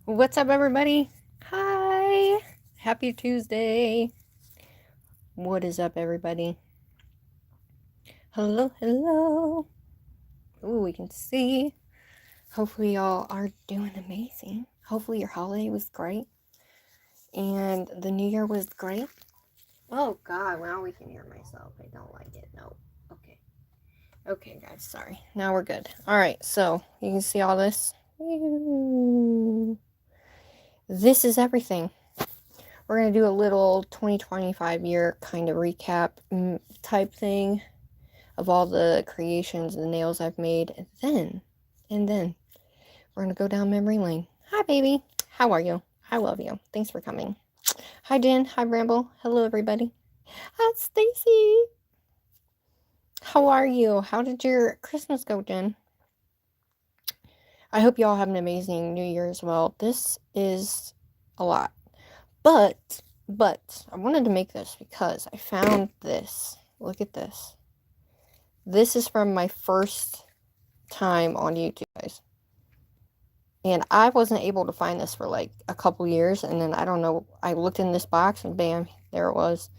What's up, everybody? Hi. Happy Tuesday. What is up, everybody? Hello, hello. Ooh, we can see. Hopefully, y'all are doing amazing. Hopefully, your holiday was great and the new year was great. Oh, God. Now we can hear myself. I don't like it. No. Okay. Okay, guys. Sorry. Now we're good. All right. So, you can see all this. This is everything. We're going to do a little 2025 year kind of recap type thing of all the creations and the nails I've made. And then we're going to go down memory lane. Hi, baby. How are you? I love you. Thanks for coming. Hi, Jen. Hi, Bramble. Hello, everybody. Hi, Stacy. How are you? How did your Christmas go, Jen? I hope you all have an amazing New Year as well. This is a lot. But I wanted to make this because I found this. Look at this. This is from my first time on YouTube, guys. And I wasn't able to find this for like a couple years. And then I don't know, I looked in this box and bam, there it was.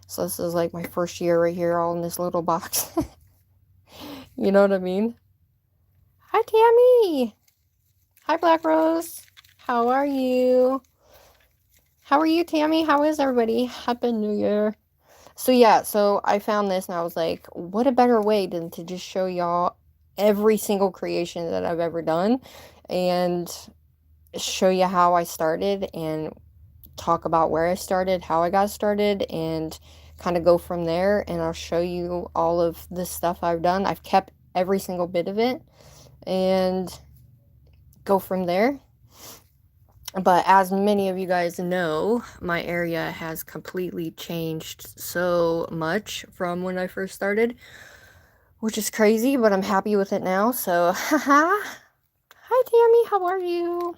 So this is like my first year right here, all in this little box. You know what I mean? Hi, Tammy. Hi, Black Rose. How are you? How are you, Tammy? How is everybody? Happy New Year. So yeah, so I found this and I was like, what a better way than to just show y'all every single creation that I've ever done and show you how I started and talk about where I started, how I got started, and kind of go from there. And I'll show you all of the stuff I've done. I've kept every single bit of it and go from there. But as many of you guys know, my area has completely changed so much from when I first started, which is crazy, but I'm happy with it now. So, haha. Hi, Tammy. How are you?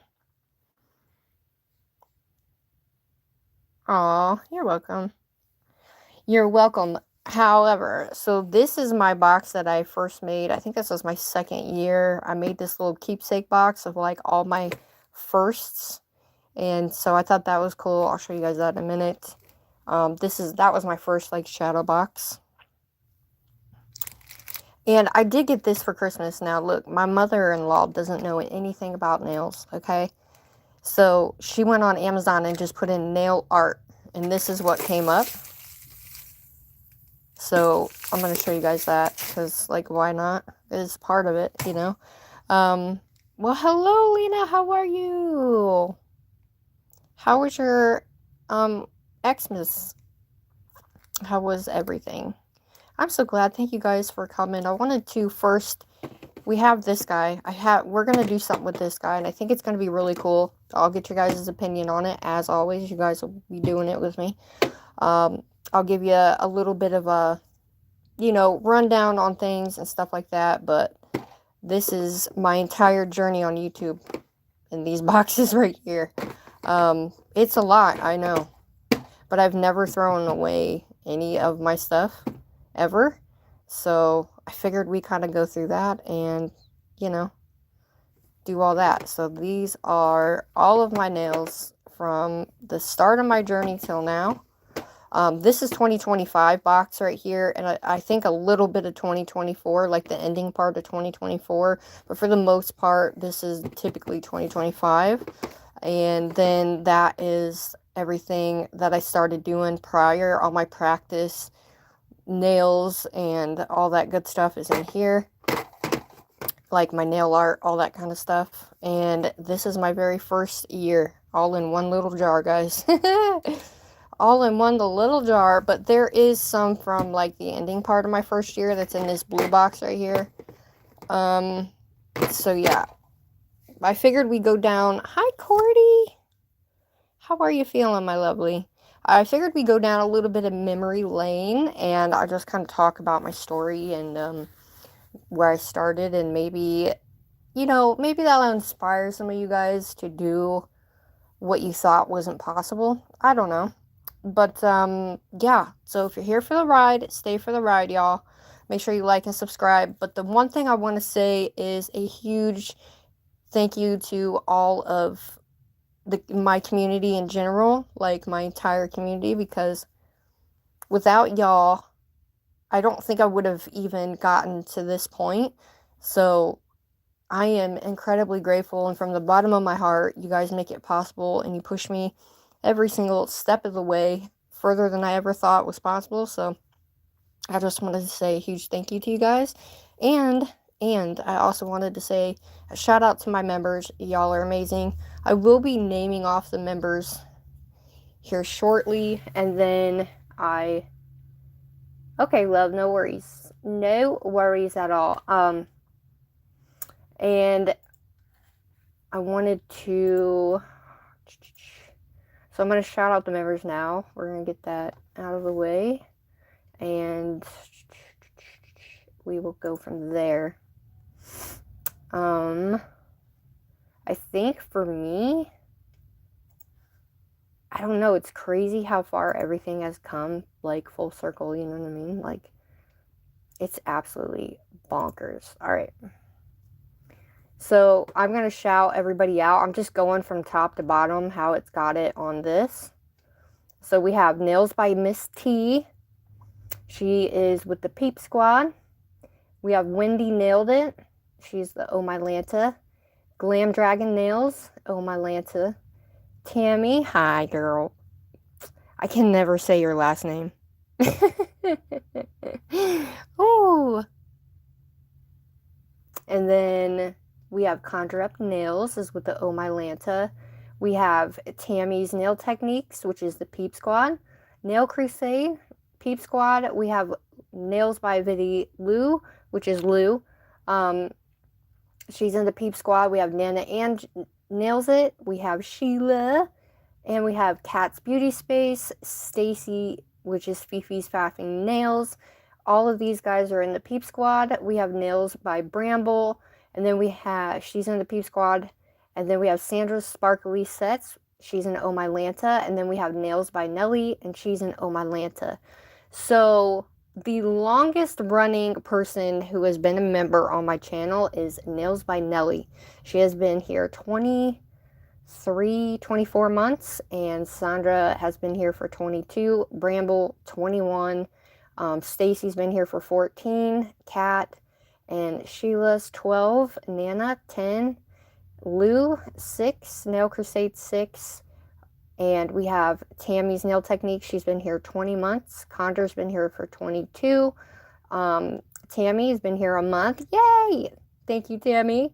Aw, you're welcome. You're welcome. However, so this is my box that I first made. I think this was my second year. I made this little keepsake box of like all my firsts. And so I thought that was cool. I'll show you guys that in a minute. That was my first like shadow box. And I did get this for Christmas. Now look, my mother-in-law doesn't know anything about nails, okay? So she went on Amazon and just put in nail art, and this is what came up. So I'm going to show you guys that because, like, why not? It's part of it, you know? Well, hello, Lena. How are you? How was your, Xmas? How was everything? I'm so glad. Thank you guys for coming. I wanted to first, we have this guy. We're going to do something with this guy, and I think it's going to be really cool. I'll get your guys' opinion on it. As always, you guys will be doing it with me. I'll give you a little bit of a, rundown on things and stuff like that, but this is my entire journey on YouTube in these boxes right here. It's a lot, I know, but I've never thrown away any of my stuff ever, so I figured we kind of go through that and, do all that. So these are all of my nails from the start of my journey till now. This is 2025 box right here, and I think a little bit of 2024, like the ending part of 2024, but for the most part, this is typically 2025, and then that is everything that I started doing prior. All my practice nails and all that good stuff is in here, like my nail art, all that kind of stuff, and this is my very first year, all in one little jar, guys. All in one little jar, but there is some from like the ending part of my first year that's in this blue box right here. So yeah, I figured we'd go down. Hi, Cordy. How are you feeling, my lovely? I figured we'd go down a little bit of memory lane, and I just kind of talk about my story and where I started, and maybe that'll inspire some of you guys to do what you thought wasn't possible. I don't know. But, yeah, so if you're here for the ride, stay for the ride, y'all. Make sure you like and subscribe. But the one thing I want to say is a huge thank you to all of my community in general, like my entire community, because without y'all, I don't think I would have even gotten to this point. So I am incredibly grateful, and from the bottom of my heart, you guys make it possible, and you push me every single step of the way further than I ever thought was possible. So I just wanted to say a huge thank you to you guys. And I also wanted to say a shout out to my members. Y'all are amazing. I will be naming off the members here shortly, and then okay, love, no worries. No worries at all. And I wanted to, so I'm going to shout out the members now. We're going to get that out of the way, and we will go from there. I think for me, I don't know, it's crazy how far everything has come, like, full circle, you know what I mean? Like, it's absolutely bonkers. All right. So I'm going to shout everybody out. I'm just going from top to bottom how it's got it on this. So we have Nails by Miss T. She is with the Peep Squad. We have Wendy Nailed It. She's the Oh My Lanta. Glam Dragon Nails. Oh My Lanta. Tammy. Hi, girl. I can never say your last name. Ooh. And then we have Conjure Up Nails is with the Oh My Lanta. We have Tammy's Nail Techniques, which is the Peep Squad. Nail Crusade, Peep Squad. We have Nails by Viddy Lou, which is Lou. She's in the Peep Squad. We have Nana and Nails It. We have Sheila. And we have Cat's Beauty Space, Stacy, which is Fifi's Faffing Nails. All of these guys are in the Peep Squad. We have Nails by Bramble. And then we have, she's in the Peep Squad. And then we have Sandra's Sparkly Sets. She's in Oh My Lanta. And then we have Nails by Nelly. And she's in Oh My Lanta. So the longest running person who has been a member on my channel is Nails by Nelly. She has been here 24 months, and Sandra has been here for 22, Bramble 21, Stacy's been here for 14, Kat and Sheila's 12, Nana 10, Lou 6, Nail Crusade 6, and we have Tammy's Nail Technique. She's been here 20 months. Conjur's been here for 22. Tammy's been here a month. Yay! Thank you, Tammy.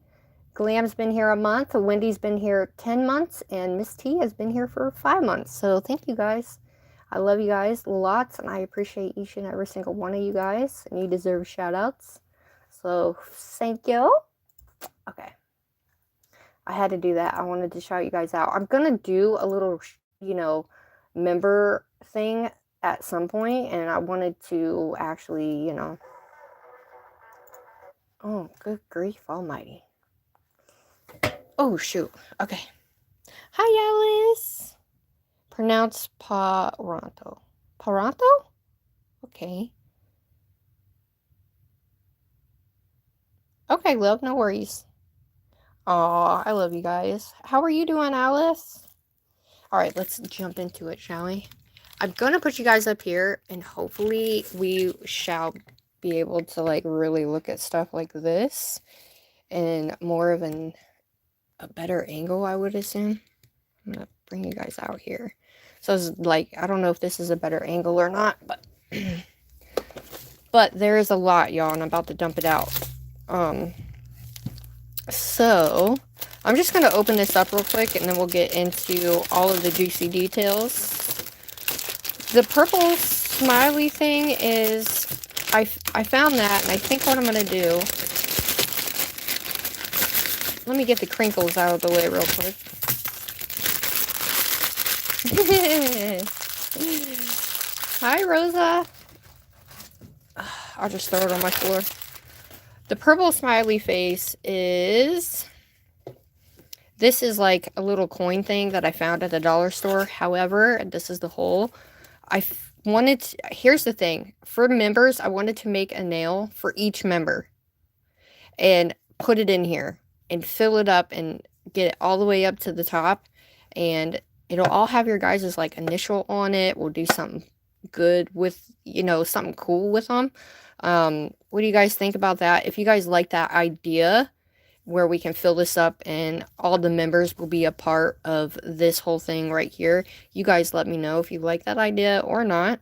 Glam's been here a month. Wendy's been here 10 months. And Miss T has been here for 5 months. So thank you guys. I love you guys lots. And I appreciate each and every single one of you guys. And you deserve shout outs. So thank you. Okay. I had to do that. I wanted to shout you guys out. I'm going to do a little, member thing at some point. And I wanted to actually, oh, good grief almighty. Oh, shoot. Okay. Hi, Alice. Pronounce Paranto. Paranto? Okay. Okay, love. No worries. Aw, I love you guys. How are you doing, Alice? Alright, let's jump into it, shall we? I'm going to put you guys up here, and hopefully we shall be able to, really look at stuff like this in more of a better angle, I would assume. I'm going to bring you guys out here. So, it's I don't know if this is a better angle or not, but but there is a lot, y'all, and I'm about to dump it out. So, I'm just going to open this up real quick, and then we'll get into all of the juicy details. The purple smiley thing is, I found that, and I think what I'm going to do, let me get the crinkles out of the way real quick. Hi, Rosa. I'll just throw it on my floor. The purple smiley face is, this is like a little coin thing that I found at the dollar store. However, this is the whole. Here's the thing. For members, I wanted to make a nail for each member. And put it in here. And fill it up and get it all the way up to the top. and it'll all have your guys' like initial on it. We'll do something good with, you know, something cool with them. What do you guys think about that? If you guys like that idea where we can fill this up and all the members will be a part of this whole thing right here, you guys let me know if you like that idea or not.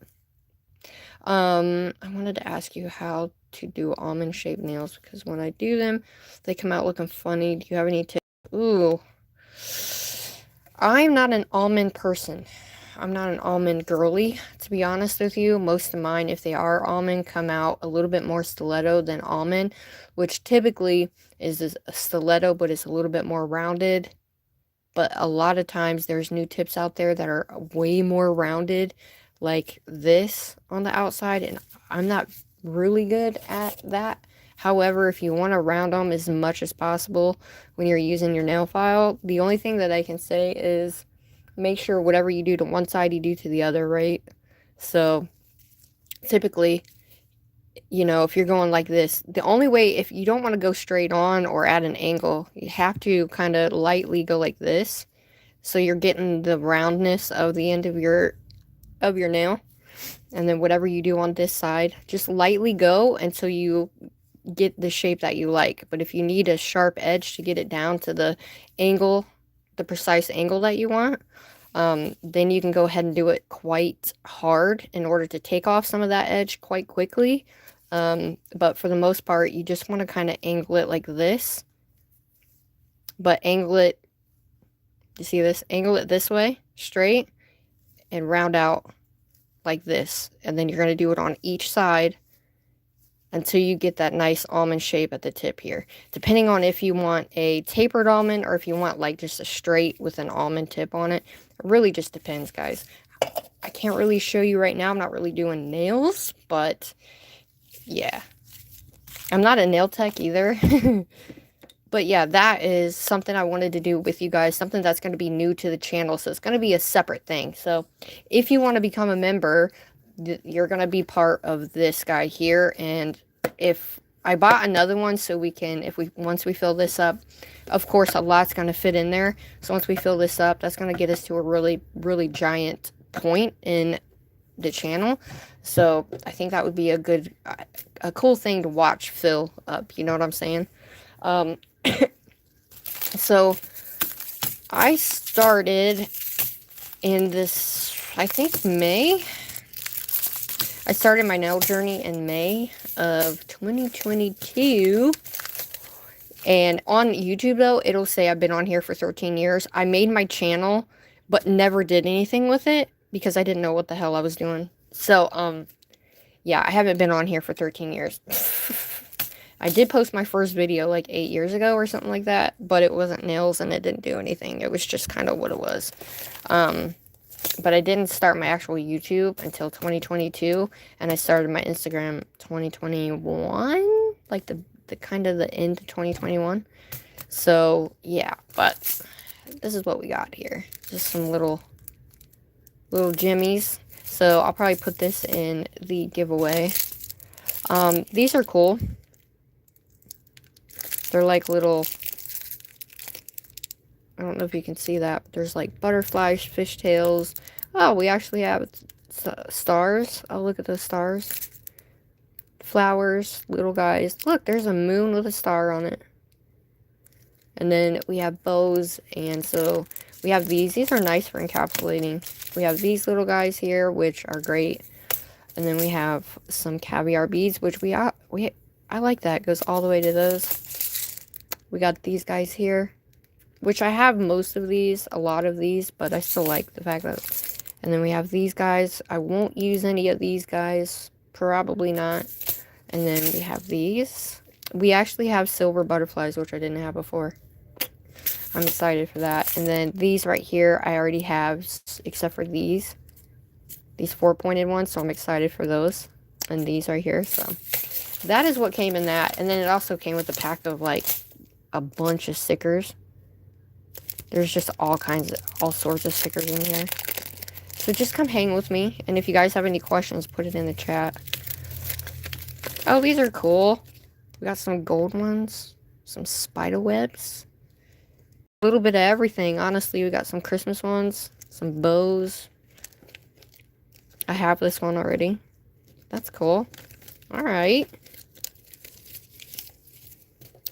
I wanted to ask you how to do almond shaped nails, because when I do them, they come out looking funny. Do you have any tips? Ooh, I'm not an almond person. I'm not an almond girly, to be honest with you. Most of mine, if they are almond, come out a little bit more stiletto than almond, which typically is a stiletto, but it's a little bit more rounded. But a lot of times there's new tips out there that are way more rounded, like this on the outside, and I'm not really good at that. However, if you want to round them as much as possible when you're using your nail file, the only thing that I can say is make sure whatever you do to one side, you do to the other, right? So typically, you know, if you're going like this, the only way, if you don't want to go straight on or at an angle, you have to kind of lightly go like this. So you're getting the roundness of the end of your nail. And then whatever you do on this side, just lightly go until you get the shape that you like. But if you need a sharp edge to get it down to the angle, the precise angle that you want, then you can go ahead and do it quite hard in order to take off some of that edge quite quickly. But for the most part, you just want to kind of angle it like this. But angle it, you see this? Angle it this way, straight, and round out like this. And then you're going to do it on each side until you get that nice almond shape at the tip here. Depending on if you want a tapered almond or if you want like just a straight with an almond tip on it. It really just depends, guys. I can't really show you right now. I'm not really doing nails, but yeah. I'm not a nail tech either. But yeah, that is something I wanted to do with you guys. Something that's going to be new to the channel. So it's going to be a separate thing. So if you want to become a member, you're going to be part of this guy here. And if I bought another one so we can, once we fill this up, of course a lot's going to fit in there. So once we fill this up, that's going to get us to a really, really giant point in the channel. So I think that would be a cool thing to watch fill up. You know what I'm saying? So I started in this, I think May. I started my nail journey in May of 2022. And on YouTube, though, it'll say I've been on here for 13 years. I made my channel, but never did anything with it because I didn't know what the hell I was doing. So, yeah, I haven't been on here for 13 years. I did post my first video like 8 years ago or something like that, but it wasn't nails and it didn't do anything. It was just kind of what it was. But I didn't start my actual YouTube until 2022, and I started my Instagram 2021, like the kind of the end of 2021. So yeah, but this is what we got here. Just some little jimmies. So I'll probably put this in the giveaway. These are cool. They're like little, I don't know if you can see that, but there's like butterflies, fishtails. Oh, we actually have stars. Oh, look at those stars. Flowers, little guys. Look, there's a moon with a star on it. And then we have bows, and so we have these. These are nice for encapsulating. We have these little guys here, which are great. And then we have some caviar beads, which I like that. It goes all the way to those. We got these guys here, which I have most of these, a lot of these, but I still like the fact that. And then we have these guys. I won't use any of these guys, probably not. And then we have these. We actually have silver butterflies, which I didn't have before. I'm excited for that. And then these right here, I already have, except for these 4-pointed ones, so I'm excited for those. And these right here, so that is what came in that. And then it also came with a pack of like a bunch of stickers. There's just all sorts of stickers in here. So just come hang with me. And if you guys have any questions, put it in the chat. Oh, these are cool. We got some gold ones. Some spider webs. A little bit of everything. Honestly, we got some Christmas ones, some bows. I have this one already. That's cool. All right.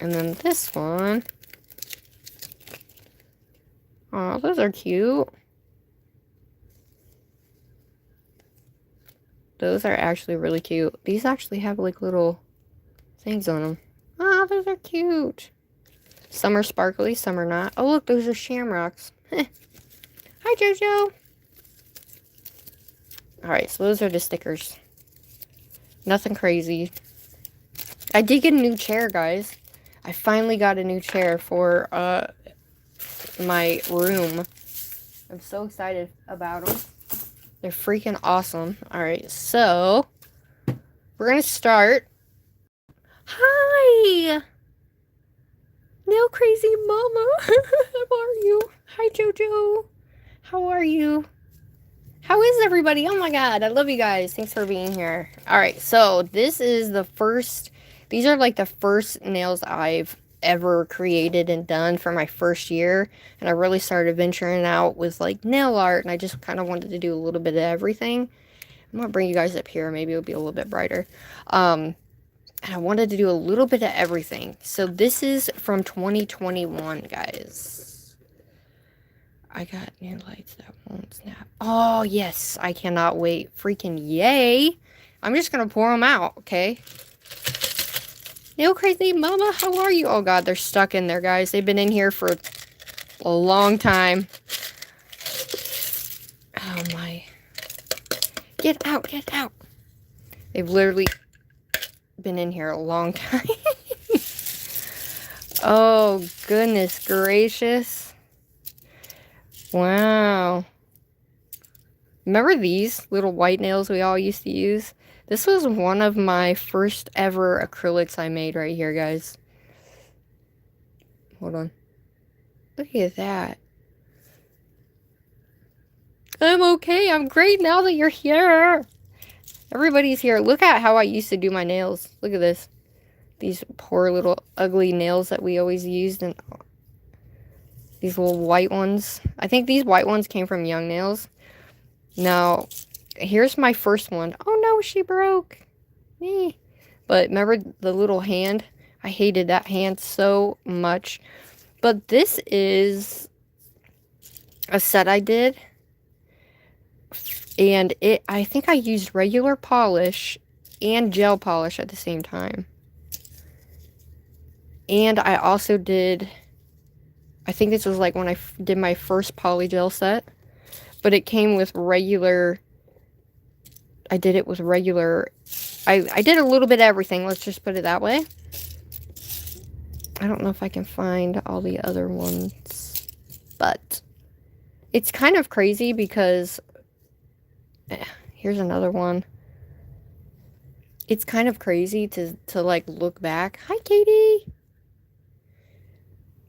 And then this one. Oh, those are cute. Those are actually really cute. These actually have like little things on them. Oh, those are cute. Some are sparkly, some are not. Oh, look, those are shamrocks. Hi, Jojo. Alright, so those are the stickers. Nothing crazy. I did get a new chair, guys. I finally got a new chair for my room. I'm so excited about them. They're freaking awesome. Alright, so we're going to start. Hi! Nail Crazy Mama. How are you? Hi, Jojo. How are you? How is everybody? Oh my god, I love you guys. Thanks for being here. Alright, so this is the first, these are like the first nails I've ever created and done for my first year. And I really started venturing out with like nail art, and I just kind of wanted to do a little bit of everything. I'm gonna bring you guys up here. Maybe it'll be a little bit brighter. And I wanted to do a little bit of everything. So this is from 2021, guys. I got new lights that won't snap. Oh, yes. I cannot wait. Freaking yay. I'm just going to pour them out, okay? Nail Crazy Mama, how are you? Oh, God, they're stuck in there, guys. They've been in here for a long time. Oh, my. Get out, get out. They've literally been in here a long time. Oh, goodness gracious. Wow. Remember these little white nails we all used to use? This was one of my first ever acrylics I made right here, guys. Hold on. Look at that. I'm okay. I'm great now that you're here. Everybody's here. Look at how I used to do my nails. Look at this. These poor little ugly nails that we always used, and these little white ones. I think these white ones came from Young Nails. Now, here's my first one. Oh no, she broke. But remember the little hand? I hated that hand so much. But this is a set I did. And I think I used regular polish and gel polish at the same time. And I also did, I think this was like when I did my first polygel set. But it came with regular, I did it with regular, I did a little bit of everything, let's just put it that way. I don't know if I can find all the other ones, but it's kind of crazy because, here's another one. It's kind of crazy to like look back. Hi, Katie!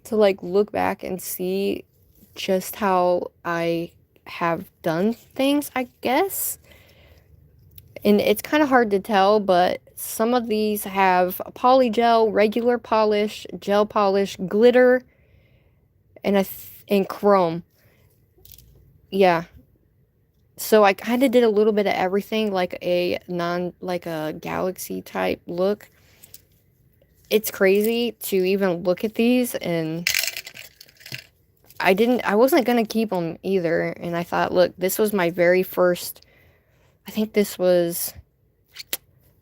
To like look back and see just how I have done things, I guess. And it's kind of hard to tell, but some of these have polygel, regular polish, gel polish, glitter, and chrome. Yeah. So I kind of did a little bit of everything, like a galaxy type look. It's crazy to even look at these, and I wasn't going to keep them either. And I thought, look, this was my very first, I think this is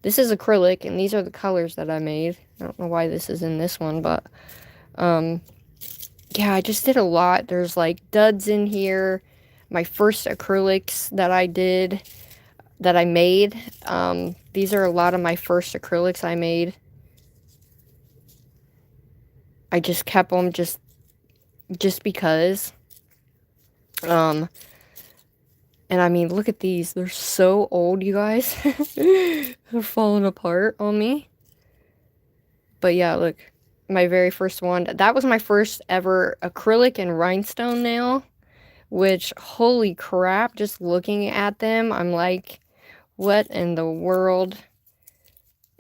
acrylic, and these are the colors that I made. I don't know why this is in this one, but, yeah, I just did a lot. There's, like, duds in here. My first acrylics that I made. These are a lot of my first acrylics I made. I just kept them just because. And I mean, look at these. They're so old, you guys. They're falling apart on me. But yeah, look. My very first one. That was my first ever acrylic and rhinestone nail. Which, holy crap, just looking at them, I'm like, what in the world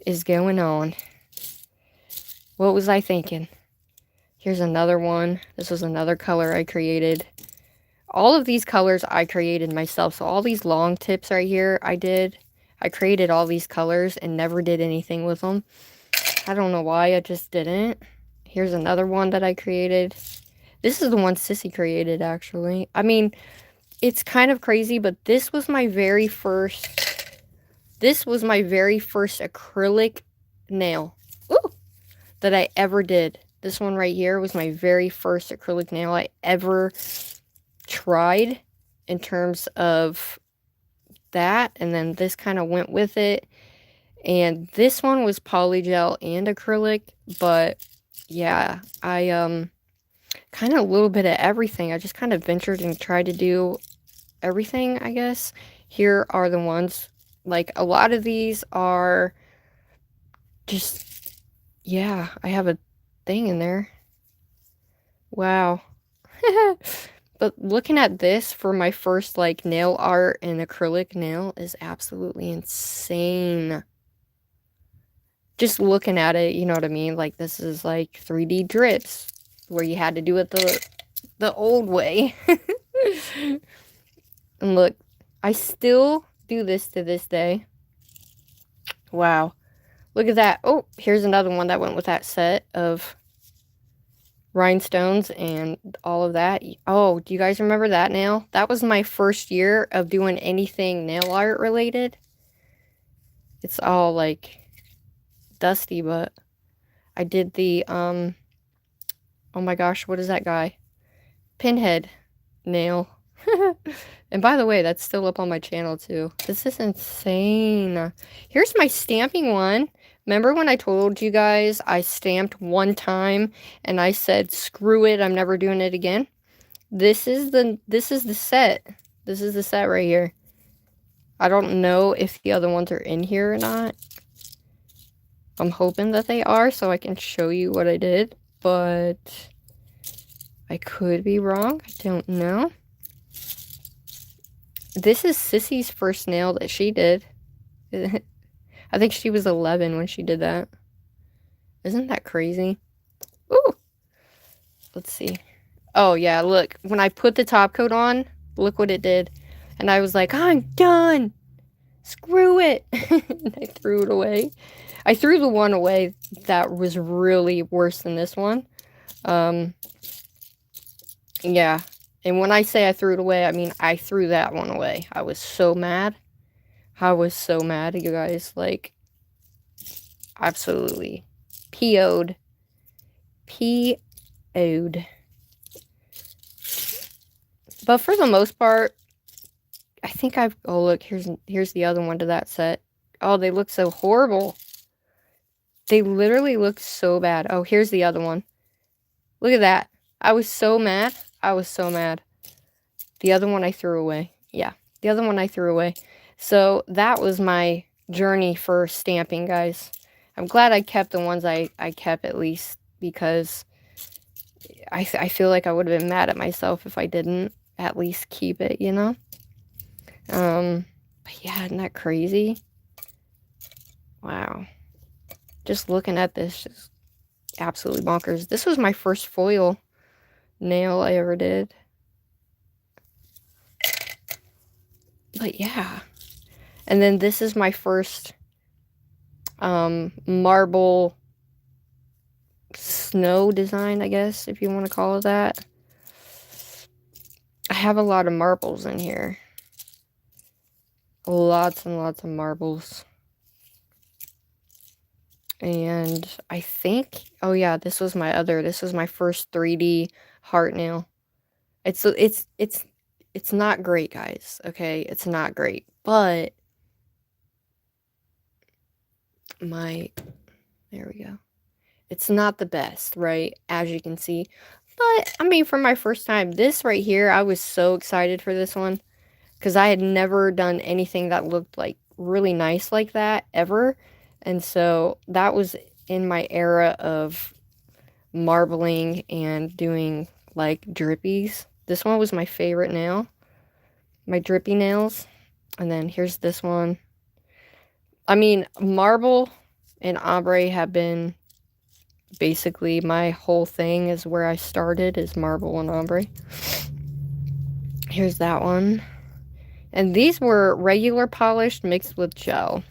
is going on? What was I thinking? Here's another one. This was another color I created. All of these colors I created myself. So all these long tips right here I created all these colors and never did anything with them. I don't know why, I just didn't. Here's another one that I created. This is the one Sissy created, actually. I mean, it's kind of crazy, but this was my very first acrylic nail that I ever did. This one right here was my very first acrylic nail I ever tried in terms of that. And then this kind of went with it. And this one was polygel and acrylic. But yeah, I kind of a little bit of everything. I just kind of ventured and tried to do everything, I guess. Here are the ones. Like, a lot of these are just, yeah, I have a thing in there. Wow. But looking at this for my first, like, nail art and acrylic nail is absolutely insane. Just looking at it, you know what I mean? Like, this is like 3D drips, where you had to do it the old way. And look, I still do this to this day. Wow. Look at that. Oh, here's another one that went with that set of rhinestones and all of that. Oh, do you guys remember that nail? That was my first year of doing anything nail art related. It's all like dusty, but I did the oh my gosh, what is that guy? Pinhead nail. And by the way, that's still up on my channel too. This is insane. Here's my stamping one. Remember when I told you guys I stamped one time and I said, screw it, I'm never doing it again? This is the set. This is the set right here. I don't know if the other ones are in here or not. I'm hoping that they are so I can show you what I did, but I could be wrong. I don't know. This is Sissy's first nail that she did. I think she was 11 when she did that. Isn't that crazy? Ooh! Let's see. Oh, yeah, look. When I put the top coat on, look what it did. And I was like, I'm done! Screw it! And I threw it away. I threw the one away that was really worse than this one. Yeah. And when I say I threw it away, I mean I threw that one away. I was so mad. I was so mad, you guys. Like, absolutely. PO'd. PO'd. But for the most part, I think I've... Oh, look, here's the other one to that set. Oh, they look so horrible. They literally look so bad. Oh, here's the other one. Look at that. I was so mad. I was so mad. The other one I threw away. Yeah, the other one I threw away. So that was my journey for stamping, guys. I'm glad I kept the ones I kept at least, because I feel like I would have been mad at myself if I didn't at least keep it, you know? But yeah, isn't that crazy? Wow. Just looking at this, just absolutely bonkers. This was my first foil nail I ever did. But yeah. And then this is my first marble snow design, I guess, if you want to call it that. I have a lot of marbles in here. Lots and lots of marbles. And I think, oh yeah, this was my first 3D heart nail. It's not great, guys, okay? It's not great, but there we go. It's not the best, right? As you can see. But, I mean, for my first time, this right here, I was so excited for this one, because I had never done anything that looked, like, really nice like that, ever. And so, that was in my era of marbling and doing, like, drippies. This one was my favorite nail. My drippy nails. And then here's this one. I mean, marble and ombre have been basically my whole thing is where I started, is marble and ombre. Here's that one. And these were regular polished mixed with gel.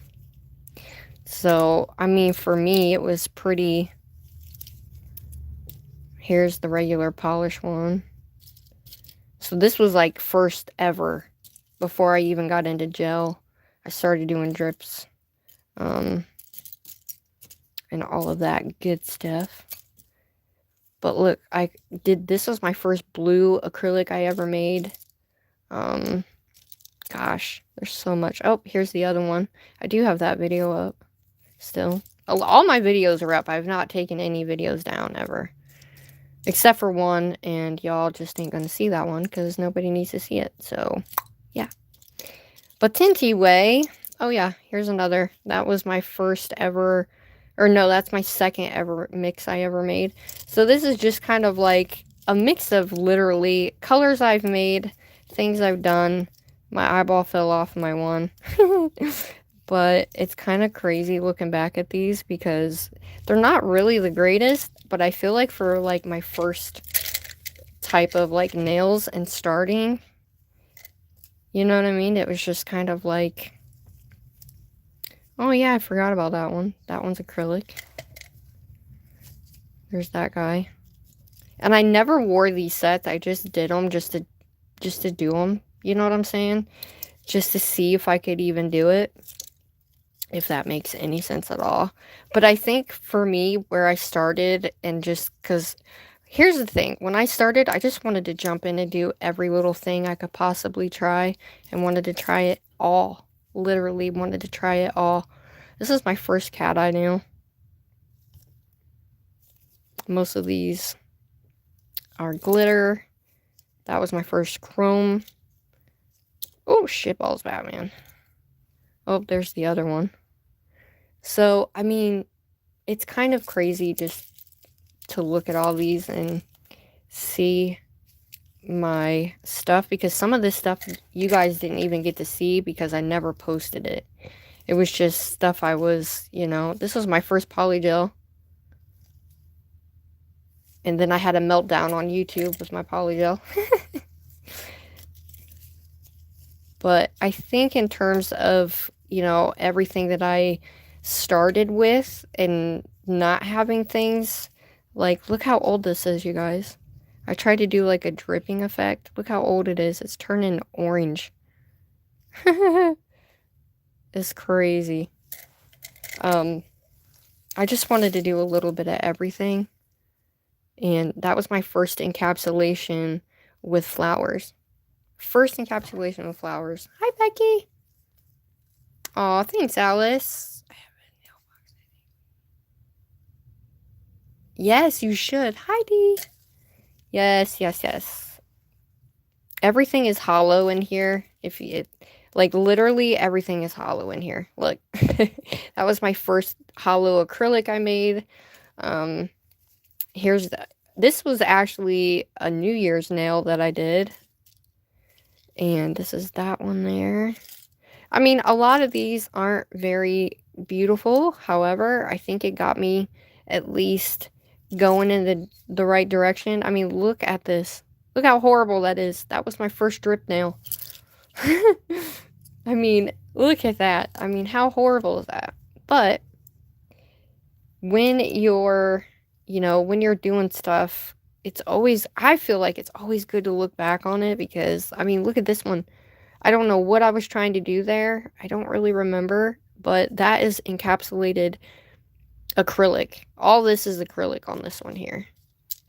So, I mean, for me, it was pretty... Here's the regular polish one. So this was like first ever. Before I even got into gel, I started doing drips. And all of that good stuff. But look, this was my first blue acrylic I ever made. Gosh, there's so much. Oh, here's the other one. I do have that video up still. All my videos are up. I've not taken any videos down ever. Except for one, and y'all just ain't gonna see that one because nobody needs to see it. So, yeah. But Tinty Way, oh yeah, here's another. That was my first ever, or no, that's my second ever mix I ever made. So this is just kind of like a mix of literally colors I've made, things I've done. My eyeball fell off my one. But it's kind of crazy looking back at these because they're not really the greatest, but I feel like for like my first type of like nails and starting, you know what I mean? It was just kind of like, oh yeah, I forgot about that one. That one's acrylic. There's that guy. And I never wore these sets. I just did them just to do them. You know what I'm saying? Just to see if I could even do it. If that makes any sense at all. But I think for me, where I started, and just because, here's the thing. When I started, I just wanted to jump in and do every little thing I could possibly try. And wanted to try it all. Literally wanted to try it all. This is my first cat eye nail. Most of these are glitter. That was my first chrome. Oh, shitballs, Batman. Oh, there's the other one. So, I mean, it's kind of crazy just to look at all these and see my stuff. Because some of this stuff you guys didn't even get to see because I never posted it. It was just stuff I was, you know, this was my first polygel. And then I had a meltdown on YouTube with my polygel. But I think in terms of, you know, everything that I started with and not having things, like, look how old this is, you guys. I tried to do like a dripping effect. Look how old it is. It's turning orange. It's crazy. I just wanted to do a little bit of everything. And that was my first encapsulation with flowers. First encapsulation with flowers. Hi, Becky. Aw, thanks, Alice. I have a nail box, I think. Yes, you should. Hi, Dee. Yes, yes, yes. Everything is hollow in here. If you, like, literally everything is hollow in here. Look, that was my first hollow acrylic I made. Here's the. This was actually a New Year's nail that I did. And this is that one there. I mean, a lot of these aren't very beautiful. However, I think it got me at least going in the right direction. I mean, look at this. Look how horrible that is. That was my first drip nail. I mean, look at that. I mean, how horrible is that? But when you're, you know, when you're doing stuff, it's always, I feel like it's always good to look back on it because, I mean, look at this one. I don't know what I was trying to do there. I don't really remember, but that is encapsulated acrylic. All this is acrylic on this one here.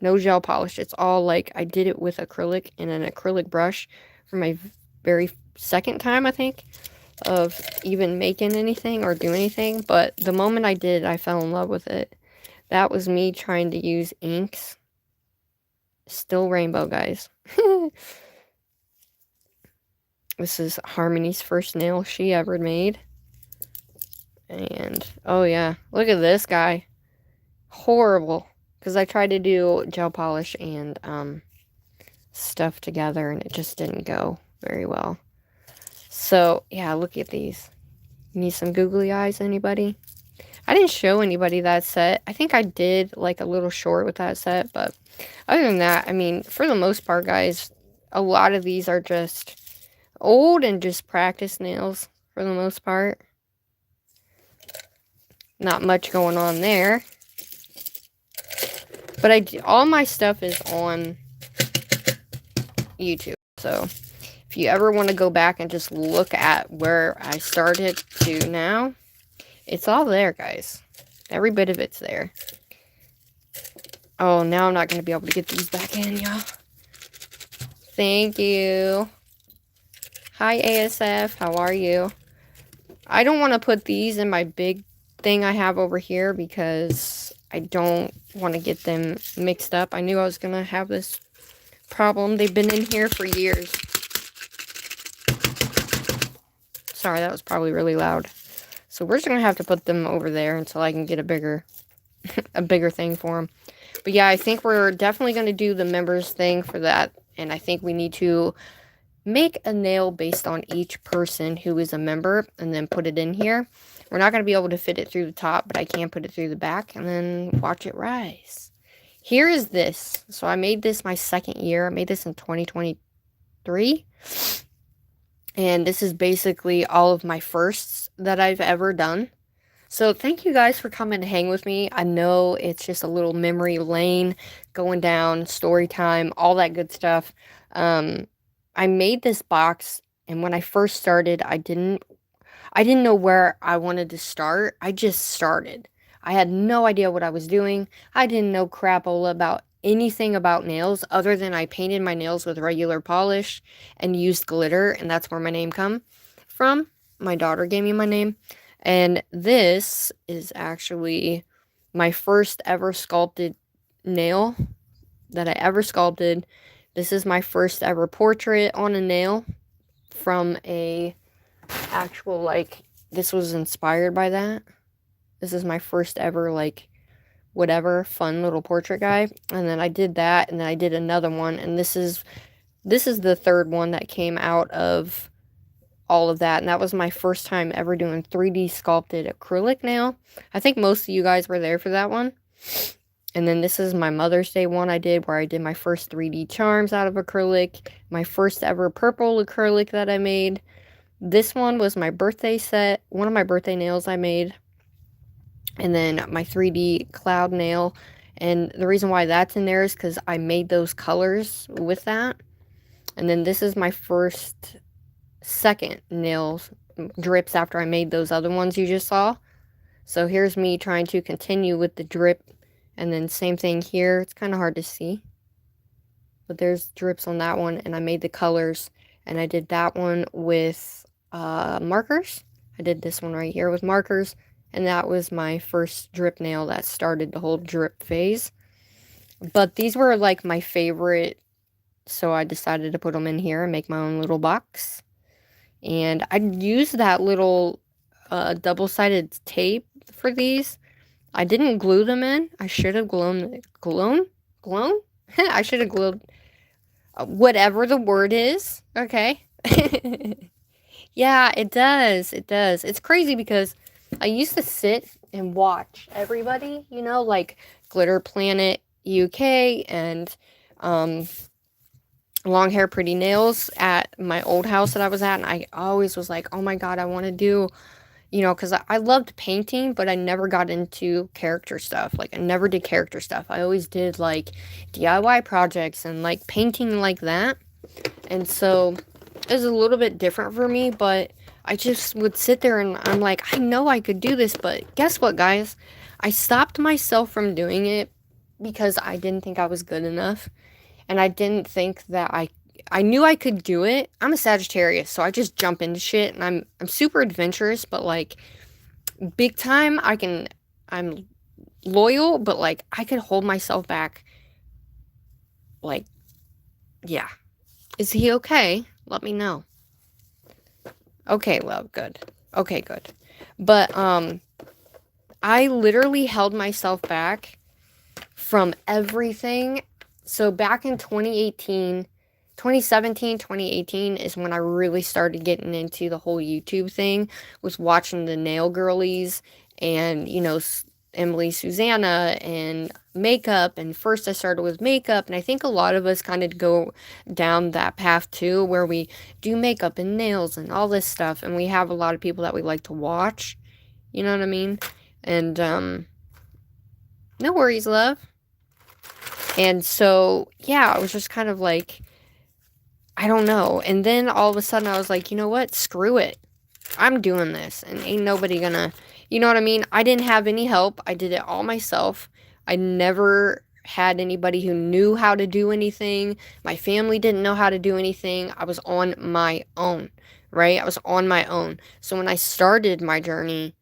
No gel polish. It's all like, I did it with acrylic and an acrylic brush for my very second time, I think, of even making anything or doing anything. But the moment I did, I fell in love with it. That was me trying to use inks. Still rainbow, guys. This is Harmony's first nail she ever made. And, oh yeah, look at this guy. Horrible. Because I tried to do gel polish and stuff together and it just didn't go very well. So, yeah, look at these. Need some googly eyes, anybody? I didn't show anybody that set. I think I did like a little short with that set, but other than that, I mean, for the most part, guys, a lot of these are just old and just practice nails for the most part. Not much going on there. But all my stuff is on YouTube. So if you ever want to go back and just look at where I started to now, it's all there, guys. Every bit of it's there. Oh, now I'm not going to be able to get these back in, y'all. Thank you. Hi, ASF. How are you? I don't want to put these in my big thing I have over here because I don't want to get them mixed up. I knew I was going to have this problem. They've been in here for years. Sorry, that was probably really loud. So we're just going to have to put them over there until I can get a bigger thing for them. But yeah, I think we're definitely going to do the members thing for that. And I think we need to make a nail based on each person who is a member and then put it in here. We're not going to be able to fit it through the top, but I can put it through the back and then watch it rise. Here is this. So I made this my second year. I made this in 2023. And this is basically all of my firsts that I've ever done. So thank you guys for coming to hang with me. I know it's just a little memory lane going down, story time, all that good stuff. I made this box, and when I first started, I didn't know where I wanted to start. I just started. I had no idea what I was doing. I didn't know crapola about anything about nails other than I painted my nails with regular polish and used glitter, and that's where my name come from. My daughter gave me my name. And this is actually my first ever sculpted nail that I ever sculpted. This is my first ever portrait on a nail from a actual, like, this was inspired by that. This is my first ever, like, whatever, fun little portrait guy. And then I did that, and then I did another one, and this is the third one that came out of all of that, and that was my first time ever doing 3D sculpted acrylic nail. I think most of you guys were there for that one. And then this is my Mother's Day one I did, where I did my first 3D charms out of acrylic, my first ever purple acrylic that I made. This one was my birthday set, one of my birthday nails I made, and then my 3D cloud nail. And the reason why that's in there is because I made those colors with that. And then this is my second nails drips after I made those other ones you just saw. So here's me trying to continue with the drip, and then same thing here. It's kind of hard to see, but there's drips on that one, and I made the colors, and I did that one with markers. I did this one right here with markers, and that was my first drip nail that started the whole drip phase. But these were like my favorite, so I decided to put them in here and make my own little box. And I used that little double-sided tape for these. I didn't glue them in. I should have glown? I should have glued whatever the word is. Okay. Yeah, it does. It does. It's crazy because I used to sit and watch everybody, you know, like Glitter Planet UK and Long Hair Pretty Nails at my old house that I was at, and I always was like, oh my god, I want to do, you know, because I loved painting, but I never got into character stuff. Like, I never did character stuff. I always did, like, DIY projects and, like, painting like that. And so it was a little bit different for me, but I just would sit there and I'm like, I know I could do this, but guess what, guys? I stopped myself from doing it because I didn't think I was good enough. And I didn't think that I knew I could do it. I'm a Sagittarius, so I just jump into shit, and I'm super adventurous, but, like, big time, I'm loyal, but, like, I could hold myself back. Like, yeah. Is he okay? Let me know. Okay, love, good. Okay, good. But, I literally held myself back from everything. So back in 2017, 2018 is when I really started getting into the whole YouTube thing, was watching the nail girlies and, you know, Emily Susanna and makeup. And first I started with makeup, and I think a lot of us kind of go down that path too, where we do makeup and nails and all this stuff, and we have a lot of people that we like to watch, you know what I mean? And no worries, love. And so yeah, I was just kind of like, I don't know. And then all of a sudden I was like, you know what, screw it, I'm doing this, and ain't nobody gonna, you know what I mean? I didn't have any help. I did it all myself. I never had anybody who knew how to do anything. My family didn't know how to do anything. I was on my own, right? I was on my own. So when I started my journey,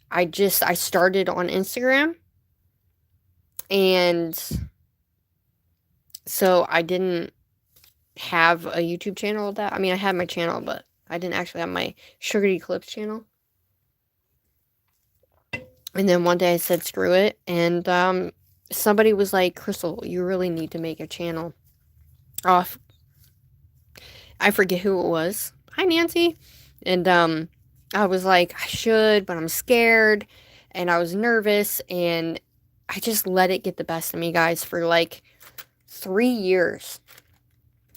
I started on Instagram, and so I didn't have a YouTube channel. That, I mean, I had my channel, but I didn't actually have my Sugar Eclipse channel. And then one day I said, screw it. And somebody was like, Crystal, you really need to make a channel off. I forget who it was. Hi, Nancy. And I was like, I should, but I'm scared. And I was nervous. And I just let it get the best of me, guys, for like 3 years.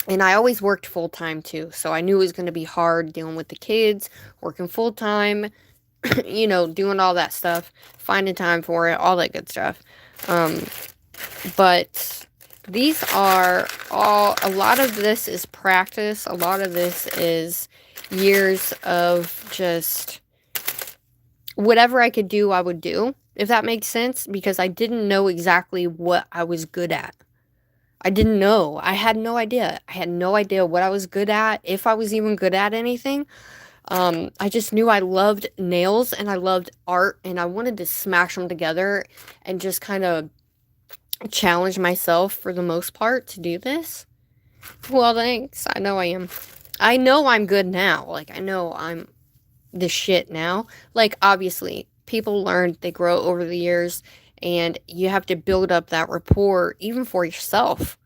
And I always worked full-time, too. So I knew it was going to be hard dealing with the kids, working full-time, you know, doing all that stuff, finding time for it, all that good stuff. But these are all, a lot of this is practice. A lot of this is years of just whatever I could do, I would do, if that makes sense, because I didn't know exactly what I was good at. I didn't know. I had no idea. I had no idea what I was good at, if I was even good at anything. I just knew I loved nails and I loved art, and I wanted to smash them together and just kind of challenge myself for the most part to do this. Well, thanks. I know I am. I know I'm good now. Like, I know I'm the shit now. Like, obviously, people learn, they grow over the years, and you have to build up that rapport even for yourself.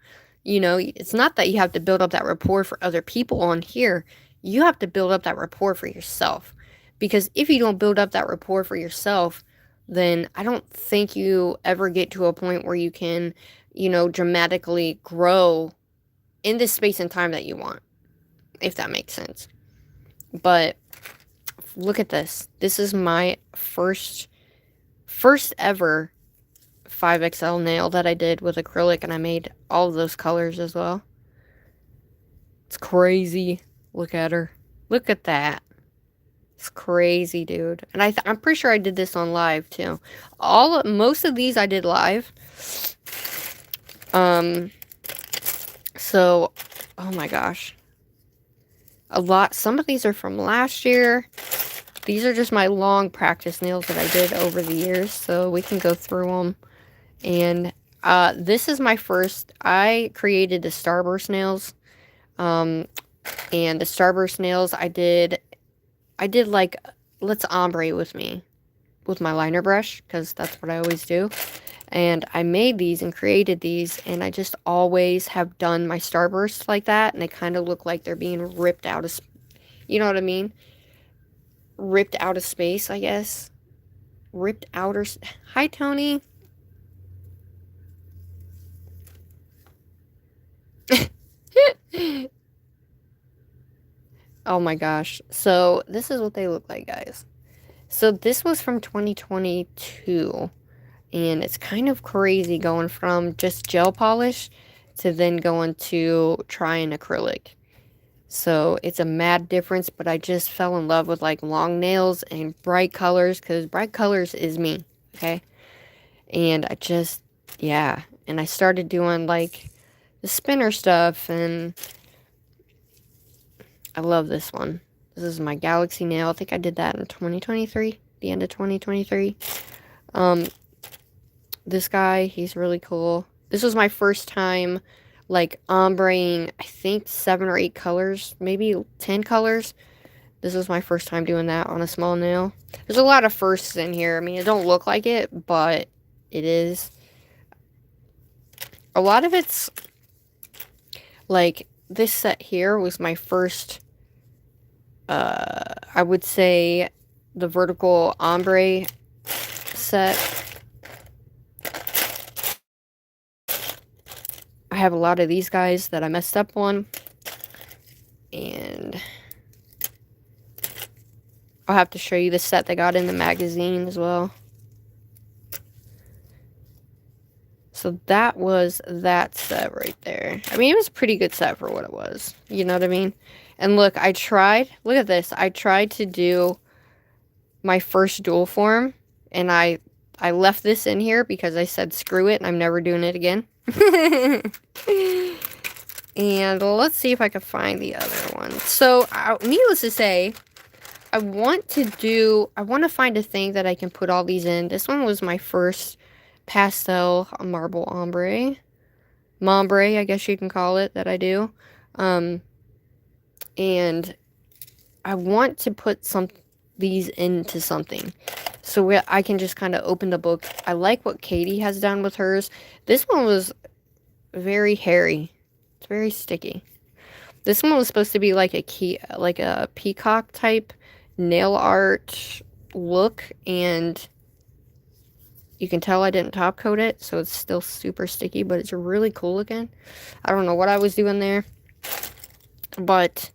You know, it's not that you have to build up that rapport for other people on here. You have to build up that rapport for yourself. Because if you don't build up that rapport for yourself, then I don't think you ever get to a point where you can, you know, dramatically grow in this space and time that you want, if that makes sense. But look at this. This is my first ever 5XL nail that I did with acrylic, and I made all of those colors as well. It's crazy. Look at her. Look at that. It's crazy, dude. And I'm pretty sure I did this on live too. Most of these I did live. So, oh my gosh. Some of these are from last year. These are just my long practice nails that I did over the years, so we can go through them. And this is my first. I created the Starburst nails. And the Starburst nails I did like, let's ombre with me with my liner brush, because that's what I always do. And I made these and created these, and I just always have done my Starbursts like that, and they kind of look like they're being ripped out of, you know what I mean? Ripped out of space, I guess. Ripped outer. Hi, Tony. Oh my gosh. So this is what they look like, guys. So this was from 2022, and it's kind of crazy going from just gel polish to then going to trying acrylic. So it's a mad difference, but I just fell in love with like long nails and bright colors, because bright colors is me, okay? And I just, yeah, and I started doing like the spinner stuff, and I love this one. This is my Galaxy nail. I think I did that in 2023, the end of 2023. This guy, he's really cool. This was my first time, like, ombreing, I think 7 or 8 colors, maybe 10 colors. This was my first time doing that on a small nail. There's a lot of firsts in here. I mean, it don't look like it, but it is. A lot of it's, like, this set here was my first, I would say, the vertical ombre set. I have a lot of these guys that I messed up on. And I'll have to show you the set they got in the magazine as well. So that was that set right there. I mean, it was a pretty good set for what it was. You know what I mean? And look, I tried. Look at this. I tried to do my first dual form. And I left this in here because I said screw it and I'm never doing it again. And let's see if I can find the other one. So, needless to say, I want to find a thing that I can put all these in. This one was my first pastel marble ombre. Mombre, I guess you can call it, that I do. And I want to put these into something. So I can just kind of open the book. I like what Katie has done with hers. This one was very hairy. It's very sticky. This one was supposed to be like a peacock type nail art look, and you can tell I didn't top coat it, so it's still super sticky, but it's really cool looking. I don't know what I was doing there, but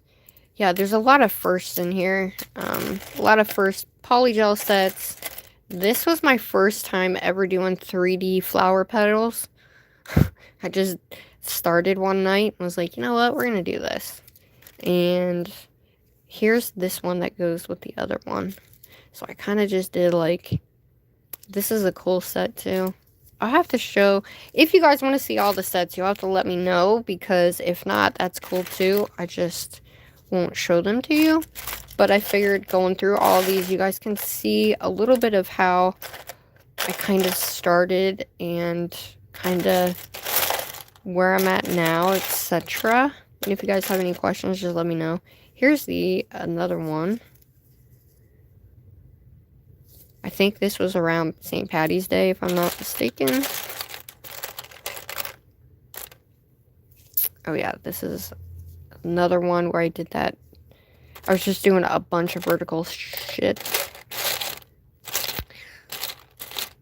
yeah, there's a lot of firsts in here. A lot of first polygel sets. This was my first time ever doing 3D flower petals. I just started one night and was like, you know what, we're gonna do this. And here's this one that goes with the other one. So I kind of just did like, this is a cool set too. I'll have to show, if you guys want to see all the sets, you'll have to let me know, because if not, that's cool too. I just won't show them to you. But I figured going through all these, you guys can see a little bit of how I kind of started and kind of where I'm at now, etc. And if you guys have any questions, just let me know. Here's another one. I think this was around St. Patty's Day, if I'm not mistaken. Oh yeah, this is another one where I did that. I was just doing a bunch of vertical shit.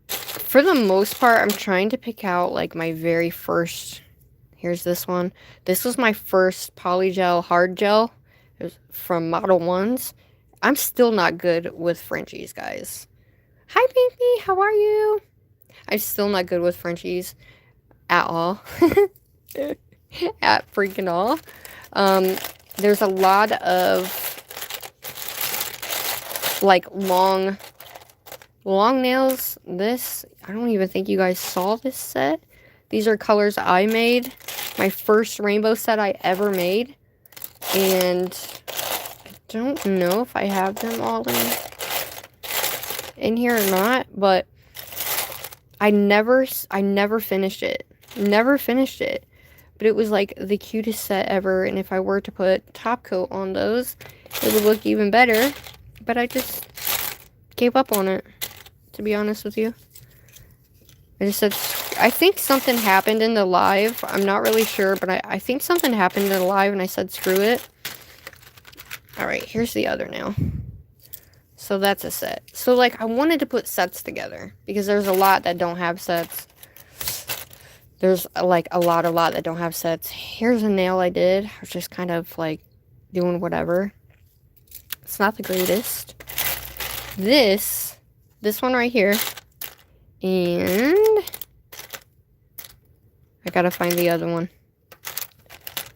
For the most part, I'm trying to pick out like my very first. Here's this one. This was my first polygel hard gel. It was from Model 1s. I'm still not good with Frenchies, guys. Hi, baby. How are you? I'm still not good with Frenchies at all. At freaking all. There's a lot of like long nails. This, I don't even think you guys saw this set. These are colors I made. My first rainbow set I ever made. And I don't know if I have them all in here or not, but I never finished it. Never finished it. But it was like the cutest set ever, and if I were to put top coat on those, it would look even better. But I just gave up on it, to be honest with you. I just said, I think something happened in the live. I'm not really sure, but I think something happened in the live and I said, screw it. Alright, here's the other nail. So that's a set. So like, I wanted to put sets together because there's a lot that don't have sets. There's like a lot that don't have sets. Here's a nail I did. I was just kind of like doing whatever. It's not the greatest. This one right here. And I gotta find the other one.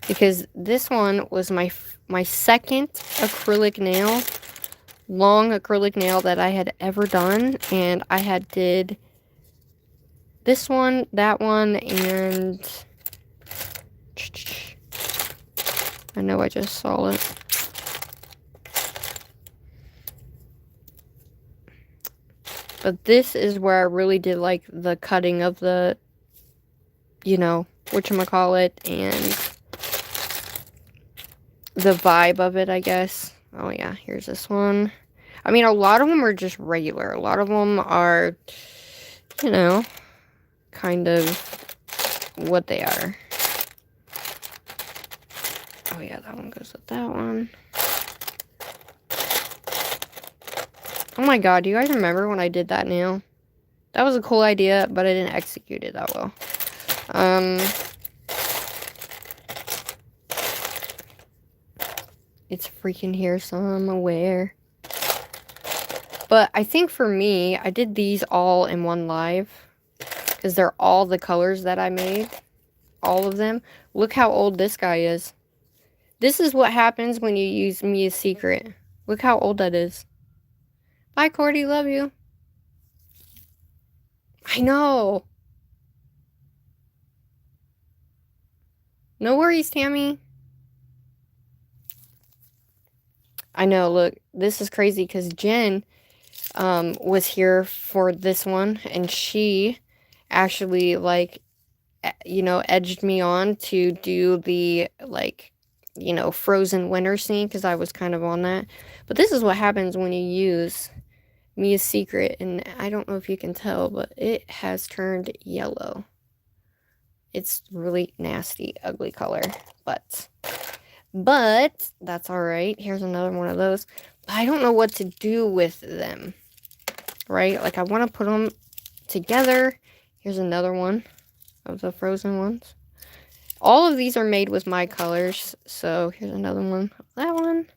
Because this one was my second acrylic nail. Long acrylic nail that I had ever done. And I did this one, that one, and I know I just saw it. But this is where I really did like the cutting of the, you know, whatchamacallit, and the vibe of it, I guess. Oh yeah, here's this one. I mean, a lot of them are just regular. A lot of them are, you know, kind of what they are. Oh yeah, that one goes with that one. Oh my god, do you guys remember when I did that nail? That was a cool idea, but I didn't execute it that well. It's freaking here somewhere. But I think for me, I did these all in one live. Because they're all the colors that I made. All of them. Look how old this guy is. This is what happens when you use Mia's Secret. Look how old that is. Bye, Cordy. Love you. I know. No worries, Tammy. I know, look. This is crazy because Jen was here for this one. And she actually, like, you know, edged me on to do the, like, you know, frozen winter scene because I was kind of on that. But this is what happens when you use Mia's Secret, and I don't know if you can tell, but it has turned yellow. It's really nasty, ugly color, but that's all right. Here's another one of those. I don't know what to do with them, right? Like, I want to put them together. Here's another one of the frozen ones. All of these are made with my colors, so here's another one. That one.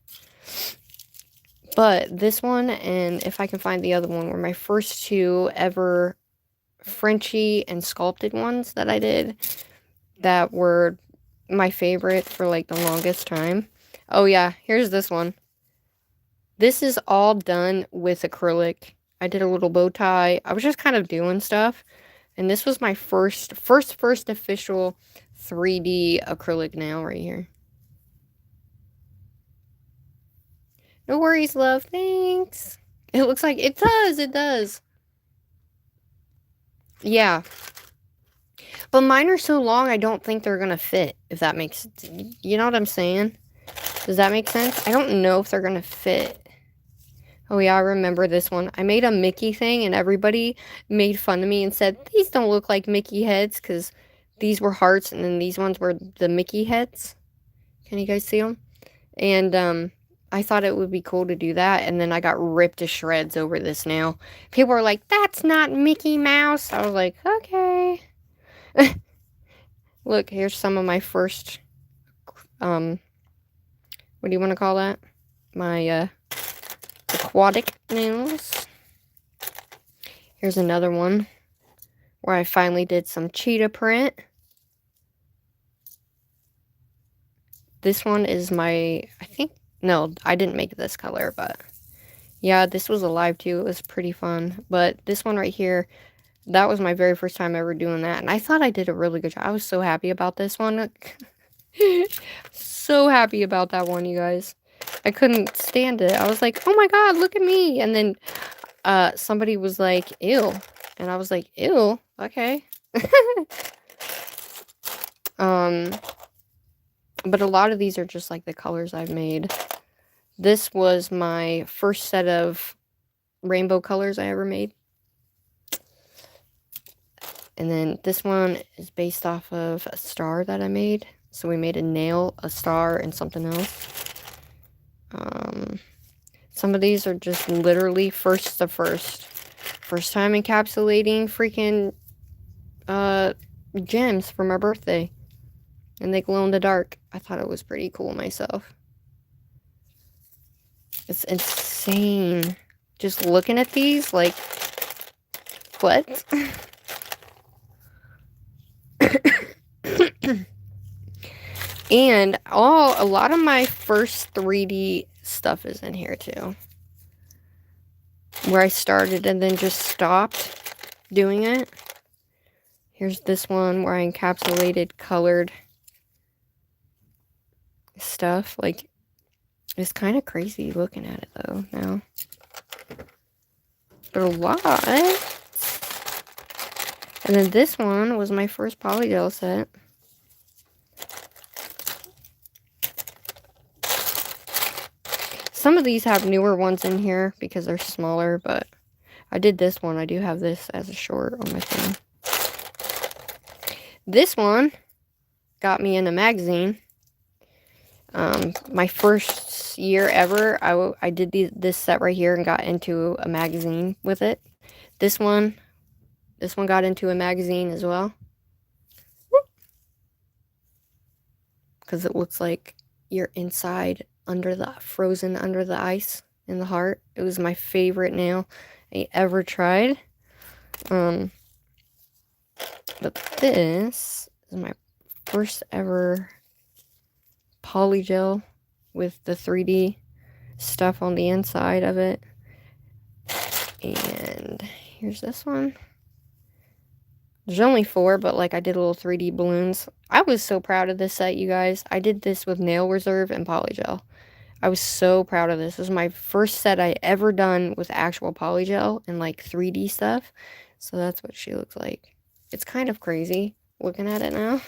But this one, and if I can find the other one, were my first two ever Frenchy and sculpted ones that I did that were my favorite for, like, the longest time. Oh, yeah, here's this one. This is all done with acrylic. I did a little bow tie. I was just kind of doing stuff. And this was my first official 3D acrylic nail right here. No worries, love. Thanks. It looks like it does. It does. Yeah. But mine are so long, I don't think they're going to fit, if that makes... You know what I'm saying? Does that make sense? I don't know if they're going to fit. Oh, yeah, I remember this one. I made a Mickey thing, and everybody made fun of me and said, these don't look like Mickey heads, because these were hearts, and then these ones were the Mickey heads. Can you guys see them? And, I thought it would be cool to do that, and then I got ripped to shreds over this nail. People were like, that's not Mickey Mouse. I was like, okay. Look, here's some of my first, what do you want to call that? My, aquatic nails. Here's another one where I finally did some cheetah print. This one is my, I think, no, I didn't make this color, but yeah, this was alive too. It was pretty fun. But this one right here, that was my very first time ever doing that. And I thought I did a really good job. I was so happy about this one. So happy about that one, you guys. I couldn't stand it. I was like, oh my god, look at me. And then somebody was like, ew. And I was like, ew, okay. But a lot of these are just like the colors I've made. This was my first set of rainbow colors I ever made. And then this one is based off of a star that I made. So we made a nail, a star, and something else. Some of these are just literally first to first. First time encapsulating freaking gems for my birthday. And they glow in the dark. I thought it was pretty cool myself. It's insane. Just looking at these, like, what? And a lot of my first 3D stuff is in here too. Where I started and then just stopped doing it. Here's this one where I encapsulated colored stuff. Like, it's kind of crazy looking at it though now. But a lot. And then this one was my first polygel set. Some of these have newer ones in here because they're smaller, but I did this one. I do have this as a short on my phone. This one got me in a magazine. My first year ever, I did this set right here and got into a magazine with it. This one This one got into a magazine as well. Because it looks like you're inside frozen under the ice in the heart. It was my favorite nail I ever tried. But this is my first ever polygel with the 3D stuff on the inside of it. And here's this one. There's only 4, but like I did little 3D balloons. I was so proud of this set, you guys. I did this with Nail Reserve and polygel. I was so proud of this. This was my first set I ever done with actual polygel and like 3D stuff. So that's what she looks like. It's kind of crazy looking at it now.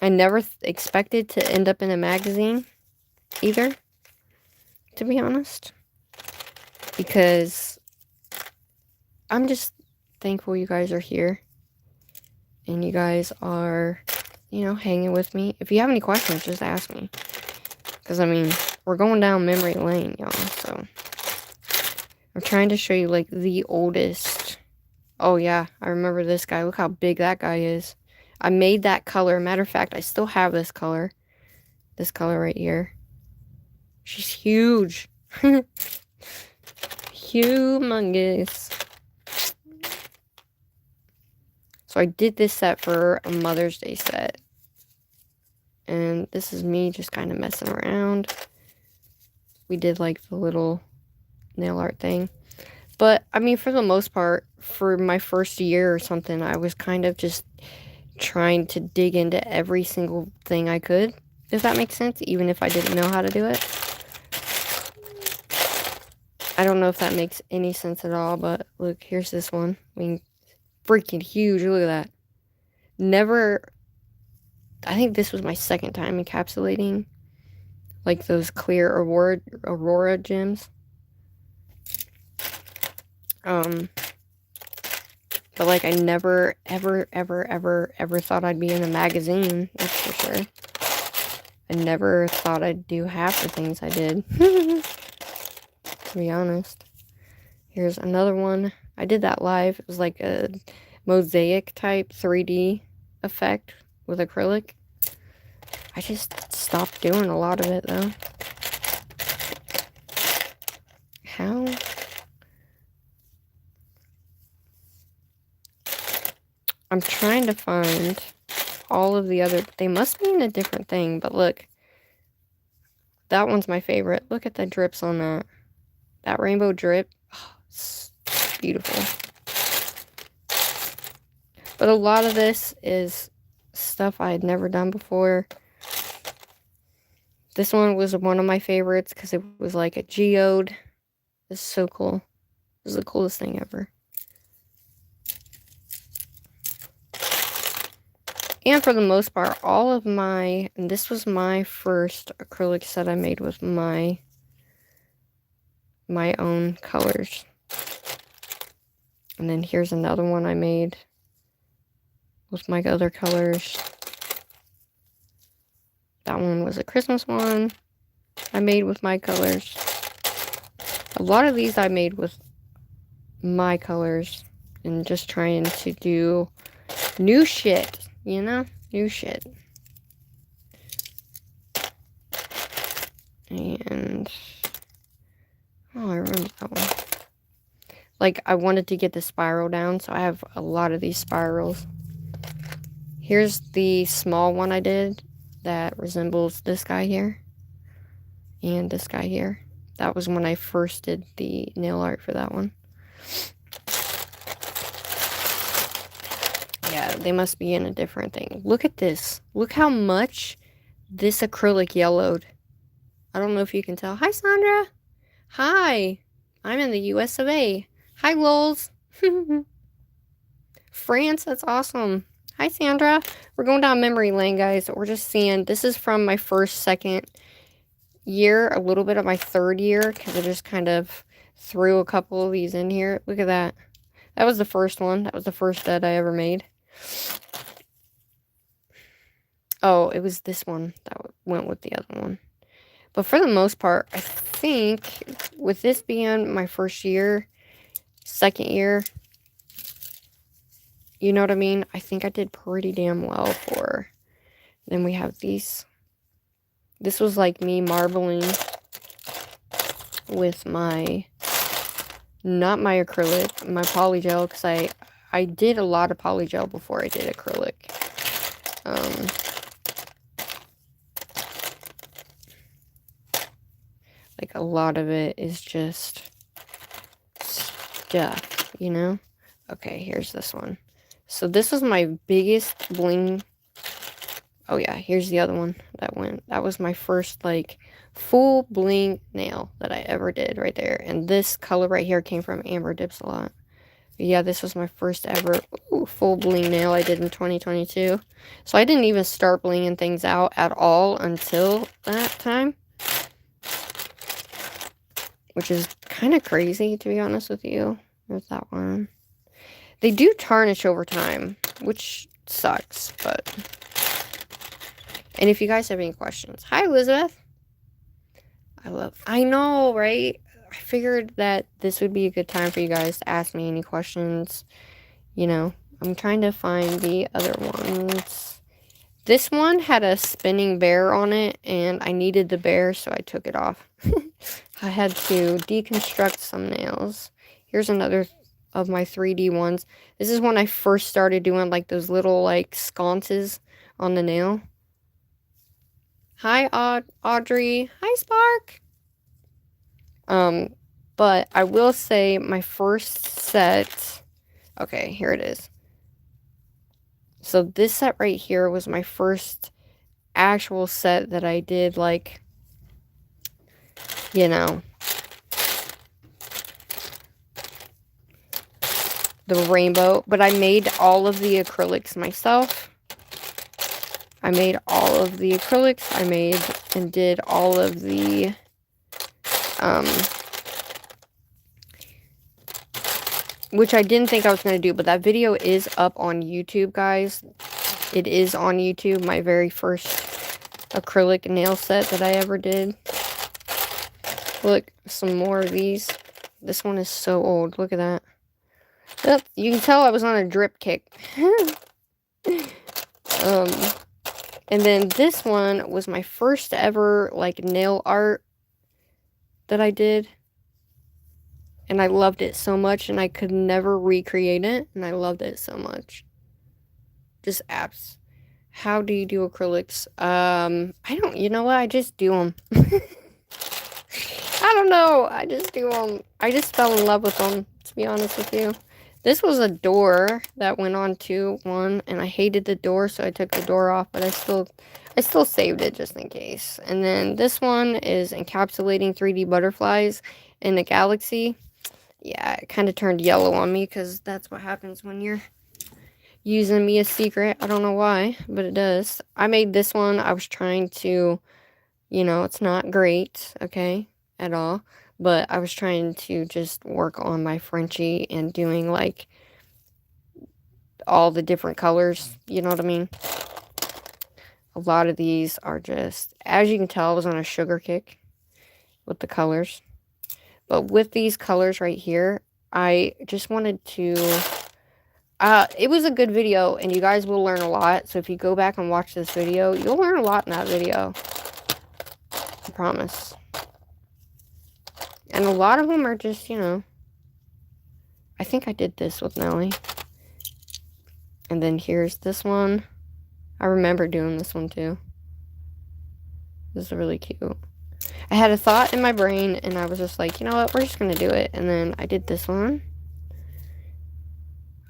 I never expected to end up in a magazine either, to be honest. Because I'm just thankful you guys are here. And you guys are, you know, hanging with me. If you have any questions, just ask me. Because, I mean, we're going down memory lane, y'all. So, I'm trying to show you, like, the oldest. Oh, yeah. I remember this guy. Look how big that guy is. I made that color. Matter of fact, I still have this color. This color right here. She's huge. Humongous. So I did this set for a Mother's Day set. And this is me just kind of messing around. We did like the little nail art thing. But, I mean, for the most part, for my first year or something, I was kind of just trying to dig into every single thing I could. If that makes sense, even if I didn't know how to do it. I don't know if that makes any sense at all, but look, here's this one. I mean, freaking huge. Look at that. Never... I think this was my second time encapsulating like those clear Aurora gems. But like I never, ever thought I'd be in a magazine, that's for sure. I never thought I'd do half the things I did, to be honest. Here's another one. I did that live. It was like a mosaic type 3D effect with acrylic. I just stopped doing a lot of it though. How? I'm trying to find all of the other... They must be in a different thing, but look. That one's my favorite. Look at the drips on that. That rainbow drip. Oh, it's beautiful. But a lot of this is stuff I had never done before. This one was one of my favorites because it was like a geode. It's so cool. It was the coolest thing ever. And for the most part, all of my... And this was my first acrylic set I made with my own colors. And then here's another one I made with my other colors. That one was a Christmas one I made with my colors. A lot of these I made with my colors and just trying to do new shit, you know? New shit. And oh, I remember that one. Like, I wanted to get the spiral down, so I have a lot of these spirals. Here's the small one I did that resembles this guy here. And this guy here. That was when I first did the nail art for that one. Yeah, they must be in a different thing. Look at this. Look how much this acrylic yellowed. I don't know if you can tell. Hi, Sandra. Hi. I'm in the US of A. Hi, lols. France, that's awesome. Hi, Sandra. We're going down memory lane, guys. We're just seeing. This is from my first, second year. A little bit of my third year. Because I just kind of threw a couple of these in here. Look at that. That was the first one. That was the first set I ever made. Oh, it was this one that went with the other one. But for the most part, I think with this being my first year, second year. You know what I mean? I think I did pretty damn well for. Then we have these. This was like me marbling with my, not my acrylic, my polygel, because I did a lot of polygel before I did acrylic. Like a lot of it is just stuff, you know? Okay, here's this one. So this was my biggest bling. Oh yeah, here's the other one that went. That was my first like full bling nail that I ever did right there. And this color right here came from Amber Dips a lot. But yeah, this was my first ever full bling nail I did in 2022. So I didn't even start blinging things out at all until that time. Which is kind of crazy, to be honest with you. There's that one. They do tarnish over time, which sucks, but... And if you guys have any questions... Hi, Elizabeth! I know, right? I figured that this would be a good time for you guys to ask me any questions. You know, I'm trying to find the other ones. This one had a spinning bear on it, and I needed the bear, so I took it off. I had to deconstruct some nails. Here's another of my 3D ones. This is when I first started doing like those little like sconces on the nail. Hi, Audrey. Hi, Spark. But I will say my first set... Okay, here it is. So this set right here was my first actual set that I did, like, you know, the rainbow. But I made all of the acrylics myself. I made all of the acrylics. I made and did all of the, which I didn't think I was going to do, but that video is up on YouTube, guys. It is on YouTube, my very first acrylic nail set that I ever did. Look, some more of these. This one is so old. Look at that. Yep, you can tell I was on a drip kick. And then this one was my first ever, like, nail art that I did. And I loved it so much, and I could never recreate it, and I loved it so much. Just apps. How do you do acrylics? I don't, you know what? I just do them. I don't know. I just do them. I just fell in love with them, to be honest with you. This was a door that went on to one, and I hated the door, so I took the door off, but I still saved it just in case. And then this one is encapsulating 3D butterflies in a galaxy. Yeah, it kind of turned yellow on me, because that's what happens when you're using me a secret. I don't know why, but it does. I made this one. I was trying to, you know, it's not great, okay, at all. But I was trying to just work on my Frenchie and doing, like, all the different colors. You know what I mean? A lot of these are just, as you can tell, I was on a sugar kick with the colors. But with these colors right here, I just wanted to... it was a good video, and you guys will learn a lot. So if you go back and watch this video, you'll learn a lot in that video. I promise. And a lot of them are just, you know, I think I did this with Nelly. And then here's this one. I remember doing this one too. This is really cute. I had a thought in my brain, and I was just like, you know what, we're just going to do it. And then I did this one.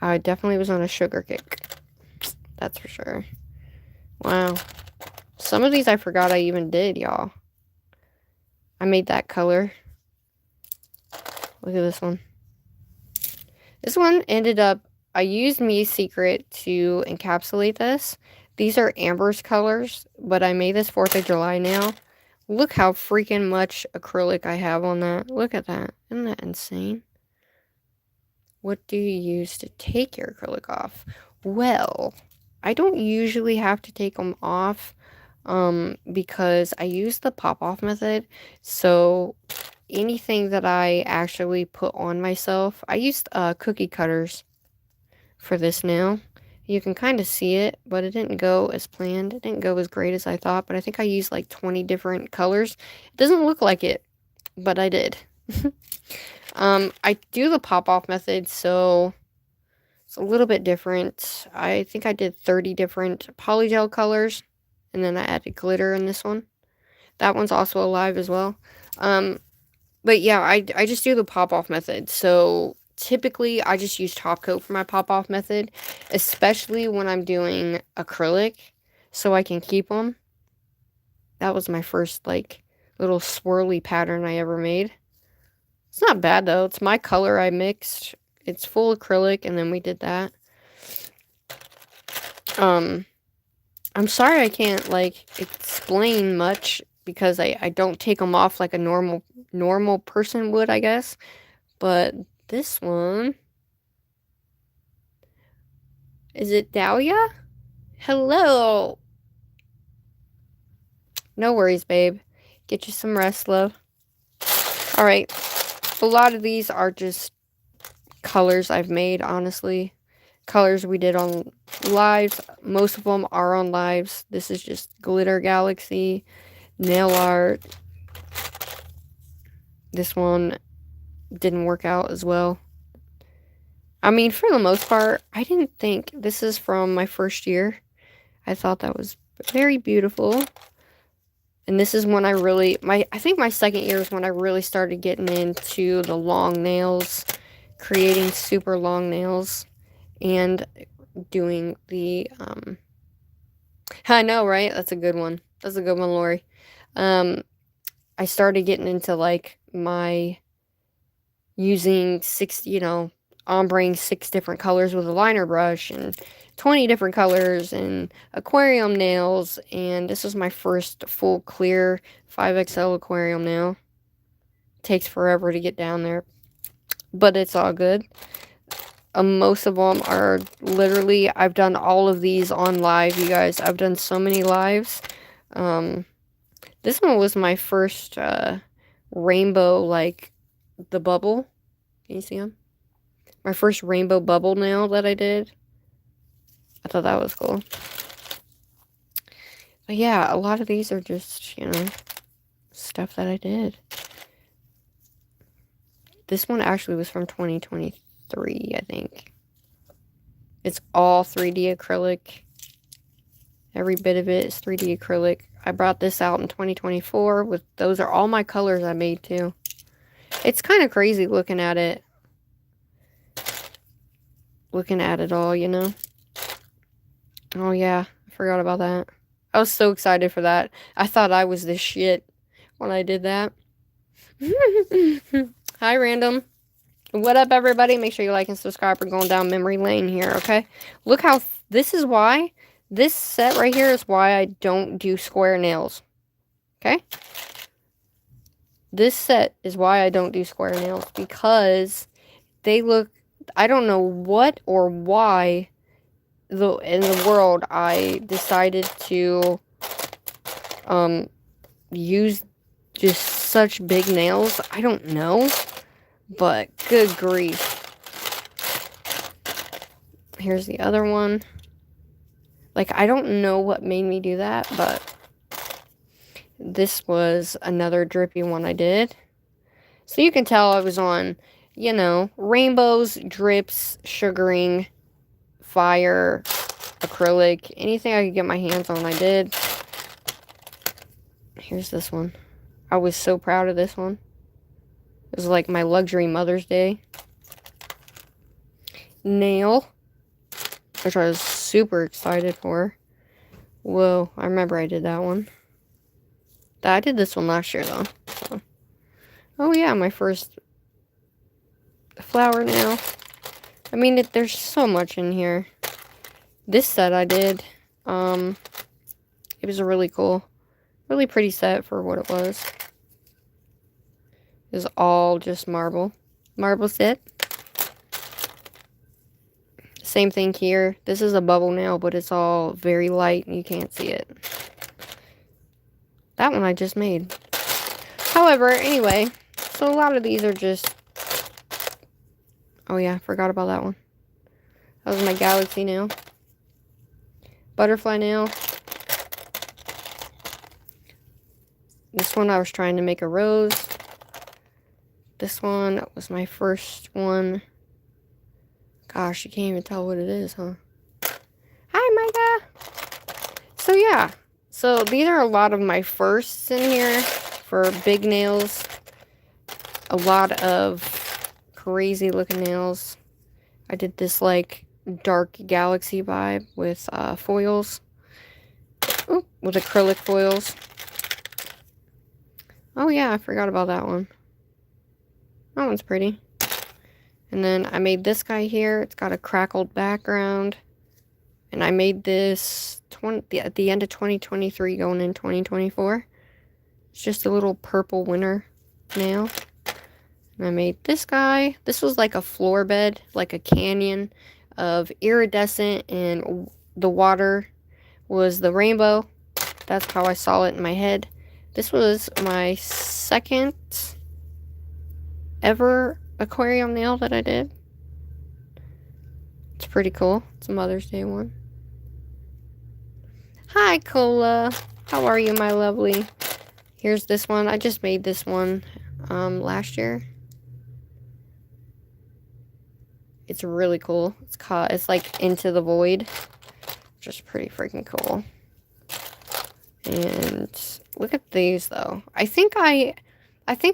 I definitely was on a sugar kick. That's for sure. Wow. Some of these I forgot I even did, y'all. I made that color. Look at this one. This one ended up, I used Me Secret to encapsulate this. These are Amber's colors, but I made this 4th of July nail. Look how freaking much acrylic I have on that. Look at that. Isn't that insane? What do you use to take your acrylic off? Well, I don't usually have to take them off because I use the pop-off method. So anything that I actually put on myself, I used cookie cutters for this nail. You can kind of see it, but it didn't go as planned. It didn't go as great as I thought, but I think I used like 20 different colors. It doesn't look like it, but I did. I do the pop-off method, so it's a little bit different. I think I did 30 different polygel colors, and then I added glitter in this one. That one's also alive as well. But yeah, I just do the pop-off method. So typically, I just use top coat for my pop-off method, especially when I'm doing acrylic, so I can keep them. That was my first, like, little swirly pattern I ever made. It's not bad, though. It's my color I mixed. It's full acrylic, and then we did that. I'm sorry I can't, like, explain much, because I don't take them off like a normal person would, I guess. But this one... Is it Dahlia? Hello! No worries, babe. Get you some rest, love. Alright. A lot of these are just colors I've made, honestly. Colors we did on lives. Most of them are on lives. This is just Glitter Galaxy, nail art. This one didn't work out as well. I mean, for the most part, I didn't think... This is from my first year. I thought that was very beautiful. And this is when I really... I think my second year is when I really started getting into the long nails. Creating super long nails. And doing the... I know, right? That's a good one. That's a good one, Lori. I started getting into, like, my... Using 6, ombreing 6 different colors with a liner brush, and 20 different colors, and aquarium nails, and this is my first full clear 5XL aquarium nail. Takes forever to get down there, but it's all good. Most of them are literally, I've done all of these on live, you guys. I've done so many lives. This one was my first rainbow, like, the bubble. Can you see them? My first rainbow bubble nail that I did. I thought that was cool. But yeah, a lot of these are just, stuff that I did. This one actually was from 2023, I think. It's all 3D acrylic. Every bit of it is 3D acrylic. I brought this out in 2024 with... Those are all my colors I made, too. It's kind of crazy looking at it. Looking at it all, Oh, yeah. I forgot about that. I was so excited for that. I thought I was the shit when I did that. Hi, random. What up, everybody? Make sure you like and subscribe. We're going down memory lane here, okay? Look how... This is why... This set right here is why I don't do square nails. Okay? This set is why I don't do square nails. Because they look... I don't know what or why in the world I decided to use just such big nails. I don't know, but good grief. Here's the other one. Like, I don't know what made me do that, but this was another drippy one I did. So you can tell I was on, rainbows, drips, sugaring, fire, acrylic, anything I could get my hands on, I did. Here's this one. I was so proud of this one. It was like my luxury Mother's Day nail, which I was super excited for. Whoa, I remember I did that one. I did this one last year, though. So. Oh, yeah, my first flower nail. I mean, there's so much in here. This set I did, it was a really cool, really pretty set for what it was. It was all just marble set. Same thing here. This is a bubble nail, but it's all very light and you can't see it. That one I just made. However, anyway, So a lot of these are just... Oh yeah, forgot about that one. That was my galaxy nail. Butterfly nail. This one I was trying to make a rose. This one was my first one. Gosh, you can't even tell what it is, huh? Hi, Micah! So yeah, so these are a lot of my firsts in here for big nails. A lot of crazy looking nails. I did this like dark galaxy vibe with foils. Ooh, with acrylic foils. Oh yeah, I forgot about that one. That one's pretty. And then I made this guy here. It's got a crackled background. And I made this at the end of 2023 going in 2024. It's just a little purple winter nail. And I made this guy. This was like a floor bed, like a canyon of iridescent, and the water was the rainbow. That's how I saw it in my head. This was my second ever aquarium nail that I did. It's pretty cool. It's a Mother's Day one. Hi, Cola. How are you, my lovely? Here's this one. I just made this one last year. It's really cool. It's like Into the Void. Just pretty freaking cool. And look at these though. I think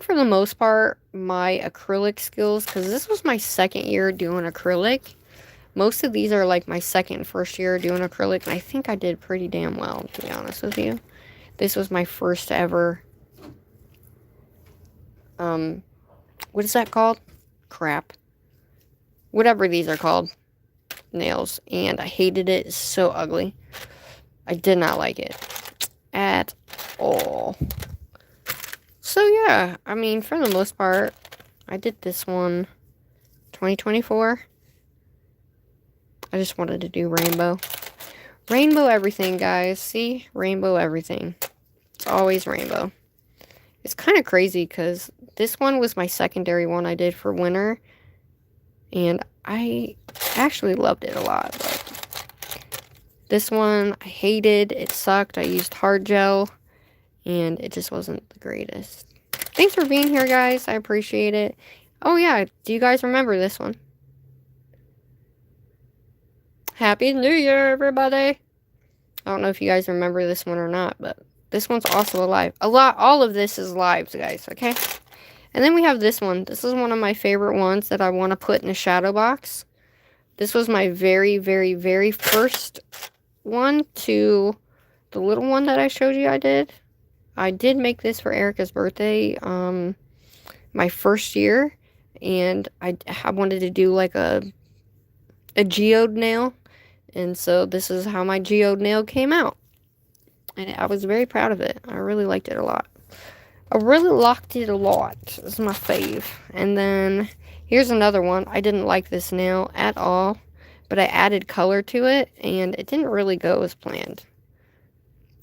for the most part my acrylic skills, because this was my second year doing acrylic. Most of these are like my second and first year doing acrylic, and I think I did pretty damn well, to be honest with you. This was my first ever what is that called? Crap. Whatever these are called. Nails. And I hated it. It's so ugly. I did not like it at all. So yeah, I mean, for the most part, I did this one 2024. I just wanted to do rainbow. Rainbow everything, guys. See? Rainbow everything. It's always rainbow. It's kind of crazy because this one was my secondary one I did for winter. And I actually loved it a lot. But this one, I hated. It sucked. I used hard gel. And it just wasn't the greatest. Thanks for being here, guys. I appreciate it. Oh, yeah. Do you guys remember this one? Happy New Year, everybody. I don't know if you guys remember this one or not, but this one's also alive. All of this is live, guys, okay? And then we have this one. This is one of my favorite ones that I want to put in a shadow box. This was my very, very, very first one to the little one that I showed you I did. I did make this for Erica's birthday, my first year. And I wanted to do like a geode nail. And so this is how my geode nail came out. And I was very proud of it. I really liked it a lot. I really liked it a lot. It's my fave. And then here's another one. I didn't like this nail at all, but I added color to it, and it didn't really go as planned.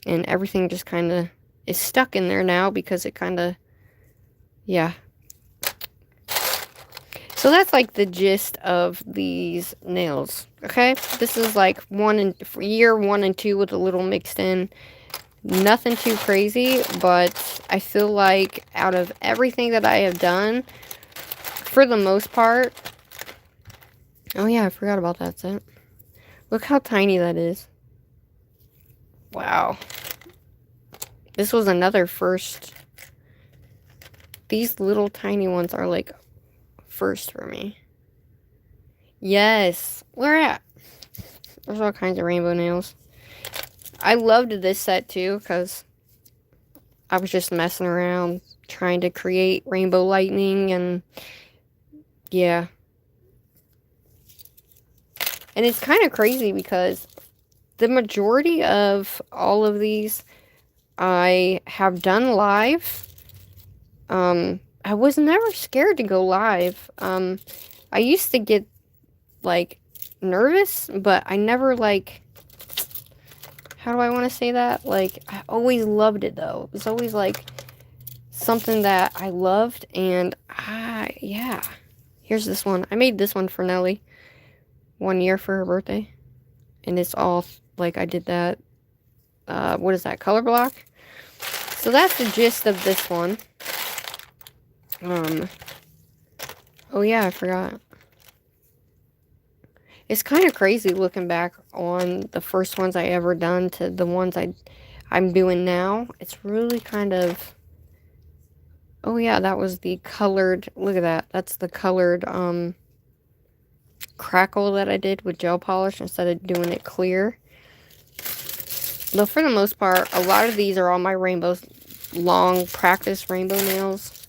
And everything just kind of is stuck in there now because it kind of, yeah. So that's like the gist of these nails, okay? This is like year 1 and 2 with a little mixed in. Nothing too crazy, but I feel like out of everything that I have done, for the most part... Oh yeah, I forgot about that set. Look how tiny that is. Wow. This was another first. These little tiny ones are like first for me. Yes. Where at? There's all kinds of rainbow nails. I loved this set too because I was just messing around trying to create rainbow lightning, and yeah. And it's kind of crazy because the majority of all of these I have done live. I was never scared to go live. I used to get like nervous, but I never like, how do I want to say that? Like, I always loved it though. It was always like something that I loved, and yeah. Here's this one. I made this one for Nellie 1 year for her birthday. And it's all, like, I did that, what is that, color block? So that's the gist of this one. Oh yeah, I forgot. It's kind of crazy looking back on the first ones I ever done to the ones I'm doing now. It's really kind of... Oh yeah, that was the colored... Look at that. That's the colored crackle that I did with gel polish instead of doing it clear. But for the most part, a lot of these are all my rainbows, long practice rainbow nails.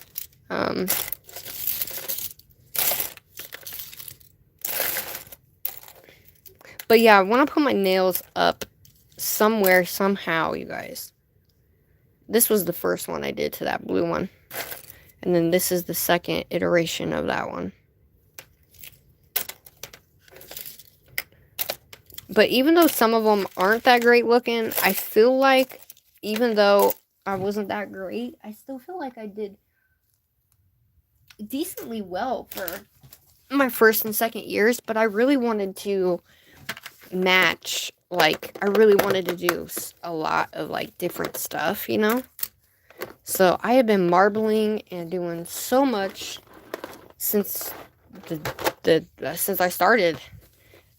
But yeah, I want to put my nails up somewhere, somehow, you guys. This was the first one I did to that blue one. And then this is the second iteration of that one. But even though some of them aren't that great looking, I feel like, even though I wasn't that great, I still feel like I did decently well for my first and second years. But I really wanted to match, like, I really wanted to do a lot of, like, different stuff, you know? So I have been marbling and doing so much since since I started.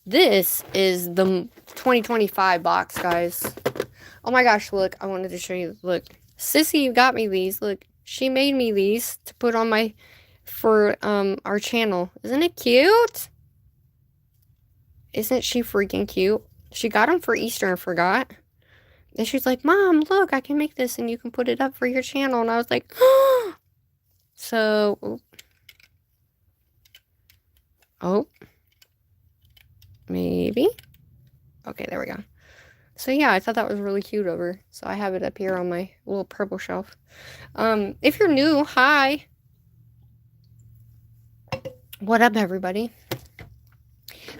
This is the 2025 box, guys. Oh my gosh, look, I wanted to show you. Look, Sissy got me these. Look, she made me these to put on my, for our channel. Isn't it cute? Isn't she freaking cute? She got them for Easter and forgot. And she's like, Mom, look, I can make this and you can put it up for your channel. And I was like, oh. So, oh, maybe. Okay, there we go. So yeah, I thought that was really cute of her. So I have it up here on my little purple shelf. If you're new, hi. What up, everybody?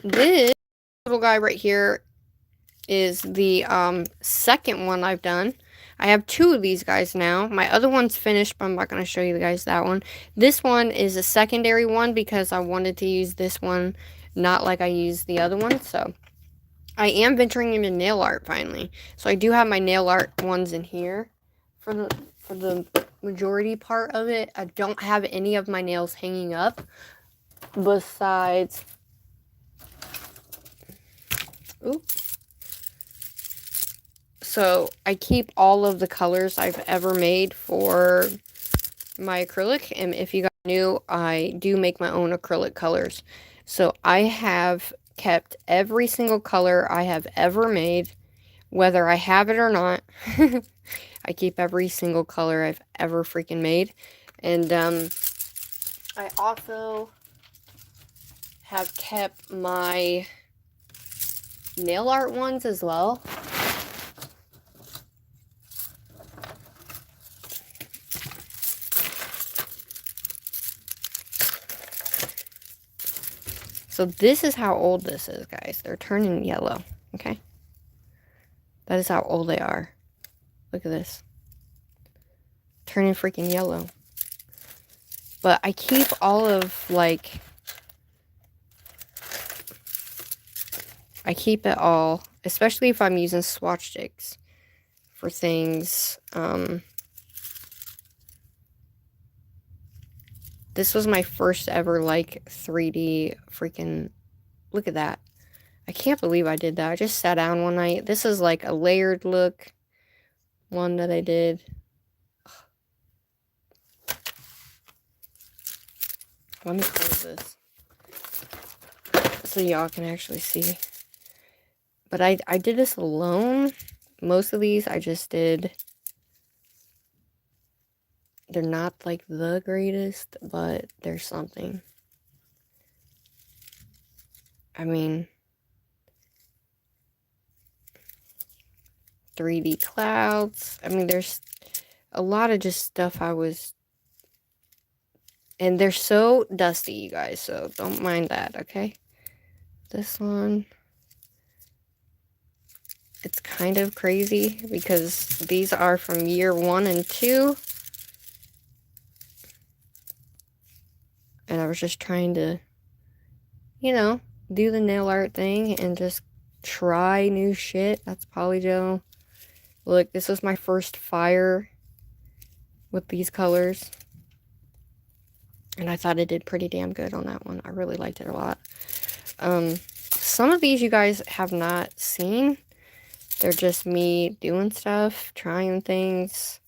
This little guy right here is the second one I've done. I have 2 of these guys now. My other one's finished, but I'm not going to show you guys that one. This one is a secondary one because I wanted to use this one, not like I used the other one. So I am venturing into nail art finally. So I do have my nail art ones in here for the majority part of it. I don't have any of my nails hanging up besides... Ooh. So I keep all of the colors I've ever made for my acrylic. And if you guys knew, I do make my own acrylic colors. So I have kept every single color I have ever made, whether I have it or not. I keep every single color I've ever freaking made. And I also have kept my nail art ones as well. So this is how old this is, guys. They're turning yellow, okay? That is how old they are. Look at this. Turning freaking yellow. But I keep all of, like... I keep it all, especially if I'm using swatch sticks for things. This was my first ever, like, 3D freaking... Look at that. I can't believe I did that. I just sat down one night. This is, like, a layered look one that I did. Let me close this so y'all can actually see. But I did this alone. Most of these I just did... They're not, like, the greatest, but they're something. I mean, 3D clouds. I mean, there's a lot of just stuff I was... And they're so dusty, you guys, so don't mind that, okay? This one... It's kind of crazy because these are from year 1 and 2. And I was just trying to, you know, do the nail art thing and just try new shit. That's polygel. Look, this was my first fire with these colors. And I thought it did pretty damn good on that one. I really liked it a lot. Some of these you guys have not seen. They're just me doing stuff, trying things.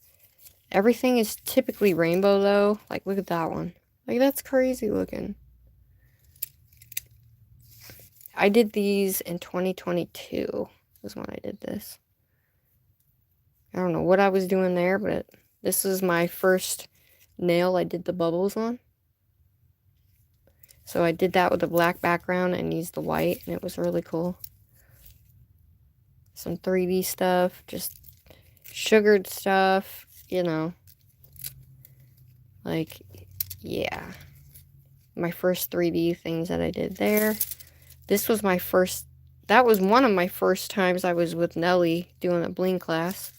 Everything is typically rainbow though. Like, look at that one. Like, that's crazy looking. I did these in 2022 was when I did this. I don't know what I was doing there, but this is my first nail I did the bubbles on. So I did that with a black background and used the white, and it was really cool. Some 3D stuff, just sugared stuff, you know. Like, yeah. My first 3D things that I did there. This was my first, that was one of my first times I was with Nelly doing a bling class.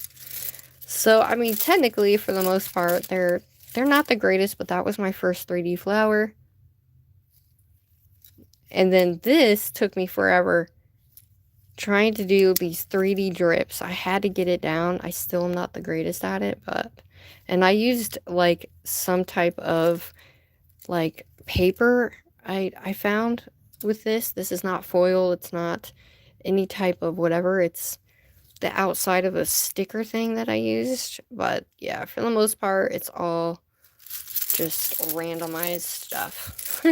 So, I mean, technically, for the most part, they're not the greatest, but that was my first 3D flower. And then this took me forever trying to do these 3D drips. I had to get it down. I still am not the greatest at it, but... And I used, like, some type of, like, paper I found with this. This is not foil. It's not any type of whatever. It's the outside of a sticker thing that I used. But, yeah, for the most part, it's all just randomized stuff.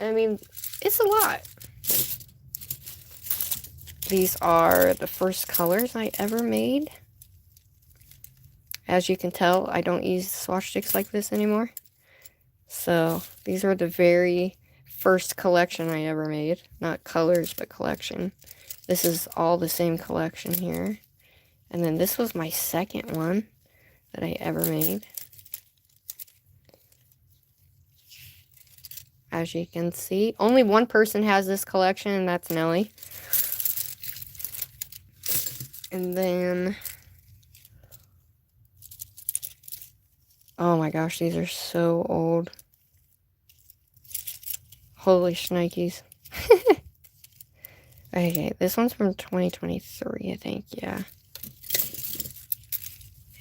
I mean, it's a lot. These are the first colors I ever made. As you can tell, I don't use swatch sticks like this anymore. So, these are the very first collection I ever made. Not colors, but collection. This is all the same collection here. And then this was my second one that I ever made. As you can see, only one person has this collection, and that's Nelly. And then, oh my gosh, these are so old. Holy shnikes. Okay, this one's from 2023, I think, yeah.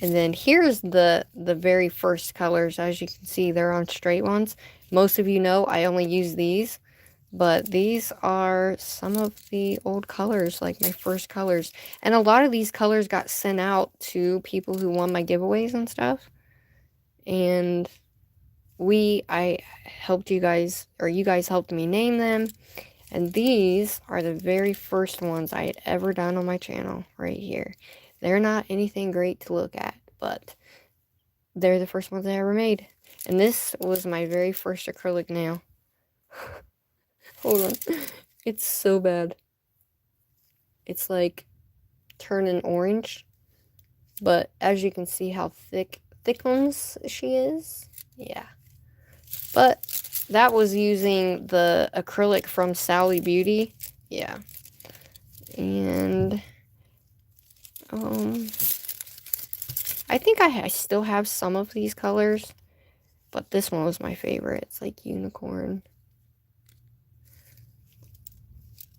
And then here's the very first colors. As you can see, they're on straight ones. Most of you know I only use these. But these are some of the old colors, like my first colors. And a lot of these colors got sent out to people who won my giveaways and stuff. And I helped you guys, or you guys helped me name them. And these are the very first ones I had ever done on my channel, right here. They're not anything great to look at, but they're the first ones I ever made. And this was my very first acrylic nail. Hold on. It's so bad. It's like turning orange. But as you can see how thick ones she is. Yeah. But that was using the acrylic from Sally Beauty. Yeah. And I think I still have some of these colors. But this one was my favorite. It's like unicorn.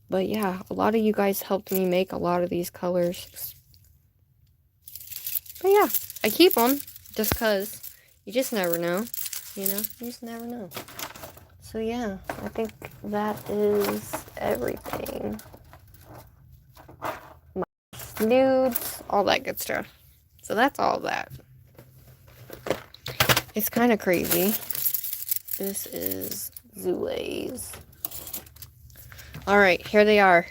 But yeah, a lot of you guys helped me make a lot of these colors. But yeah, I keep them just because you just never know. You know, you just never know. So yeah, I think that is everything. My nudes, all that good stuff. So that's all that. It's kind of crazy. This is Zule's. Alright, here they are.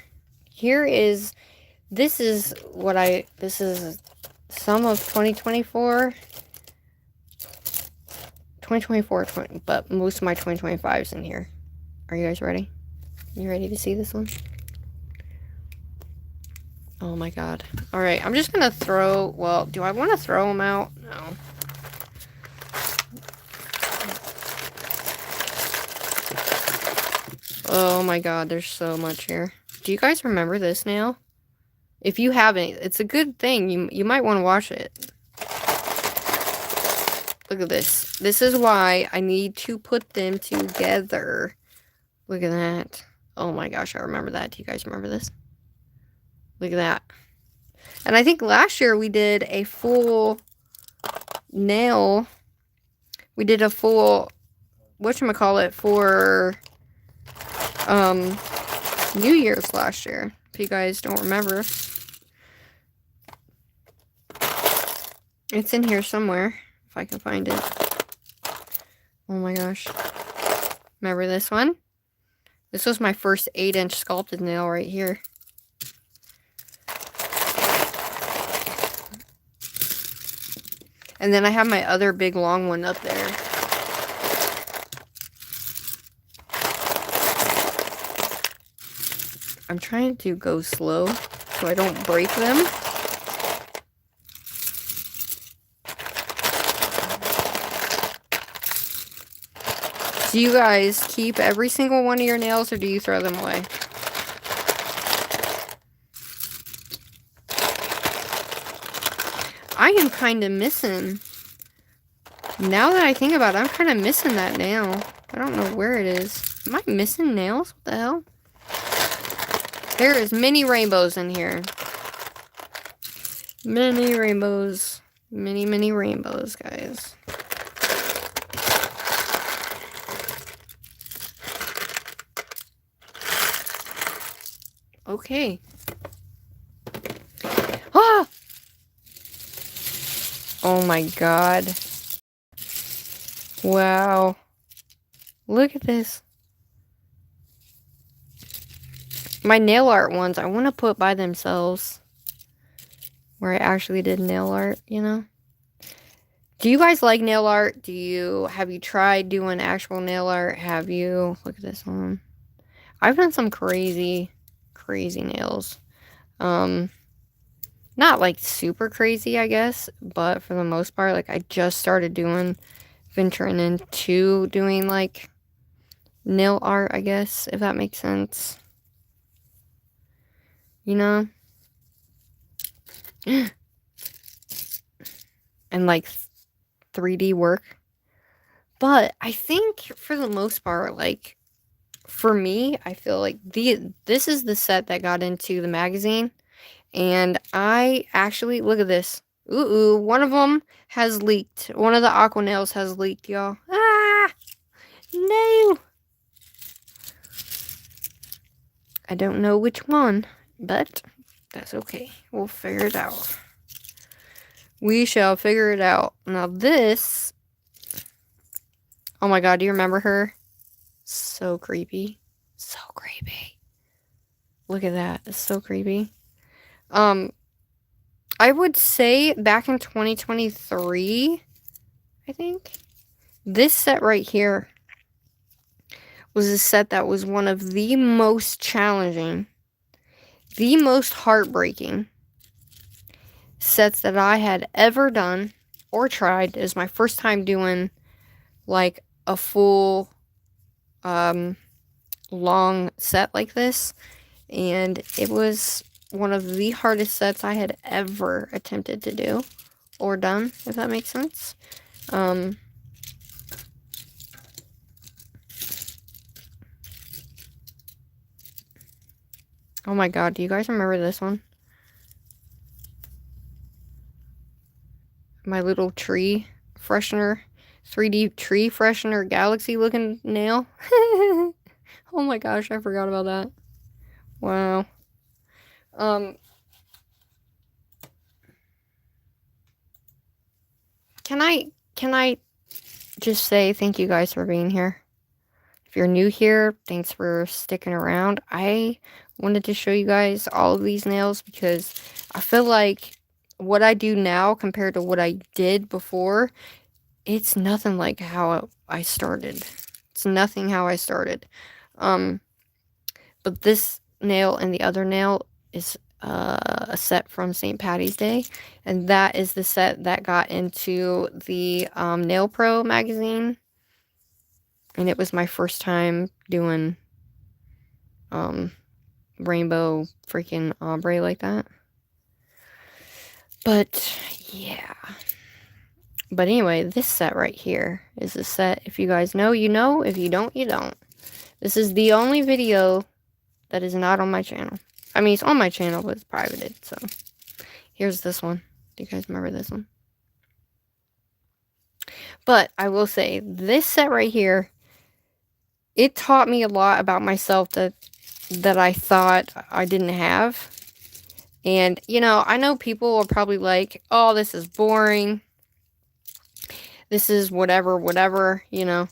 This is some of 2024. 2024, but most of my 2025's in here. Are you guys ready? You ready to see this one? Oh my god. Alright, I'm just gonna throw, well, do I want to throw them out? No. Oh my god, there's so much here. Do you guys remember this nail? If you haven't, it's a good thing. You might want to watch it. Look at this. This is why I need to put them together. Look at that. Oh my gosh, I remember that. Do you guys remember this? Look at that. And I think last year we did a full nail. We did a full, whatchamacallit, for New Year's last year. If you guys don't remember. It's in here somewhere, if I can find it. Oh my gosh. Remember this one? This was my first 8-inch sculpted nail right here. And then I have my other big long one up there. I'm trying to go slow so I don't break them. Do you guys keep every single one of your nails or do you throw them away? I am kind of missing. Now that I think about it, I'm kind of missing that nail. I don't know where it is. Am I missing nails? What the hell? There is many rainbows in here. Many rainbows. Many, many rainbows, guys. Okay. Ah! Oh my god. Wow. Look at this. My nail art ones, I want to put by themselves. Where I actually did nail art, you know? Do you guys like nail art? Have you tried doing actual nail art? Have you? Look at this one. I've done some crazy nails. Not like super crazy, I guess, but for the most part, like I just started venturing into doing like nail art, I guess, if that makes sense. You know? And like 3D work. But I think for the most part, like for me, I feel like this is the set that got into the magazine. And I actually, look at this. Ooh, one of them has leaked. One of the aqua nails has leaked, y'all. Ah! No! I don't know which one, but that's okay. We'll figure it out. We shall figure it out. Now this... Oh my god, do you remember her? So creepy. So creepy. Look at that. It's so creepy. I would say back in 2023, I think, this set right here was a set that was one of the most challenging, the most heartbreaking sets that I had ever done or tried. It was my first time doing like a full long set like this, and it was one of the hardest sets I had ever attempted to do or done, if that makes sense. Oh my god, do you guys remember this one? My little tree freshener, 3D tree freshener galaxy looking nail. Oh my gosh, I forgot about that. Wow. Can I just say thank you guys for being here? If you're new here, thanks for sticking around. I wanted to show you guys all of these nails because I feel like what I do now compared to what I did before, it's nothing like how I started. It's nothing how I started. But this nail and the other nail is a set from St. Patty's Day, and that is the set that got into the Nail Pro magazine, and it was my first time doing rainbow freaking ombre like that. But yeah, But anyway, this set right here is a set. If you guys know, you know. If you don't, you don't. This is the only video that is not on my channel. I mean, it's on my channel, but it's privated, so. Here's this one. Do you guys remember this one? But I will say, this set right here, it taught me a lot about myself that I thought I didn't have. And, you know, I know people are probably like, oh, this is boring. This is whatever, you know.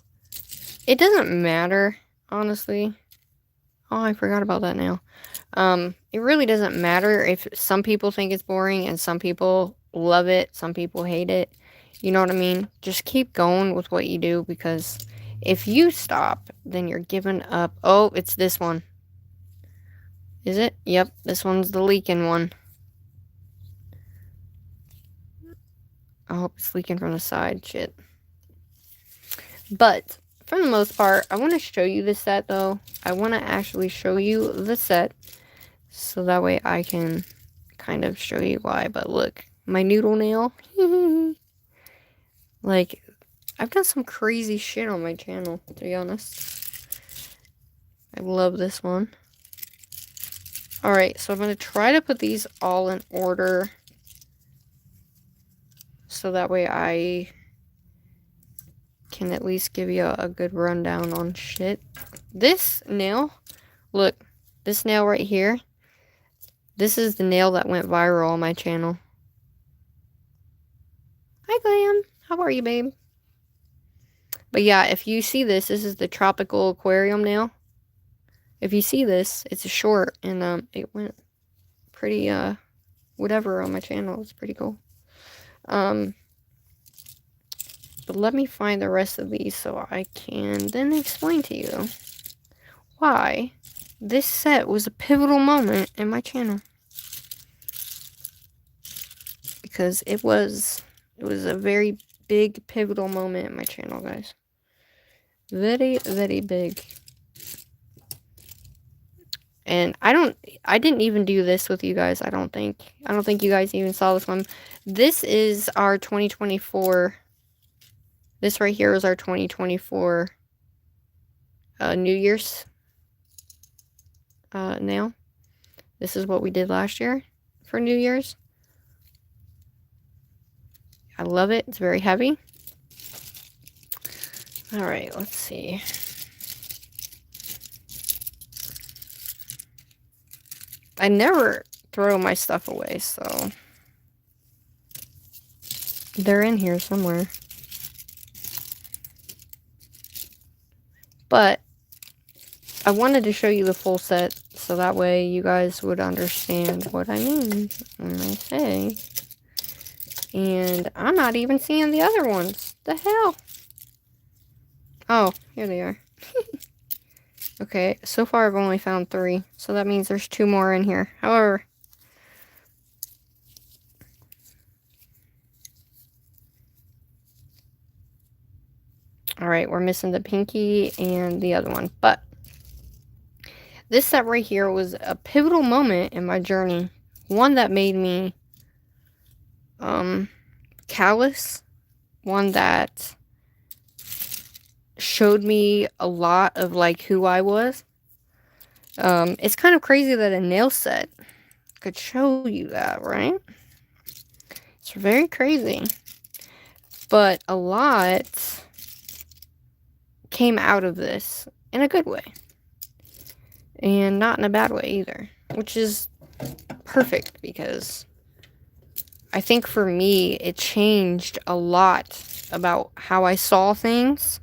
It doesn't matter, honestly. Oh, I forgot about that now. It really doesn't matter if some people think it's boring and some people love it, some people hate it. You know what I mean? Just keep going with what you do, because if you stop, then you're giving up. Oh, it's this one. Is it? Yep, this one's the leaking one. I hope it's leaking from the side. Shit. But for the most part, I want to show you the set, though. I want to actually show you the set, so that way I can kind of show you why. But look, my noodle nail. Like, I've done some crazy shit on my channel, to be honest. I love this one. Alright, so I'm going to try to put these all in order, so that way I can at least give you a good rundown on shit. This nail, look, this nail right here, this is the nail that went viral on my channel. Hi, GLAM. How are you, babe? But yeah, if you see this, this is the tropical aquarium nail. If you see this, it's a short, and it went pretty whatever on my channel. It's pretty cool. But let me find the rest of these so I can then explain to you why this set was a pivotal moment in my channel. Because it was a very big pivotal moment in my channel, guys. Very, very big. And I didn't even do this with you guys, I don't think. I don't think you guys even saw this one. This is our 2024. This right here is our 2024 New Year's nail. This is what we did last year for New Year's. I love it. It's very heavy. Alright, let's see. I never throw my stuff away, so they're in here somewhere. But I wanted to show you the full set, so that way you guys would understand what I mean when I say. And I'm not even seeing the other ones. The hell? Oh, here they are. Okay, so far I've only found 3, so that means there's 2 more in here. However, alright, we're missing the pinky and the other one. But this set right here was a pivotal moment in my journey. One that made me callous. One that showed me a lot of like who I was. It's kind of crazy that a nail set could show you that, right? It's very crazy. But a lot came out of this in a good way. And not in a bad way either. Which is perfect, because I think for me, it changed a lot about how I saw things.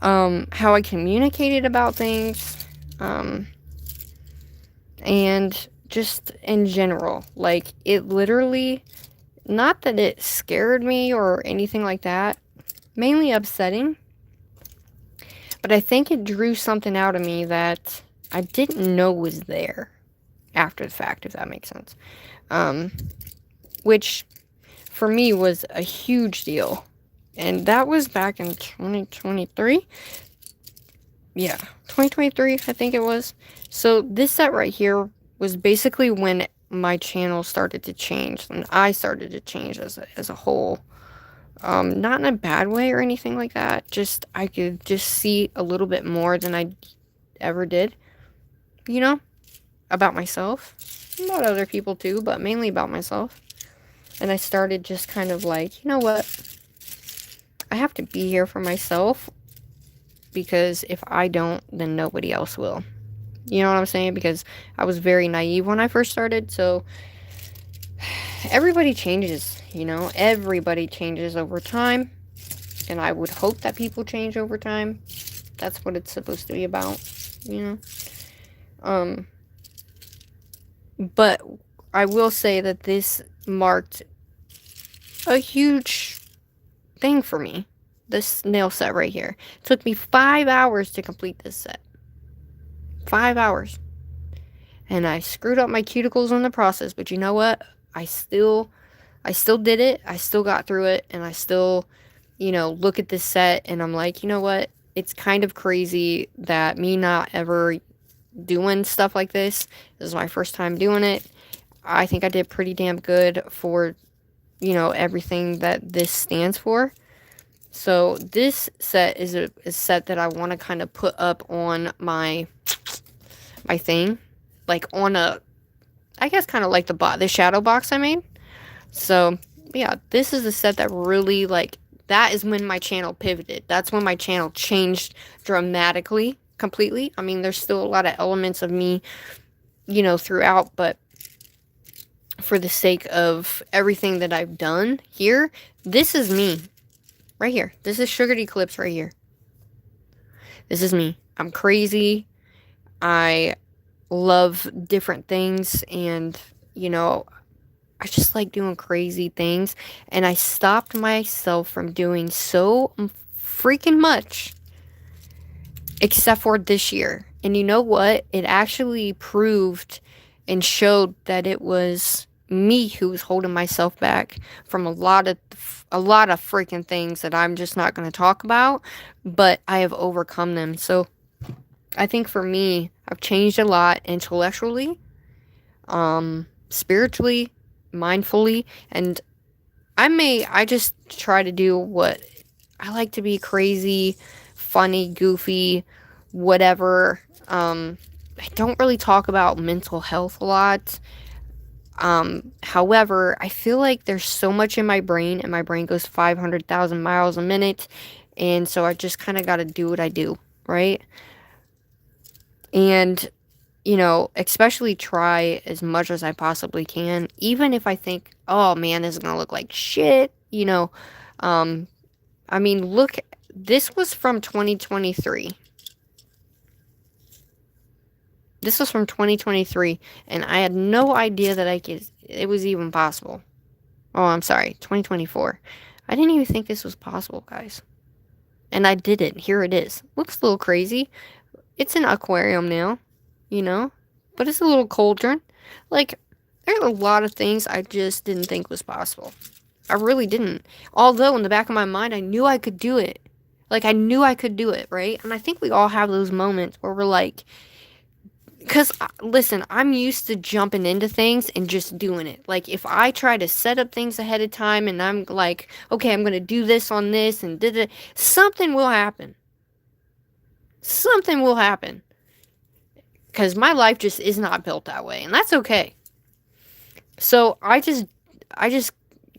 How I communicated about things. And just in general. Like, it literally, not that it scared me or anything like that. Mainly upsetting. But I think it drew something out of me that I didn't know was there after the fact, if that makes sense. Which, for me, was a huge deal. And that was back in 2023. Yeah, 2023, I think it was. So this set right here was basically when my channel started to change. And I started to change as a whole. Not in a bad way or anything like that. Just, I could just see a little bit more than I ever did, you know, about myself. About other people too, but mainly about myself. And I started just kind of like, you know what? I have to be here for myself, because if I don't, then nobody else will. You know what I'm saying? Because I was very naive when I first started, so everybody changes, you know? Everybody changes over time, and I would hope that people change over time. That's what it's supposed to be about, you know? But I will say that this marked a huge thing for me. This nail set right here. It took me 5 hours to complete this set. 5 hours. And I screwed up my cuticles in the process, but you know what? I still did it. I still got through it, and I still, you know, look at this set and I'm like, you know what? It's kind of crazy that me not ever doing stuff like this. This is my first time doing it. I think I did pretty damn good for, you know, everything that this stands for. So this set is a set that I want to kind of put up on my thing, like on a, I guess kind of like the shadow box I made. So yeah, this is a set that really, like, that is when my channel pivoted. That's when my channel changed dramatically, completely. I mean, there's still a lot of elements of me, you know, throughout, but for the sake of everything that I've done here, this is me right here. This is Sugar Eclipse right here. This is me. I'm crazy. I love different things, and, you know, I just like doing crazy things, and I stopped myself from doing so freaking much, except for this year. And you know what? It actually proved and showed that it was me who was holding myself back from a lot of freaking things that I'm just not going to talk about, but I have overcome them. So I think for me, I've changed a lot intellectually, spiritually, mindfully, and I just try to do what I like to be: crazy, funny, goofy, whatever. I don't really talk about mental health a lot. However, I feel like there's so much in my brain, and my brain goes 500,000 miles a minute, and so I just kind of got to do what I do, right? And, you know, especially try as much as I possibly can, even if I think, oh man, this is gonna look like shit, you know. I mean, look, this was from 2023. This was from 2023, and I had no idea that it was even possible. Oh, I'm sorry, 2024. I didn't even think this was possible, guys. And I did it. Here it is. Looks a little crazy. It's an aquarium now, you know, but it's a little cauldron. Like, there's a lot of things I just didn't think was possible. I really didn't. Although in the back of my mind, I knew I could do it. Like, I knew I could do it, right? And I think we all have those moments where we're like, because, listen, I'm used to jumping into things and just doing it. Like, if I try to set up things ahead of time and I'm like, okay, I'm going to do this on this and something will happen. Something will happen. Because my life just is not built that way, and that's okay. So I just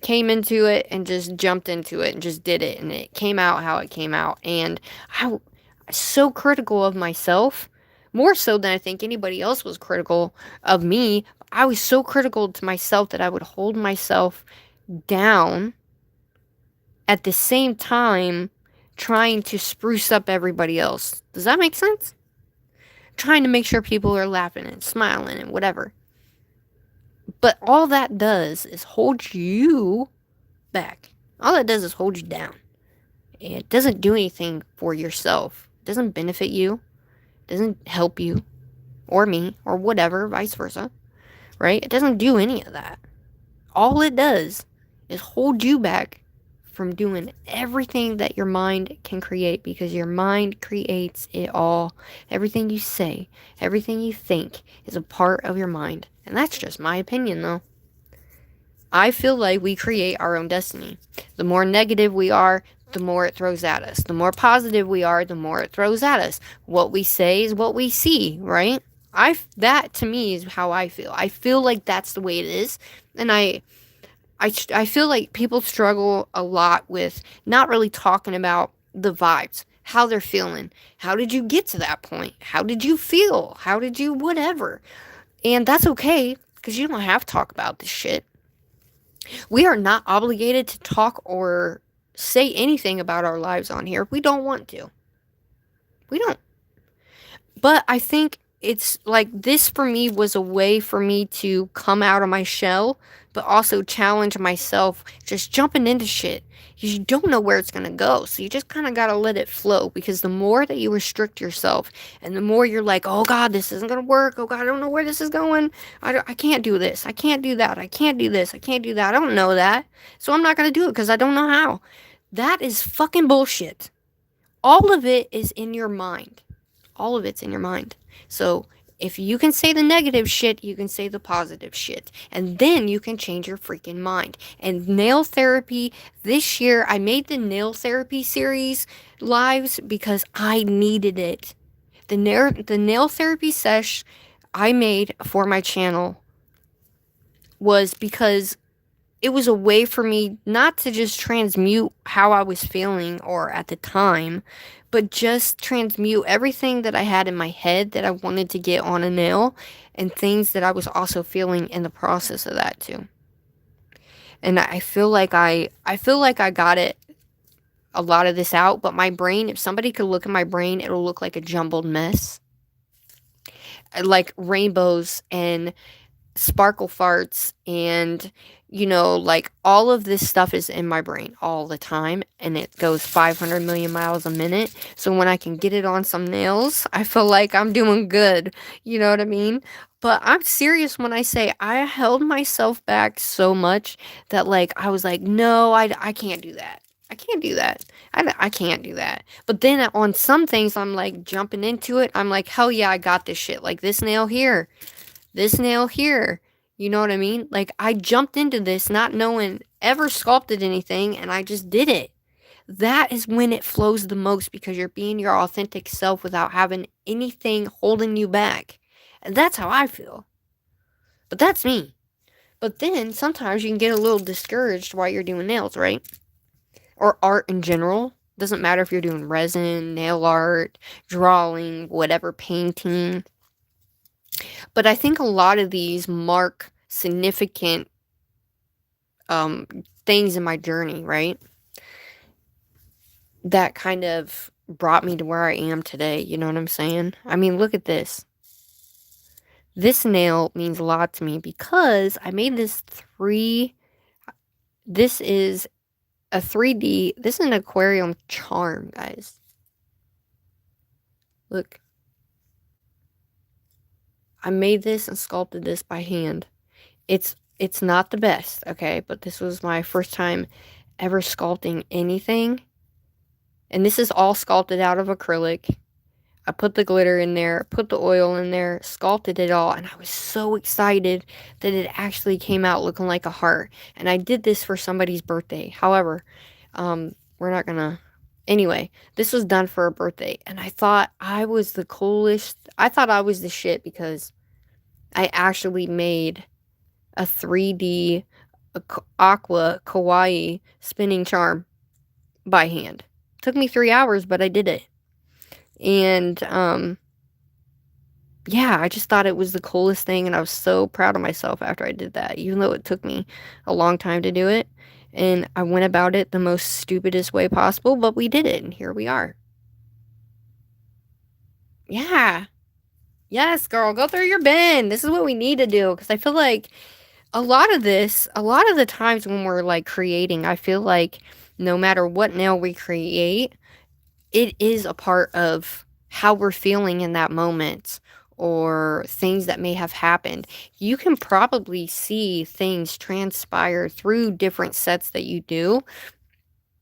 came into it and just jumped into it and just did it, and it came out how it came out. And I'm so critical of myself, more so than I think anybody else was critical of me. I was so critical to myself that I would hold myself down at the same time trying to spruce up everybody else. Does that make sense? Trying to make sure people are laughing and smiling and whatever. But all that does is hold you back. All that does is hold you down. It doesn't do anything for yourself. It doesn't benefit you. It doesn't help you or me or whatever, vice versa. Right? It doesn't do any of that. All it does is hold you back from doing everything that your mind can create, because your mind creates it all. Everything you say, everything you think is a part of your mind. And that's just my opinion, though. I feel like we create our own destiny. The more negative we are, the more it throws at us. The more positive we are, the more it throws at us. What we say is what we see, right? That to me is how I feel. I feel like that's the way it is, and I feel like people struggle a lot with not really talking about the vibes, how they're feeling. How did you get to that point? How did you feel? How did you whatever? And that's okay, because you don't have to talk about this shit. We are not obligated to talk or say anything about our lives on here. We don't want to. We don't. But I think it's like this for me was a way for me to come out of my shell, but also challenge myself just jumping into shit. You don't know where it's going to go. So you just kind of got to let it flow, because the more that you restrict yourself and the more you're like, oh God, this isn't going to work. Oh God, I don't know where this is going. I can't do this. I can't do that. I can't do this. I can't do that. I don't know that. So I'm not going to do it because I don't know how. That is fucking bullshit. All of it is in your mind. All of it's in your mind. So if you can say the negative shit, you can say the positive shit. And then you can change your freaking mind. And nail therapy, this year, I made the nail therapy series lives because I needed it. The nail therapy sesh I made for my channel was because it was a way for me not to just transmute how I was feeling or at the time, but just transmute everything that I had in my head that I wanted to get on a nail, and things that I was also feeling in the process of that too. And I feel like I got it, a lot of this out, but my brain, if somebody could look at my brain, it'll look like a jumbled mess. Like rainbows and sparkle farts and, you know, like all of this stuff is in my brain all the time, and it goes 500 million miles a minute. So when I can get it on some nails, I feel like I'm doing good. You know what I mean? But I'm serious when I say I held myself back so much that, like, I was like, no, I can't do that. I can't do that. I can't do that. But then on some things, I'm like jumping into it. I'm like, hell yeah, I got this shit. Like this nail here. This nail here. You know what I mean? Like, I jumped into this not knowing, ever sculpted anything, and I just did it. That is when it flows the most, because you're being your authentic self without having anything holding you back. And that's how I feel. But that's me. But then sometimes you can get a little discouraged while you're doing nails, right? Or art in general. Doesn't matter if you're doing resin, nail art, drawing, whatever, painting. But I think a lot of these mark significant things in my journey, right? That kind of brought me to where I am today. You know what I'm saying? I mean, look at this. This nail means a lot to me because I made this this is a 3D, this is an aquarium charm, guys. Look. I made this and sculpted this by hand. It's not the best, okay? But this was my first time ever sculpting anything. And this is all sculpted out of acrylic. I put the glitter in there, put the oil in there, sculpted it all, and I was so excited that it actually came out looking like a heart. And I did this for somebody's birthday. However, we're not gonna... Anyway, this was done for a birthday, and I thought I was the coolest. I thought I was the shit because I actually made a 3D aqua kawaii spinning charm by hand. Took me 3 hours, but I did it. And yeah, I just thought it was the coolest thing, and I was so proud of myself after I did that, even though it took me a long time to do it. And I went about it the most stupidest way possible, but we did it, and here we are. Yeah. Yes, girl, go through your bin. This is what we need to do, because I feel like a lot of the times when we're like creating, I feel like no matter what nail we create, it is a part of how we're feeling in that moment, or things that may have happened. You can probably see things transpire through different sets that you do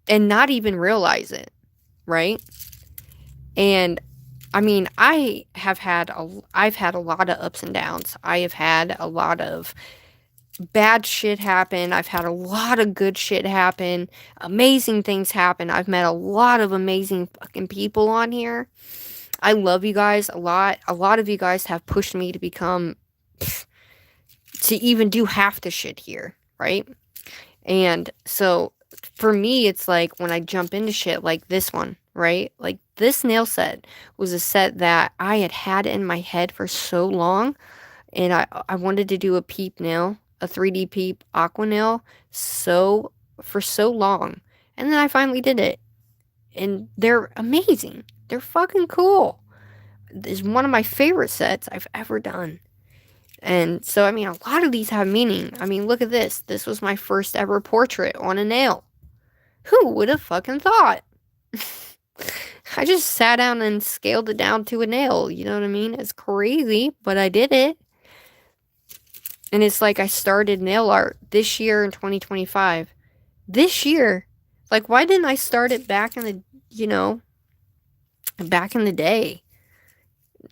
and not even realize it, right? And I mean, I've had a lot of ups and downs. I have had a lot of bad shit happen. I've had a lot of good shit happen. Amazing things happen. I've met a lot of amazing fucking people on here. I love you guys a lot. A lot of you guys have pushed me to become, to even do half the shit here, right? And so for me, it's like when I jump into shit like this one, right? Like this nail set was a set that I had in my head for so long. And I wanted to do a PEEP nail, a 3D PEEP aqua nail, for so long. And then I finally did it. And they're amazing. They're fucking cool. It's one of my favorite sets I've ever done. And so, I mean, a lot of these have meaning. I mean, look at this. This was my first ever portrait on a nail. Who would have fucking thought? I just sat down and scaled it down to a nail. You know what I mean? It's crazy, but I did it. And it's like I started nail art this year in 2025. This year. Like, why didn't I start it back in the, back in the day?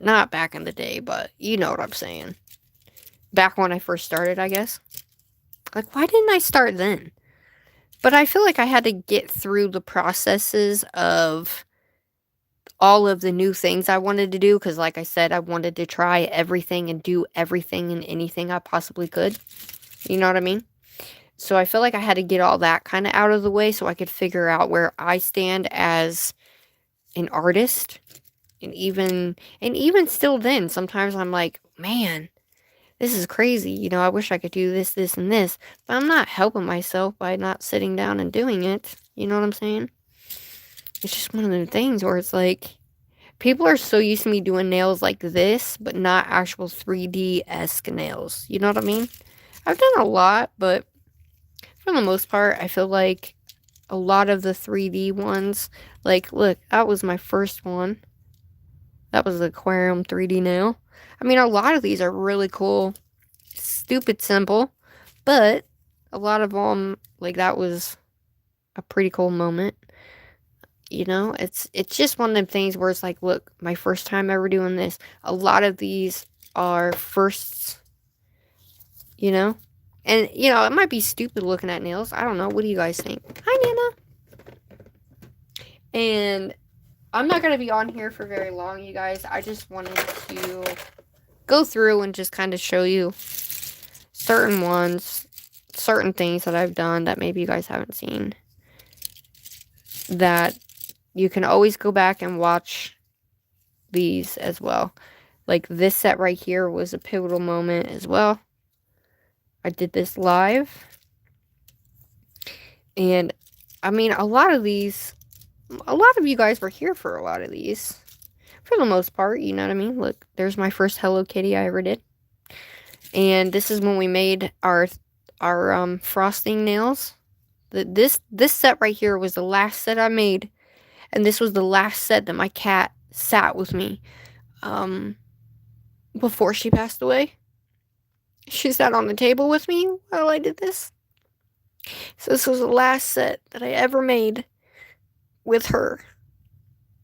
Not back in the day, but you know what I'm saying. Back when I first started, I guess. Like, why didn't I start then? But I feel like I had to get through the processes of all of the new things I wanted to do. Because, like I said, I wanted to try everything and do everything and anything I possibly could. You know what I mean? So I feel like I had to get all that kind of out of the way so I could figure out where I stand as an artist. And even still then, sometimes I'm like, man, this is crazy. You know, I wish I could do this, this, and this. But I'm not helping myself by not sitting down and doing it. You know what I'm saying? It's just one of the things where it's like, people are so used to me doing nails like this, but not actual 3D-esque nails. You know what I mean? I've done a lot, but for the most part, I feel like a lot of the 3D ones, like, look, that was my first one. That was the aquarium 3D nail. I mean, a lot of these are really cool. Stupid simple. But a lot of them, like, that was a pretty cool moment. You know, it's just one of them things where it's like, look, my first time ever doing this. A lot of these are firsts, you know? And, you know, it might be stupid looking at nails. I don't know. What do you guys think? Hi, Nana. And I'm not going to be on here for very long, you guys. I just wanted to go through and just kind of show you certain ones, certain things that I've done that maybe you guys haven't seen. That you can always go back and watch these as well. Like this set right here was a pivotal moment as well. I did this live. And I mean, a lot of you guys were here for a lot of these. For the most part, you know what I mean? Look, there's my first Hello Kitty I ever did. And this is when we made our frosting nails. This set right here was the last set I made. And this was the last set that my cat sat with me before she passed away. She sat on the table with me while I did this. So this was the last set that I ever made with her.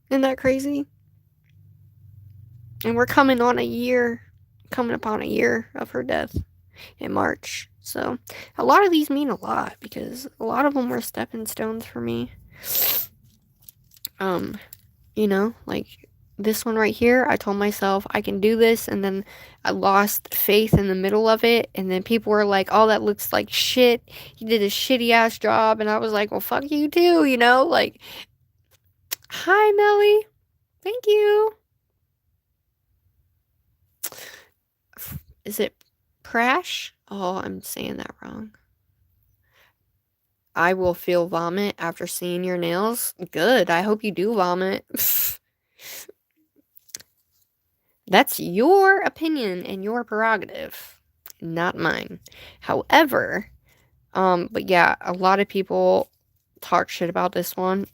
Isn't that crazy? And we're coming upon a year of her death in March. So a lot of these mean a lot because a lot of them were stepping stones for me. You know, like this one right here, I told myself I can do this, and then I lost faith in the middle of it, and then people were like, oh, that looks like shit, you did a shitty ass job, and I was like, well, fuck you too, you know, like, hi, Melly, thank you. Is it Prash? Oh, I'm saying that wrong. I will feel vomit after seeing your nails. Good, I hope you do vomit. That's your opinion and your prerogative, not mine. However, but yeah, a lot of people talk shit about this one.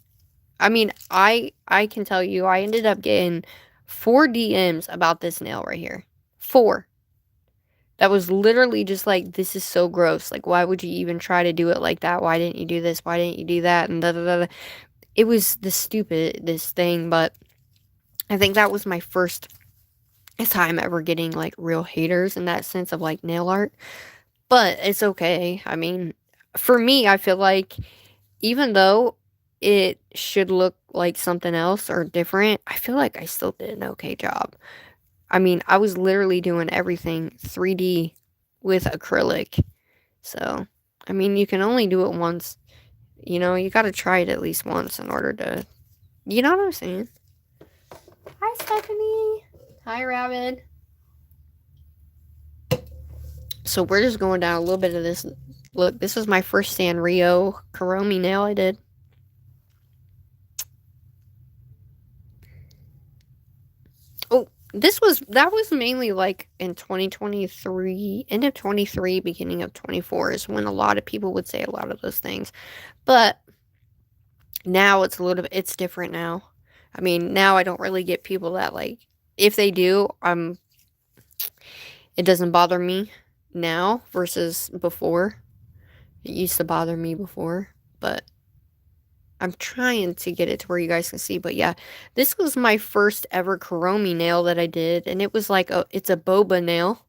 I mean, I can tell you, I ended up getting 4 DMs about this nail right here. 4. That was literally just like, this is so gross. Like, why would you even try to do it like that? Why didn't you do this? Why didn't you do that? And da da da. It was this thing, but I think that was my first time ever getting like real haters in that sense of like nail art. But it's okay. I mean, for me, I feel like even though it should look like something else or different, I feel like I still did an okay job. I mean, I was literally doing everything 3D with acrylic. So, I mean, you can only do it once. You know, you gotta try it at least once in order to. You know what I'm saying? Hi, Stephanie. Hi, Rabbit. So, we're just going down a little bit of this. Look, this was my first Sanrio Kuromi nail I did. Oh, that was mainly like in 2023, end of 23, beginning of 24 is when a lot of people would say a lot of those things. But now it's different now. I mean, now I don't really get people that like, if they do, it doesn't bother me now versus before. It used to bother me before, but I'm trying to get it to where you guys can see. But yeah, this was my first ever Kuromi nail that I did, and it was like it's a boba nail.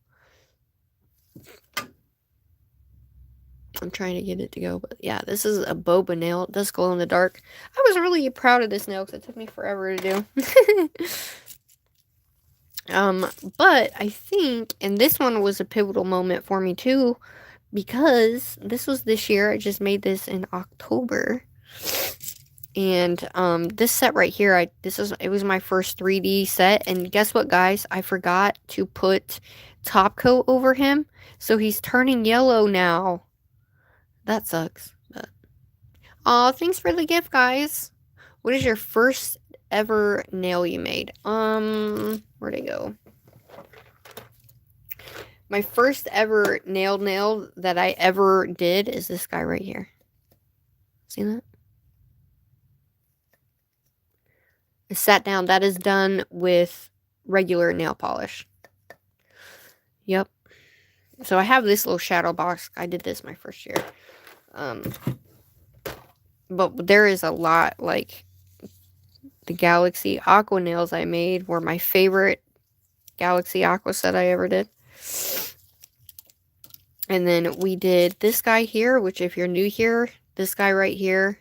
I'm trying to get it to go, but yeah, this is a boba nail. It does glow in the dark. I was really proud of this nail because it took me forever to do. But I think, and this one was a pivotal moment for me too, because this was this year. I just made this in October. And this set right here, it was my first 3D set, and guess what, guys? I forgot to put top coat over him, so he's turning yellow now. That sucks. But aw, thanks for the gift, guys. What is your first ever nail you made? Where'd it go? My first ever nail that I ever did is this guy right here. See that? I sat down. That is done with regular nail polish. Yep. So I have this little shadow box. I did this my first year. But there is a lot, like the Galaxy Aqua nails I made were my favorite Galaxy Aqua set I ever did. And then we did this guy here, which if you're new here, this guy right here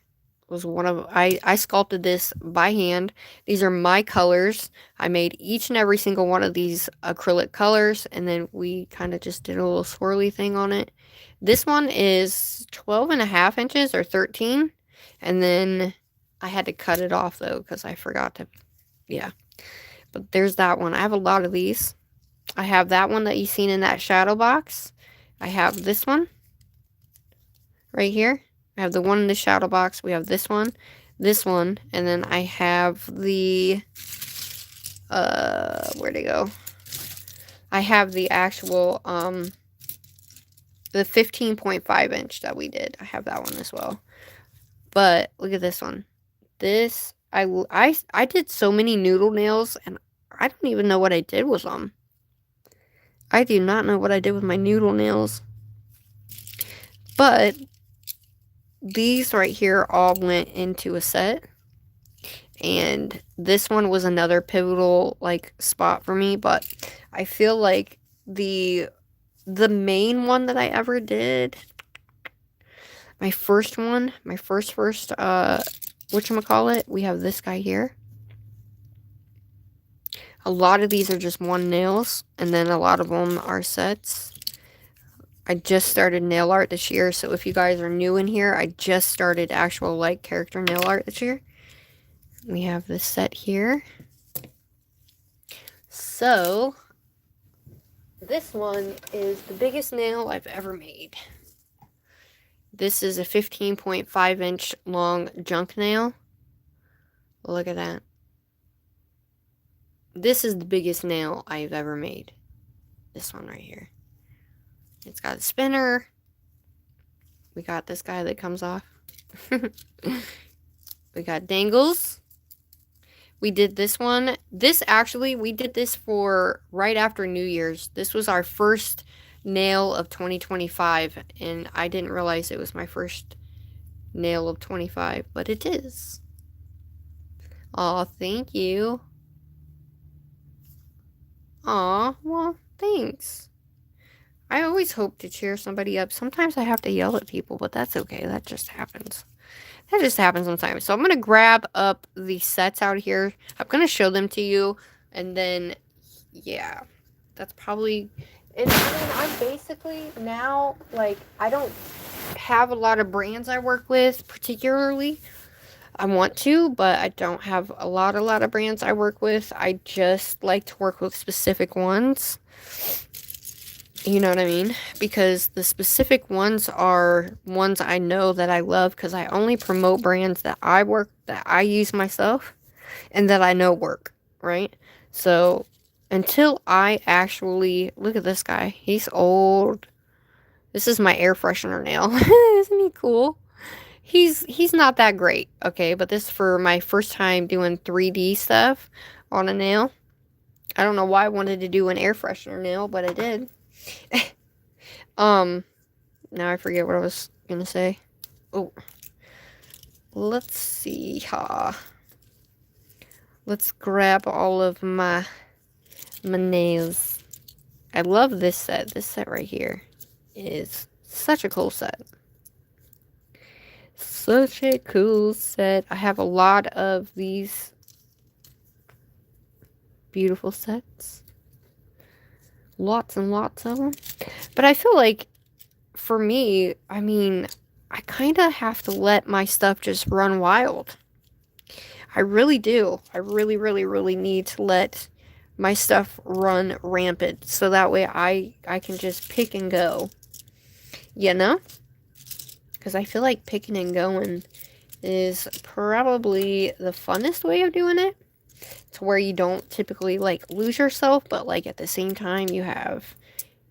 was one of, I sculpted this by hand. These are my colors. I made each and every single one of these acrylic colors, and then we kind of just did a little swirly thing on it. This one is 12.5 inches or 13, and then I had to cut it off though because I forgot to, yeah. But there's that one. I have a lot of these. I have that one that you've seen in that shadow box. I have this one right here. I have the one in the shadow box. We have this one, and then I have the, where'd it go? I have the actual, the 15.5 inch that we did. I have that one as well. But look at this one. This, I did so many noodle nails, and I don't even know what I did with them. I do not know what I did with my noodle nails. But these right here all went into a set. And this one was another pivotal like spot for me, but I feel like the main one that I ever did, my first whatchamacallit, we have this guy here. A lot of these are just one nails, and then a lot of them are sets. I just started nail art this year, so if you guys are new in here, I just started actual like character nail art this year. We have this set here. So, this one is the biggest nail I've ever made. This is a 15.5 inch long junk nail. Look at that. This is the biggest nail I've ever made. This one right here. It's got a spinner. We got this guy that comes off. We got dangles. We did this one. We did this for right after New Year's. This was our first nail of 2025, and I didn't realize it was my first nail of 25, but it is. Aw, thank you. Aw, well, thanks. I always hope to cheer somebody up. Sometimes I have to yell at people, but that's okay. That just happens. That just happens sometimes. So I'm going to grab up the sets out here. I'm going to show them to you. And then, yeah, that's probably... And I'm basically now, like, I don't have a lot of brands I work with, particularly. I want to, but I don't have a lot of brands I work with. I just like to work with specific ones. You know what I mean? Because the specific ones are ones I know that I love, because I only promote brands that I use myself and that I know work, right? So until I actually look at this guy, he's old. This is my air freshener nail. Isn't he cool? He's not that great, okay? But this is for my first time doing 3D stuff on a nail. I don't know why I wanted to do an air freshener nail, but I did. Now I forget what I was gonna say. Oh, let's see. Let's grab all of my nails. I love this set. This set right here is such a cool set. Such a cool set. I have a lot of these beautiful sets. Lots and lots of them. But I feel like, for me, I mean, I kind of have to let my stuff just run wild. I really do. I really, really, really need to let my stuff run rampant, so that way I can just pick and go. You know? Because I feel like picking and going is probably the funnest way of doing it. To where you don't typically, like, lose yourself, but, like, at the same time you have,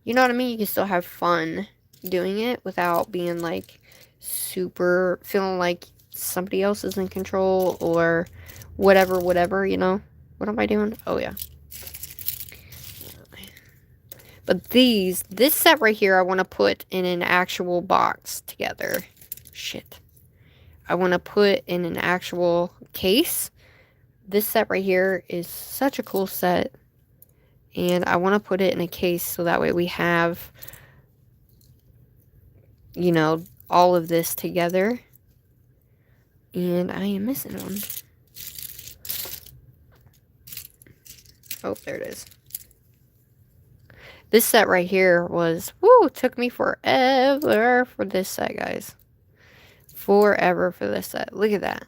you know what I mean? You can still have fun doing it without being, like, super, feeling like somebody else is in control or whatever, you know? What am I doing? Oh, yeah. But this set right here, I want to put in an actual box together. Shit. I want to put in an actual case. This set right here is such a cool set. And I want to put it in a case so that way we have, you know, all of this together. And I am missing one. Oh, there it is. This set right here was, woo, took me forever for this set, guys. Forever for this set. Look at that.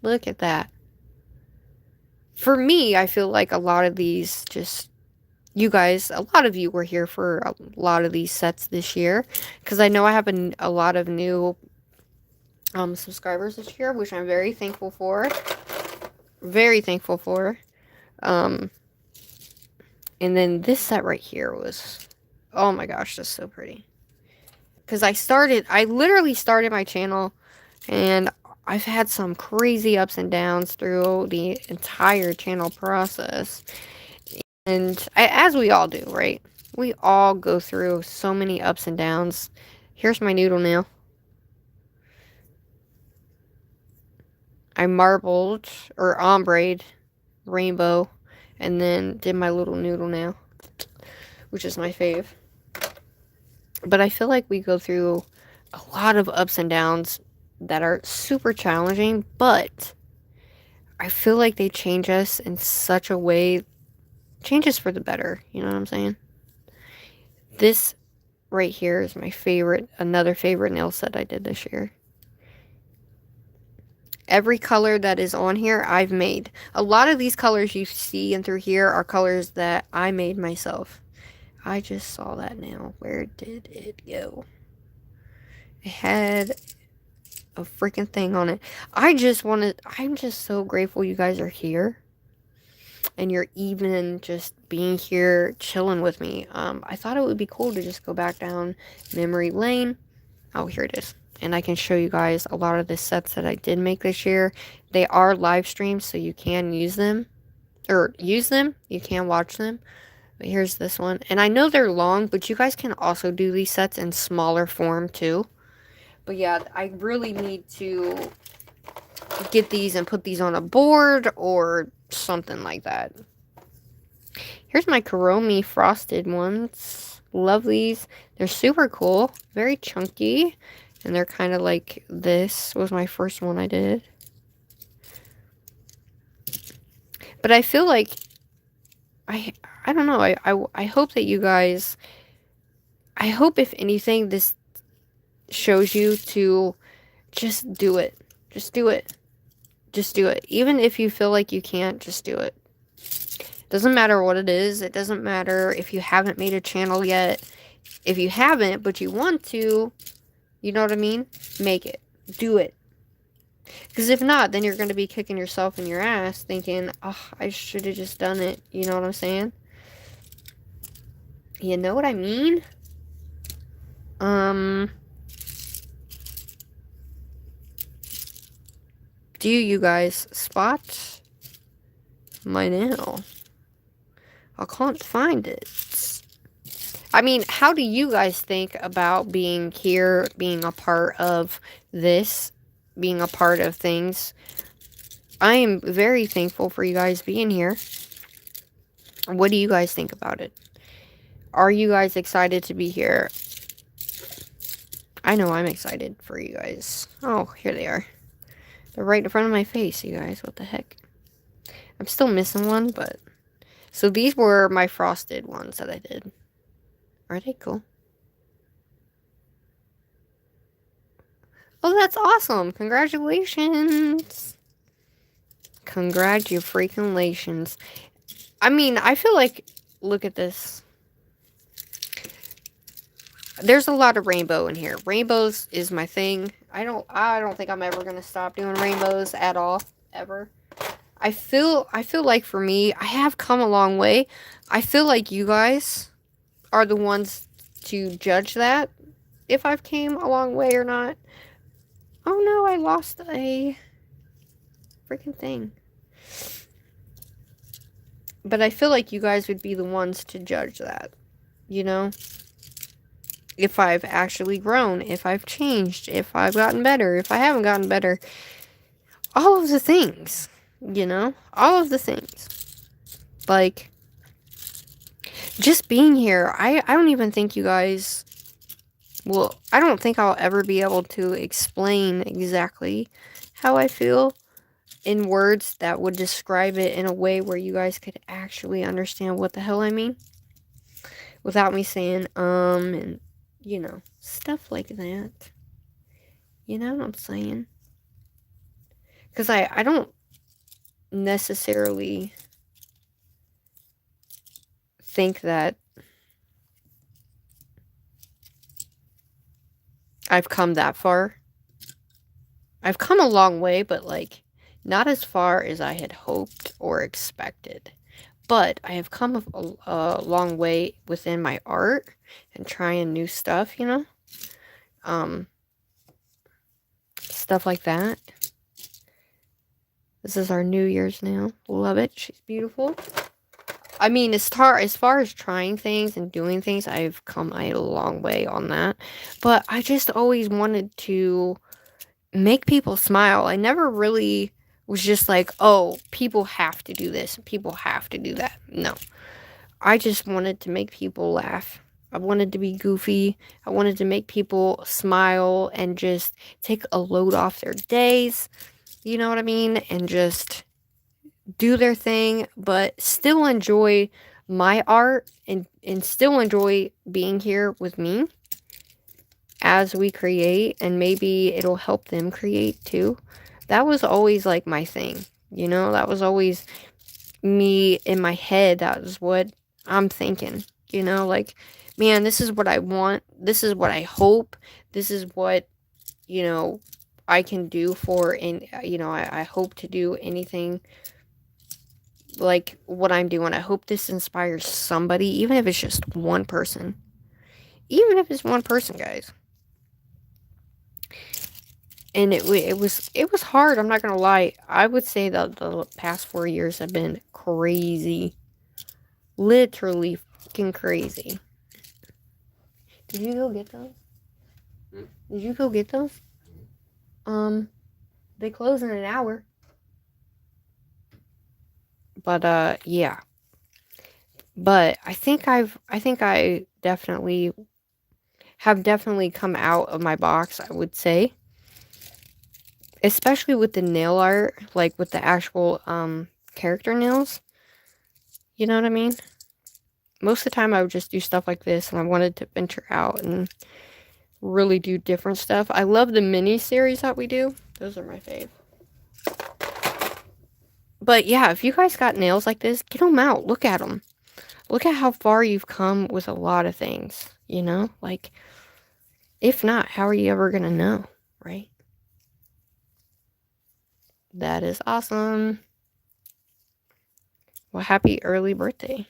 Look at that. For me, I feel like a lot of these just, you guys, a lot of you were here for a lot of these sets this year. Because I know I have a lot of new subscribers this year, which I'm very thankful for. Very thankful for. And then this set right here was, oh my gosh, that's so pretty. Because I literally started my channel, and I've had some crazy ups and downs through the entire channel process. And as we all do, right? We all go through so many ups and downs. Here's my noodle nail. I marbled, or ombre'd, rainbow, and then did my little noodle nail, which is my fave. But I feel like we go through a lot of ups and downs that are super challenging, but I feel like they change us in such a way, change us for the better, you know what I'm saying? This right here is my favorite, another favorite nail set I did this year. Every color that is on here, I've made. A lot of these colors you see in through here are colors that I made myself. I just saw that nail. Where did it go? It had a freaking thing on it. I'm just so grateful you guys are here. And you're even just being here, chilling with me. I thought it would be cool to just go back down memory lane. Oh, here it is. And I can show you guys a lot of the sets that I did make this year. They are live streams, so you can use them. Or use them. You can watch them. But here's this one. And I know they're long, but you guys can also do these sets in smaller form too. But yeah, I really need to get these and put these on a board or something like that. Here's my Kuromi frosted ones. Love these. They're super cool. Very chunky. And they're kind of like this. Was my first one I did. But I feel like I don't know. I hope that you guys, I hope if anything this shows you to just do it. Just do it. Just do it. Even if you feel like you can't, just do it. Doesn't matter what it is. It doesn't matter if you haven't made a channel yet. If you haven't, but you want to, you know what I mean? Make it. Do it. Because if not, then you're going to be kicking yourself in your ass thinking, oh, I should have just done it. You know what I'm saying? You know what I mean? Do you guys spot my nail? I can't find it. I mean, how do you guys think about being here, being a part of this, being a part of things? I am very thankful for you guys being here. What do you guys think about it? Are you guys excited to be here? I know I'm excited for you guys. Oh, here they are. They're right in front of my face, you guys. What the heck? I'm still missing one, but... So these were my frosted ones that I did. Are they cool? Oh, that's awesome. Congratulations. Congratulations. I mean, I feel like... Look at this. There's a lot of rainbow in here. Rainbows is my thing. I don't think I'm ever gonna stop doing rainbows at all. Ever. I feel like for me, I have come a long way. I feel like you guys are the ones to judge that. If I've came a long way or not. Oh no, I lost a freaking thing. But I feel like you guys would be the ones to judge that. You know? If I've actually grown, if I've changed, if I've gotten better, if I haven't gotten better. All of the things, you know? All of the things. Like, just being here, I don't even think you guys... Well, I don't think I'll ever be able to explain exactly how I feel in words that would describe it in a way where you guys could actually understand what the hell I mean. Without me saying, and, you know, stuff like that. You know what I'm saying? Because I don't necessarily think that I've come that far. I've come a long way, but, like, not as far as I had hoped or expected. But I have come a long way within my art and trying new stuff, you know? Stuff like that. This is our New Year's nail. Love it. She's beautiful. I mean, as far as trying things and doing things, I've come a long way on that. But I just always wanted to make people smile. I never really was just like, oh, people have to do this. People have to do that. No. I just wanted to make people laugh. I wanted to be goofy. I wanted to make people smile and just take a load off their days. You know what I mean? And just do their thing, but still enjoy my art and still enjoy being here with me as we create, and maybe it'll help them create too. That was always like my thing, you know? That was always me in my head. That was what I'm thinking, you know? Like, man, this is what I want. This is what I hope. This is what, you know, I can do for, and, you know, I hope to do anything like what I'm doing. I hope this inspires somebody, even if it's just one person. Even if it's one person, guys. And it was hard, I'm not gonna lie. I would say that the past 4 years have been crazy. Literally fucking crazy. Did you go get those? Did you go get those? They close in an hour. But, yeah. But I think I definitely have come out of my box, I would say. Especially with the nail art, like with the actual character nails. You know what I mean? Most of the time I would just do stuff like this, and I wanted to venture out and really do different stuff. I love the mini series that we do. Those are my fave. But yeah, if you guys got nails like this, get them out. Look at them. Look at how far you've come with a lot of things, you know? Like, if not, how are you ever going to know, right? That is awesome. Well, happy early birthday.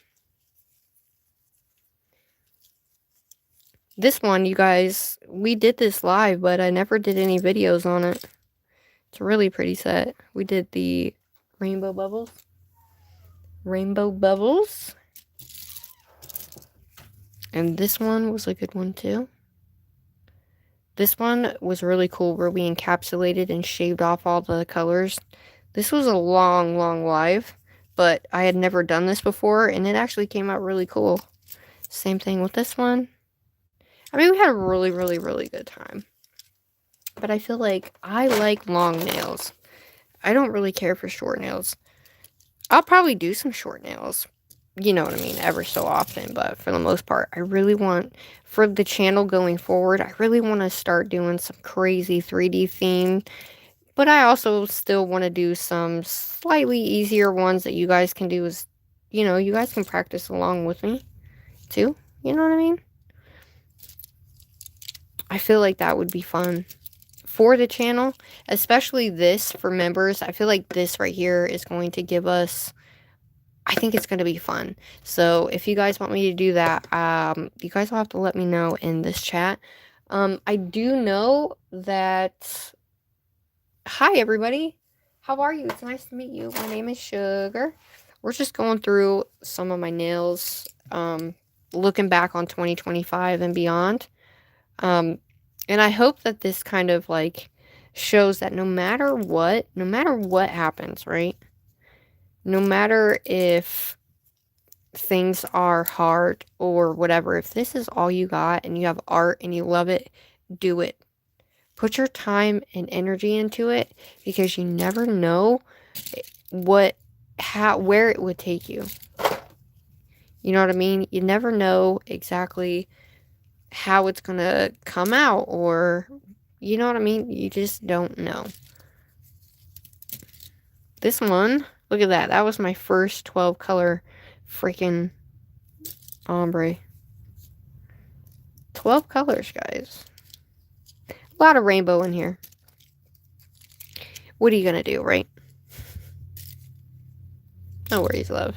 This one, you guys, we did this live, but I never did any videos on it. It's a really pretty set. We did the rainbow bubbles. Rainbow bubbles. And this one was a good one too. This one was really cool where we encapsulated and shaved off all the colors. This was a long live, but I had never done this before, and it actually came out really cool. Same thing with this one. I mean, we had a really good time. But I feel like I like long nails. I don't really care for short nails. I'll probably do some short nails, you know what I mean, ever so often, but for the most part, I really want, for the channel going forward, I really want to start doing some crazy 3D theme, but I also still want to do some slightly easier ones that you guys can do as, you know, you guys can practice along with me, too, you know what I mean? I feel like that would be fun for the channel, especially this for members. I feel like this right here is going to give us, I think it's going to be fun. So if you guys want me to do that, you guys will have to let me know in this chat. I do know that, hi everybody, how are you? It's nice to meet you. My name is Sugar. We're just going through some of my nails, looking back on 2025 and beyond. And I hope that this kind of like shows that no matter what happens, right? No matter if things are hard or whatever, if this is all you got and you have art and you love it, do it. Put your time and energy into it, because you never know where it would take you. You know what I mean? You never know exactly how it's gonna come out, or you know what I mean? You just don't know. This one, look at that. That was my first 12 color freaking ombre. 12 colors, guys. A lot of rainbow in here. What are you gonna do, right? No worries, love.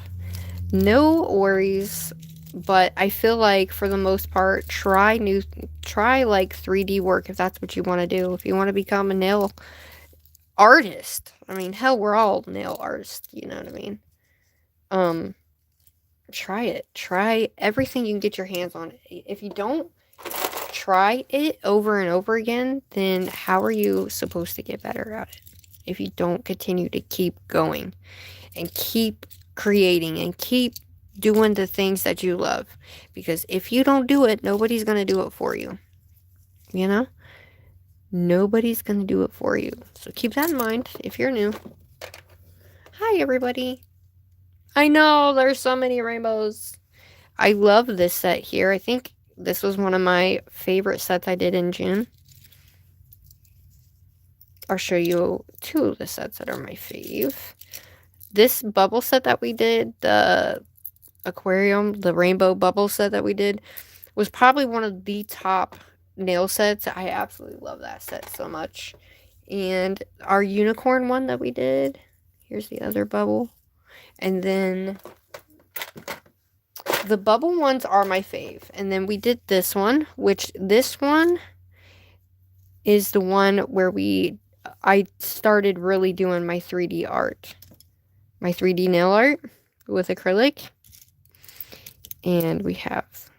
No worries. But I feel like for the most part, try like 3D work if that's what you want to do. If you want to become a nail artist, I mean, hell, we're all nail artists, you know what I mean? Try it. Try everything you can get your hands on. If you don't try it over and over again, then how are you supposed to get better at it? If you don't continue to keep going and keep creating and keep doing the things that you love. Because if you don't do it, nobody's going to do it for you. You know? Nobody's going to do it for you. So keep that in mind if you're new. Hi, everybody. I know, there's so many rainbows. I love this set here. I think this was one of my favorite sets I did in June. I'll show you two of the sets that are my fave. This bubble set that we did, the aquarium, the rainbow bubble set that we did, was probably one of the top nail sets. I absolutely love that set so much. And our unicorn one that we did, here's the other bubble. And then the bubble ones are my fave. And then we did this one, which this one is the one where I started really doing my 3D art. My 3D nail art with acrylic. And we have,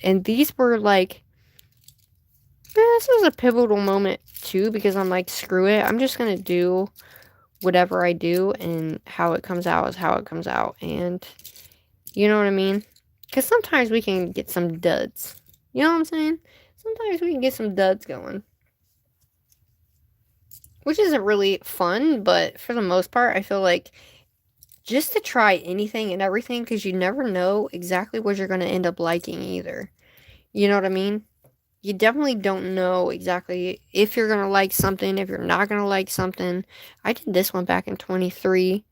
and these were like, this was a pivotal moment too, because I'm like, screw it, I'm just gonna do whatever I do, and how it comes out is how it comes out. And You know what I mean? Because sometimes we can get some duds. You know what I'm saying? Sometimes we can get some duds going. Which isn't really fun, but for the most part, I feel like just to try anything and everything, because you never know exactly what you're going to end up liking either. You know what I mean? You definitely don't know exactly if you're going to like something, if you're not going to like something. I did this one back in 23,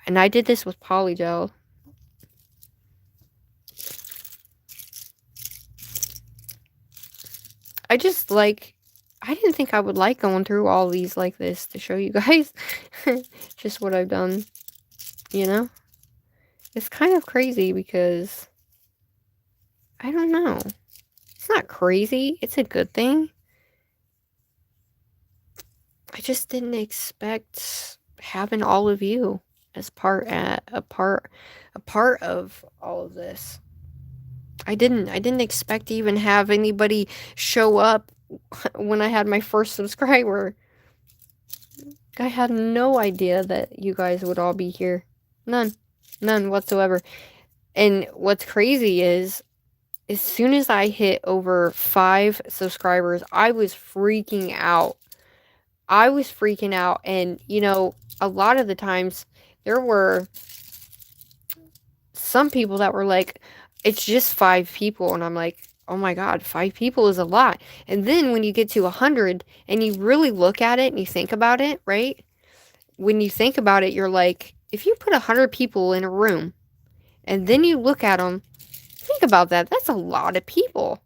and I did this with polygel. I just like, I didn't think I would like going through all these like this to show you guys just what I've done, you know? It's kind of crazy because, I don't know. It's not crazy. It's a good thing. I just didn't expect having all of you as a part of all of this. I didn't expect to even have anybody show up when I had my first subscriber. I had no idea that you guys would all be here. None whatsoever. And what's crazy is, as soon as I hit over 5 subscribers, I was freaking out. And, you know, a lot of the times, there were some people that were like, it's just 5 people. And I'm like, oh my God, 5 people is a lot. And then when you get to 100 and you really look at it and you think about it, right? When you think about it, you're like, if you put 100 people in a room and then you look at them, think about that. That's a lot of people.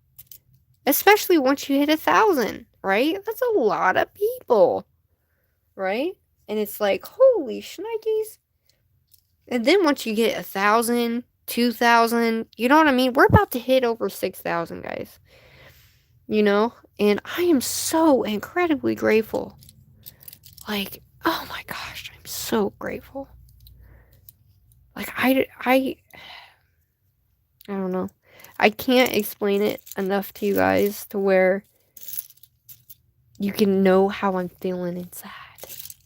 Especially once you hit 1,000, right? That's a lot of people, right? And it's like, holy shnikes. And then once you get 1,000, 2,000, you know what I mean? We're about to hit over 6,000, guys. You know? And I am so incredibly grateful. Like, oh my gosh, I'm so grateful. Like, I don't know. I can't explain it enough to you guys to where you can know how I'm feeling inside.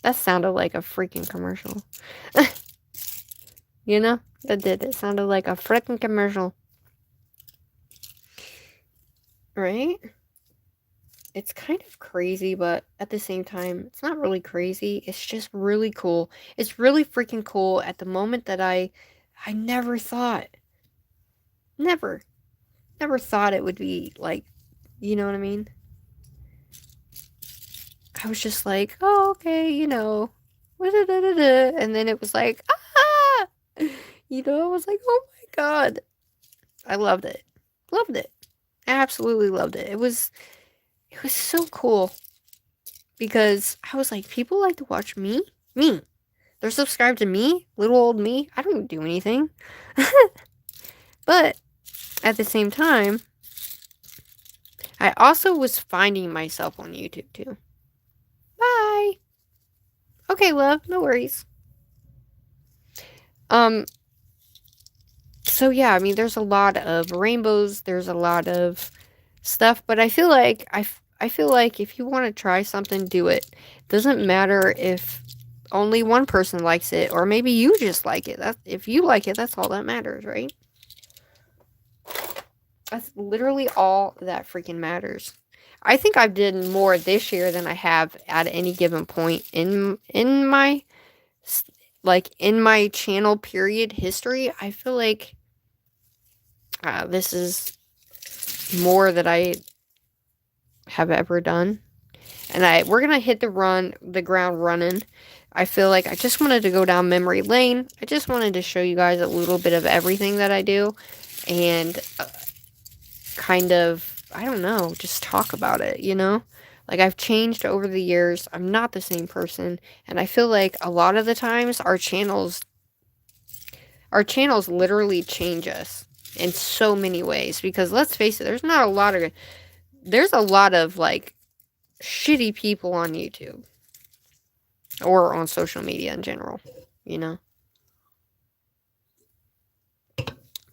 That sounded like a freaking commercial. You know? That did. It sounded like a freaking commercial. Right? It's kind of crazy, but at the same time, it's not really crazy. It's just really cool. It's really freaking cool at the moment that I never thought. Never thought it would be like, you know what I mean? I was just like, oh, okay, you know. And then it was like, ah! You know, I was like, oh my God. I loved it. Loved it. I absolutely loved it. It was so cool. Because I was like, people like to watch me? Me. They're subscribed to me? Little old me? I don't do anything. But at the same time, I also was finding myself on YouTube too. Bye. Okay, love, no worries. So yeah, I mean, there's a lot of rainbows, there's a lot of stuff, but I feel like I feel like if you want to try something, do it. Doesn't matter if only one person likes it, or maybe you just like it. If you like it, that's all that matters, right? That's literally all that freaking matters. I think I've did more this year than I have at any given point in my in my channel period history. I feel like this is more that I have ever done. And we're gonna hit the ground running. I feel like I just wanted to go down memory lane. I just wanted to show you guys a little bit of everything that I do, and kind of, I don't know, just talk about it, you know? Like, I've changed over the years. I'm not the same person, and I feel like a lot of the times our channels literally change us in so many ways, because let's face it, there's a lot of like shitty people on YouTube or on social media in general, you know.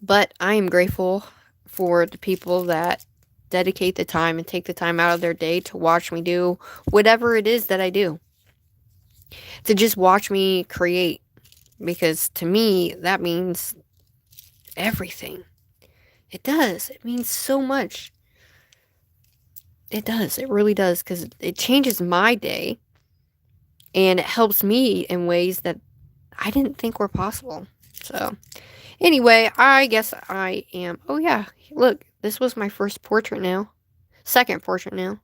But I am grateful for the people that dedicate the time and take the time out of their day to watch me do whatever it is that I do, to just watch me create, because to me that means everything. It does. It means so much. It does. It really does, because it changes my day, and it helps me in ways that I didn't think were possible. So, anyway, I guess I am... Oh, yeah. Look, this was my first portrait nail. Second portrait nail.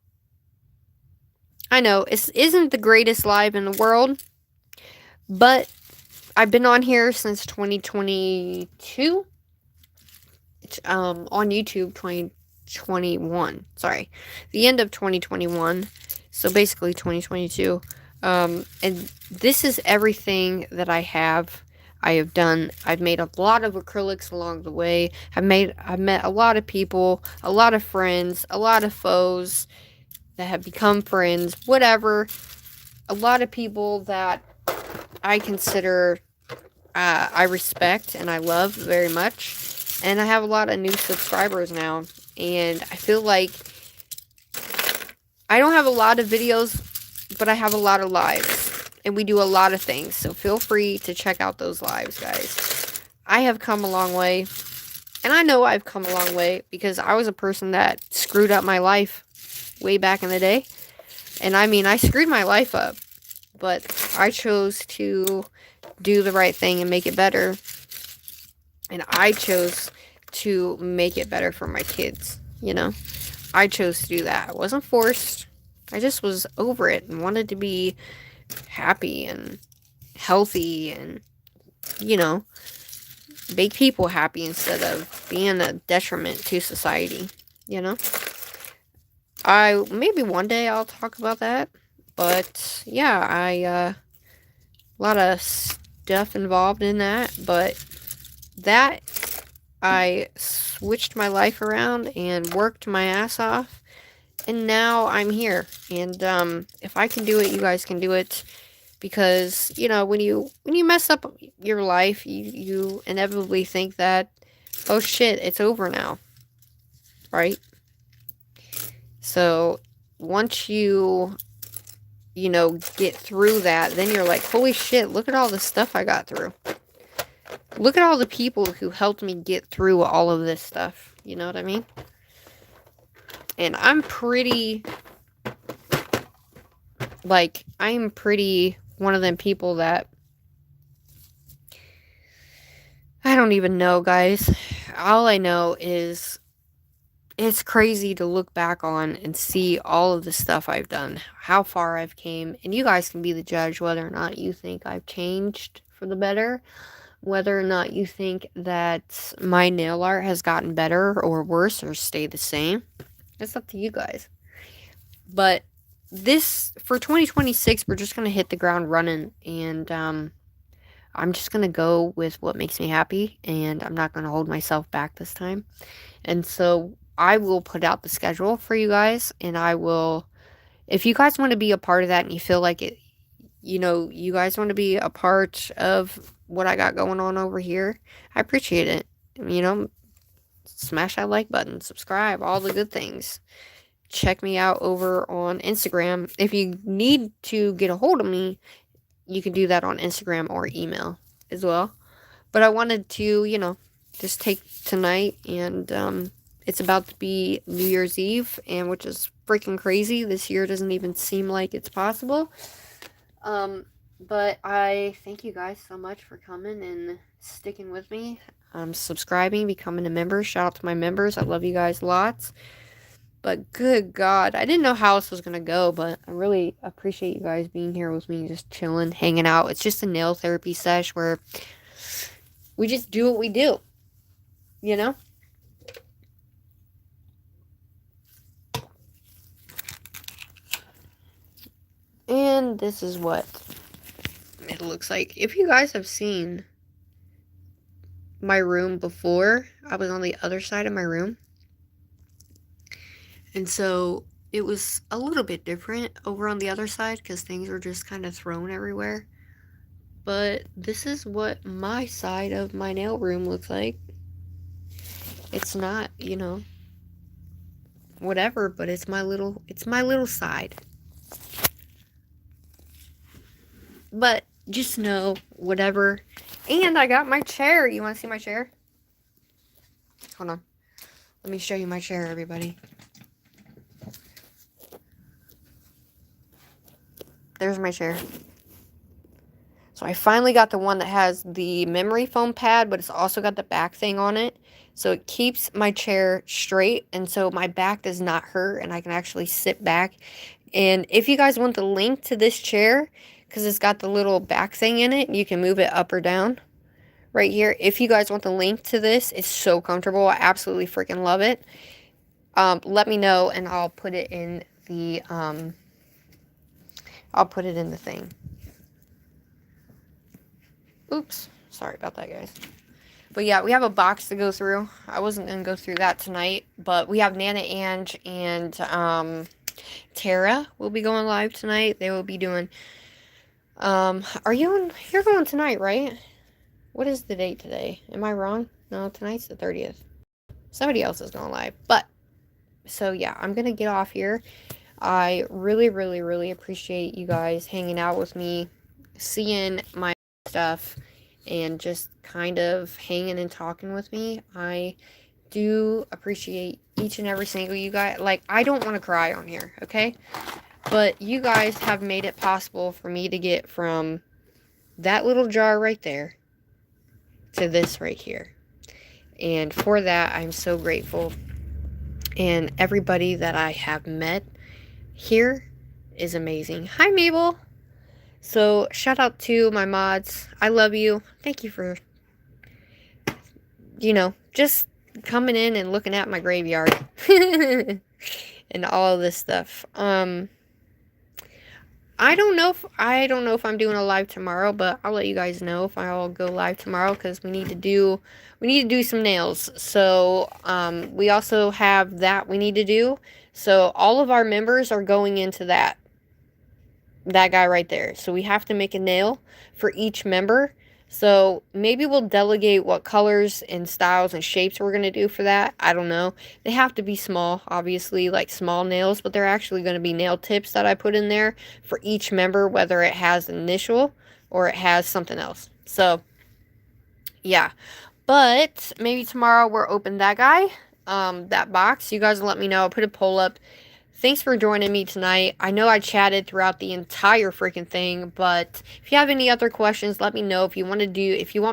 I know, it isn't the greatest live in the world, but I've been on here since 2022. On YouTube, 2021. Sorry. The end of 2021. So basically 2022. And this is everything that I have done. I've made a lot of acrylics along the way. I've met a lot of people, a lot of friends, a lot of foes that have become friends, whatever. A lot of people that I consider, I respect and I love very much. And I have a lot of new subscribers now. And I feel like I don't have a lot of videos, but I have a lot of lives. And we do a lot of things. So feel free to check out those lives, guys. I have come a long way. And I know I've come a long way because I was a person that screwed up my life way back in the day. And I mean, I screwed my life up. But I chose to do the right thing and make it better. And I chose to make it better for my kids, you know? I chose to do that. I wasn't forced. I just was over it and wanted to be happy and healthy and, you know, make people happy instead of being a detriment to society, you know? Maybe one day I'll talk about that. But, yeah, a lot of stuff involved in that, but that, I switched my life around and worked my ass off, and now I'm here. And if I can do it, you guys can do it, because you know, when you mess up your life, you inevitably think that, oh shit, it's over now, right? So once you know, get through that, then you're like, holy shit, look at all the stuff I got through. Look at all the people who helped me get through all of this stuff. You know what I mean? And I'm pretty one of them people that, I don't even know, guys. All I know is it's crazy to look back on and see all of the stuff I've done, how far I've came, and you guys can be the judge whether or not you think I've changed for the better. Whether or not you think that my nail art has gotten better or worse or stayed the same. It's up to you guys. But this, for 2026, we're just going to hit the ground running. And I'm just going to go with what makes me happy. And I'm not going to hold myself back this time. And so I will put out the schedule for you guys. And I will, if you guys want to be a part of that and you feel like it, you know, you guys want to be a part of what I got going on over here, I appreciate it. You know, smash that like button, subscribe, all the good things. Check me out over on Instagram. If you need to get a hold of me, you can do that on Instagram or email as well. But I wanted to, you know, just take tonight, and it's about to be New Year's Eve, and which is freaking crazy. This year doesn't even seem like it's possible. But I thank you guys so much for coming and sticking with me. Subscribing, becoming a member. Shout out to my members. I love you guys lots. But good God, I didn't know how this was going to go, but I really appreciate you guys being here with me, just chilling, hanging out. It's just a nail therapy sesh where we just do what we do, you know? And this is what it looks like. If you guys have seen my room before, I was on the other side of my room. And so it was a little bit different over on the other side because things were just kind of thrown everywhere. But this is what my side of my nail room looks like. It's not, you know, whatever, but it's my little side. But just know, whatever. And I got my chair. You want to see my chair? Hold on. Let me show you my chair, everybody. There's my chair. So I finally got the one that has the memory foam pad, but it's also got the back thing on it. So it keeps my chair straight, and so my back does not hurt, and I can actually sit back. And if you guys want the link to this chair, because it's got the little back thing in it, you can move it up or down right here. If you guys want the link to this, it's so comfortable. I absolutely freaking love it. Let me know, and I'll put it in the thing. Oops, sorry about that, guys. But yeah, we have a box to go through. I wasn't going to go through that tonight, but we have Nana Ange and Tara will be going live tonight. They will be doing, you're going tonight, right? What is the date today? Am I wrong? No, tonight's the 30th. Somebody else is going live, but, so yeah, I'm going to get off here. I really, really, really appreciate you guys hanging out with me, seeing my stuff, and just kind of hanging and talking with me. I do appreciate each and every single you guys. Like, I don't want to cry on here, okay? But you guys have made it possible for me to get from that little jar right there to this right here. And for that, I'm so grateful. And everybody that I have met here is amazing. Hi, Mabel. So, shout out to my mods. I love you. Thank you for, just coming in and looking at my graveyard. And all of this stuff. I don't know if I'm doing a live tomorrow, but I'll let you guys know if I'll go live tomorrow, because we need to do some nails. So, we also have that we need to do. So, all of our members are going into that guy right there. So we have to make a nail for each member. So maybe we'll delegate what colors and styles and shapes we're going to do for that. I don't know. They have to be small, obviously, like small nails, but they're actually going to be nail tips that I put in there for each member, whether it has an initial or it has something else. So, yeah. But maybe tomorrow we'll open that guy, that box. You guys let me know. I'll put a poll up. Thanks for joining me tonight. I know I chatted throughout the entire freaking thing, but if you have any other questions, let me know. If you want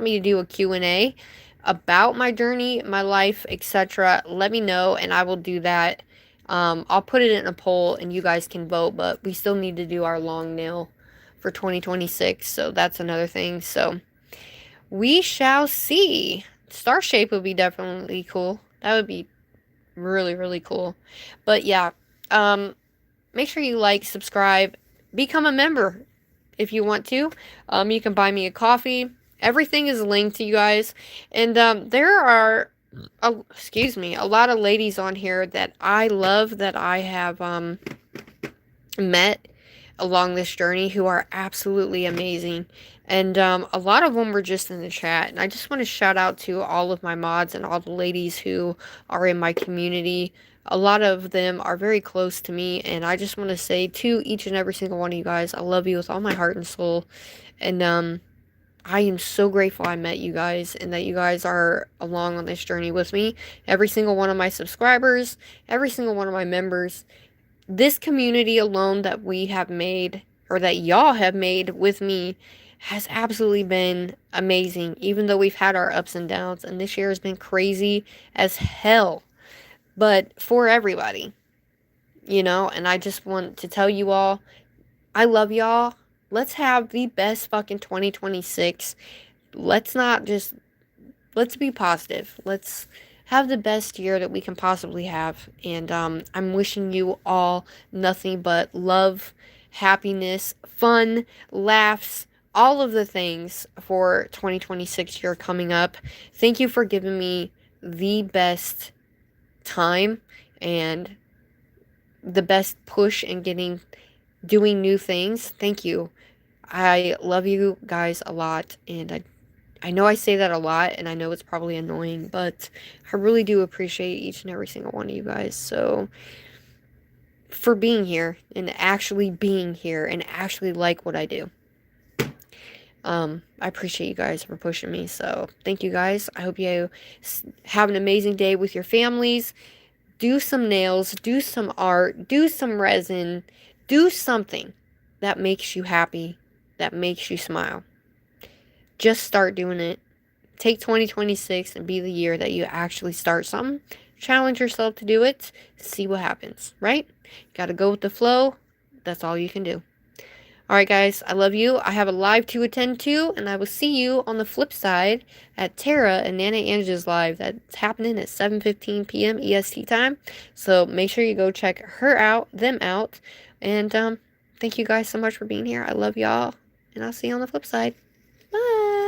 me to do a Q&A about my journey, my life, etc., let me know, and I will do that. I'll put it in a poll, and you guys can vote, but we still need to do our long nail for 2026, so that's another thing. So, we shall see. Star shape would be definitely cool. That would be really, really cool. But yeah, make sure you like, subscribe, become a member if you want to. You can buy me a coffee. Everything is linked to you guys. And there are, a lot of ladies on here that I love, that I have met along this journey, who are absolutely amazing. And a lot of them were just in the chat. And I just want to shout out to all of my mods and all the ladies who are in my community. A lot of them are very close to me, and I just want to say to each and every single one of you guys, I love you with all my heart and soul. And I am so grateful I met you guys, and that you guys are along on this journey with me. Every single one of my subscribers, every single one of my members, this community alone that we have made, or that y'all have made with me, has absolutely been amazing. Even though we've had our ups and downs, and this year has been crazy as hell. But for everybody, and I just want to tell you all, I love y'all. Let's have the best fucking 2026. Let's be positive. Let's have the best year that we can possibly have. And I'm wishing you all nothing but love, happiness, fun, laughs, all of the things for 2026 year coming up. Thank you for giving me the best time and the best push in doing new things. Thank you. I love you guys a lot, and I know I say that a lot, and I know it's probably annoying, but I really do appreciate each and every single one of you guys. So, for being here, and actually being here, and actually like what I do. I appreciate you guys for pushing me. So thank you guys. I hope you have an amazing day with your families. Do some nails, do some art, do some resin, do something that makes you happy, that makes you smile. Just start doing it. Take 2026 and be the year that you actually start something. Challenge yourself to do it. See what happens, right? Got to go with the flow. That's all you can do. Alright guys, I love you. I have a live to attend to, and I will see you on the flip side at Tara and Nana Angela's live. That's happening at 7:15 p.m. EST time. So make sure you go check them out. And thank you guys so much for being here. I love y'all, and I'll see you on the flip side. Bye!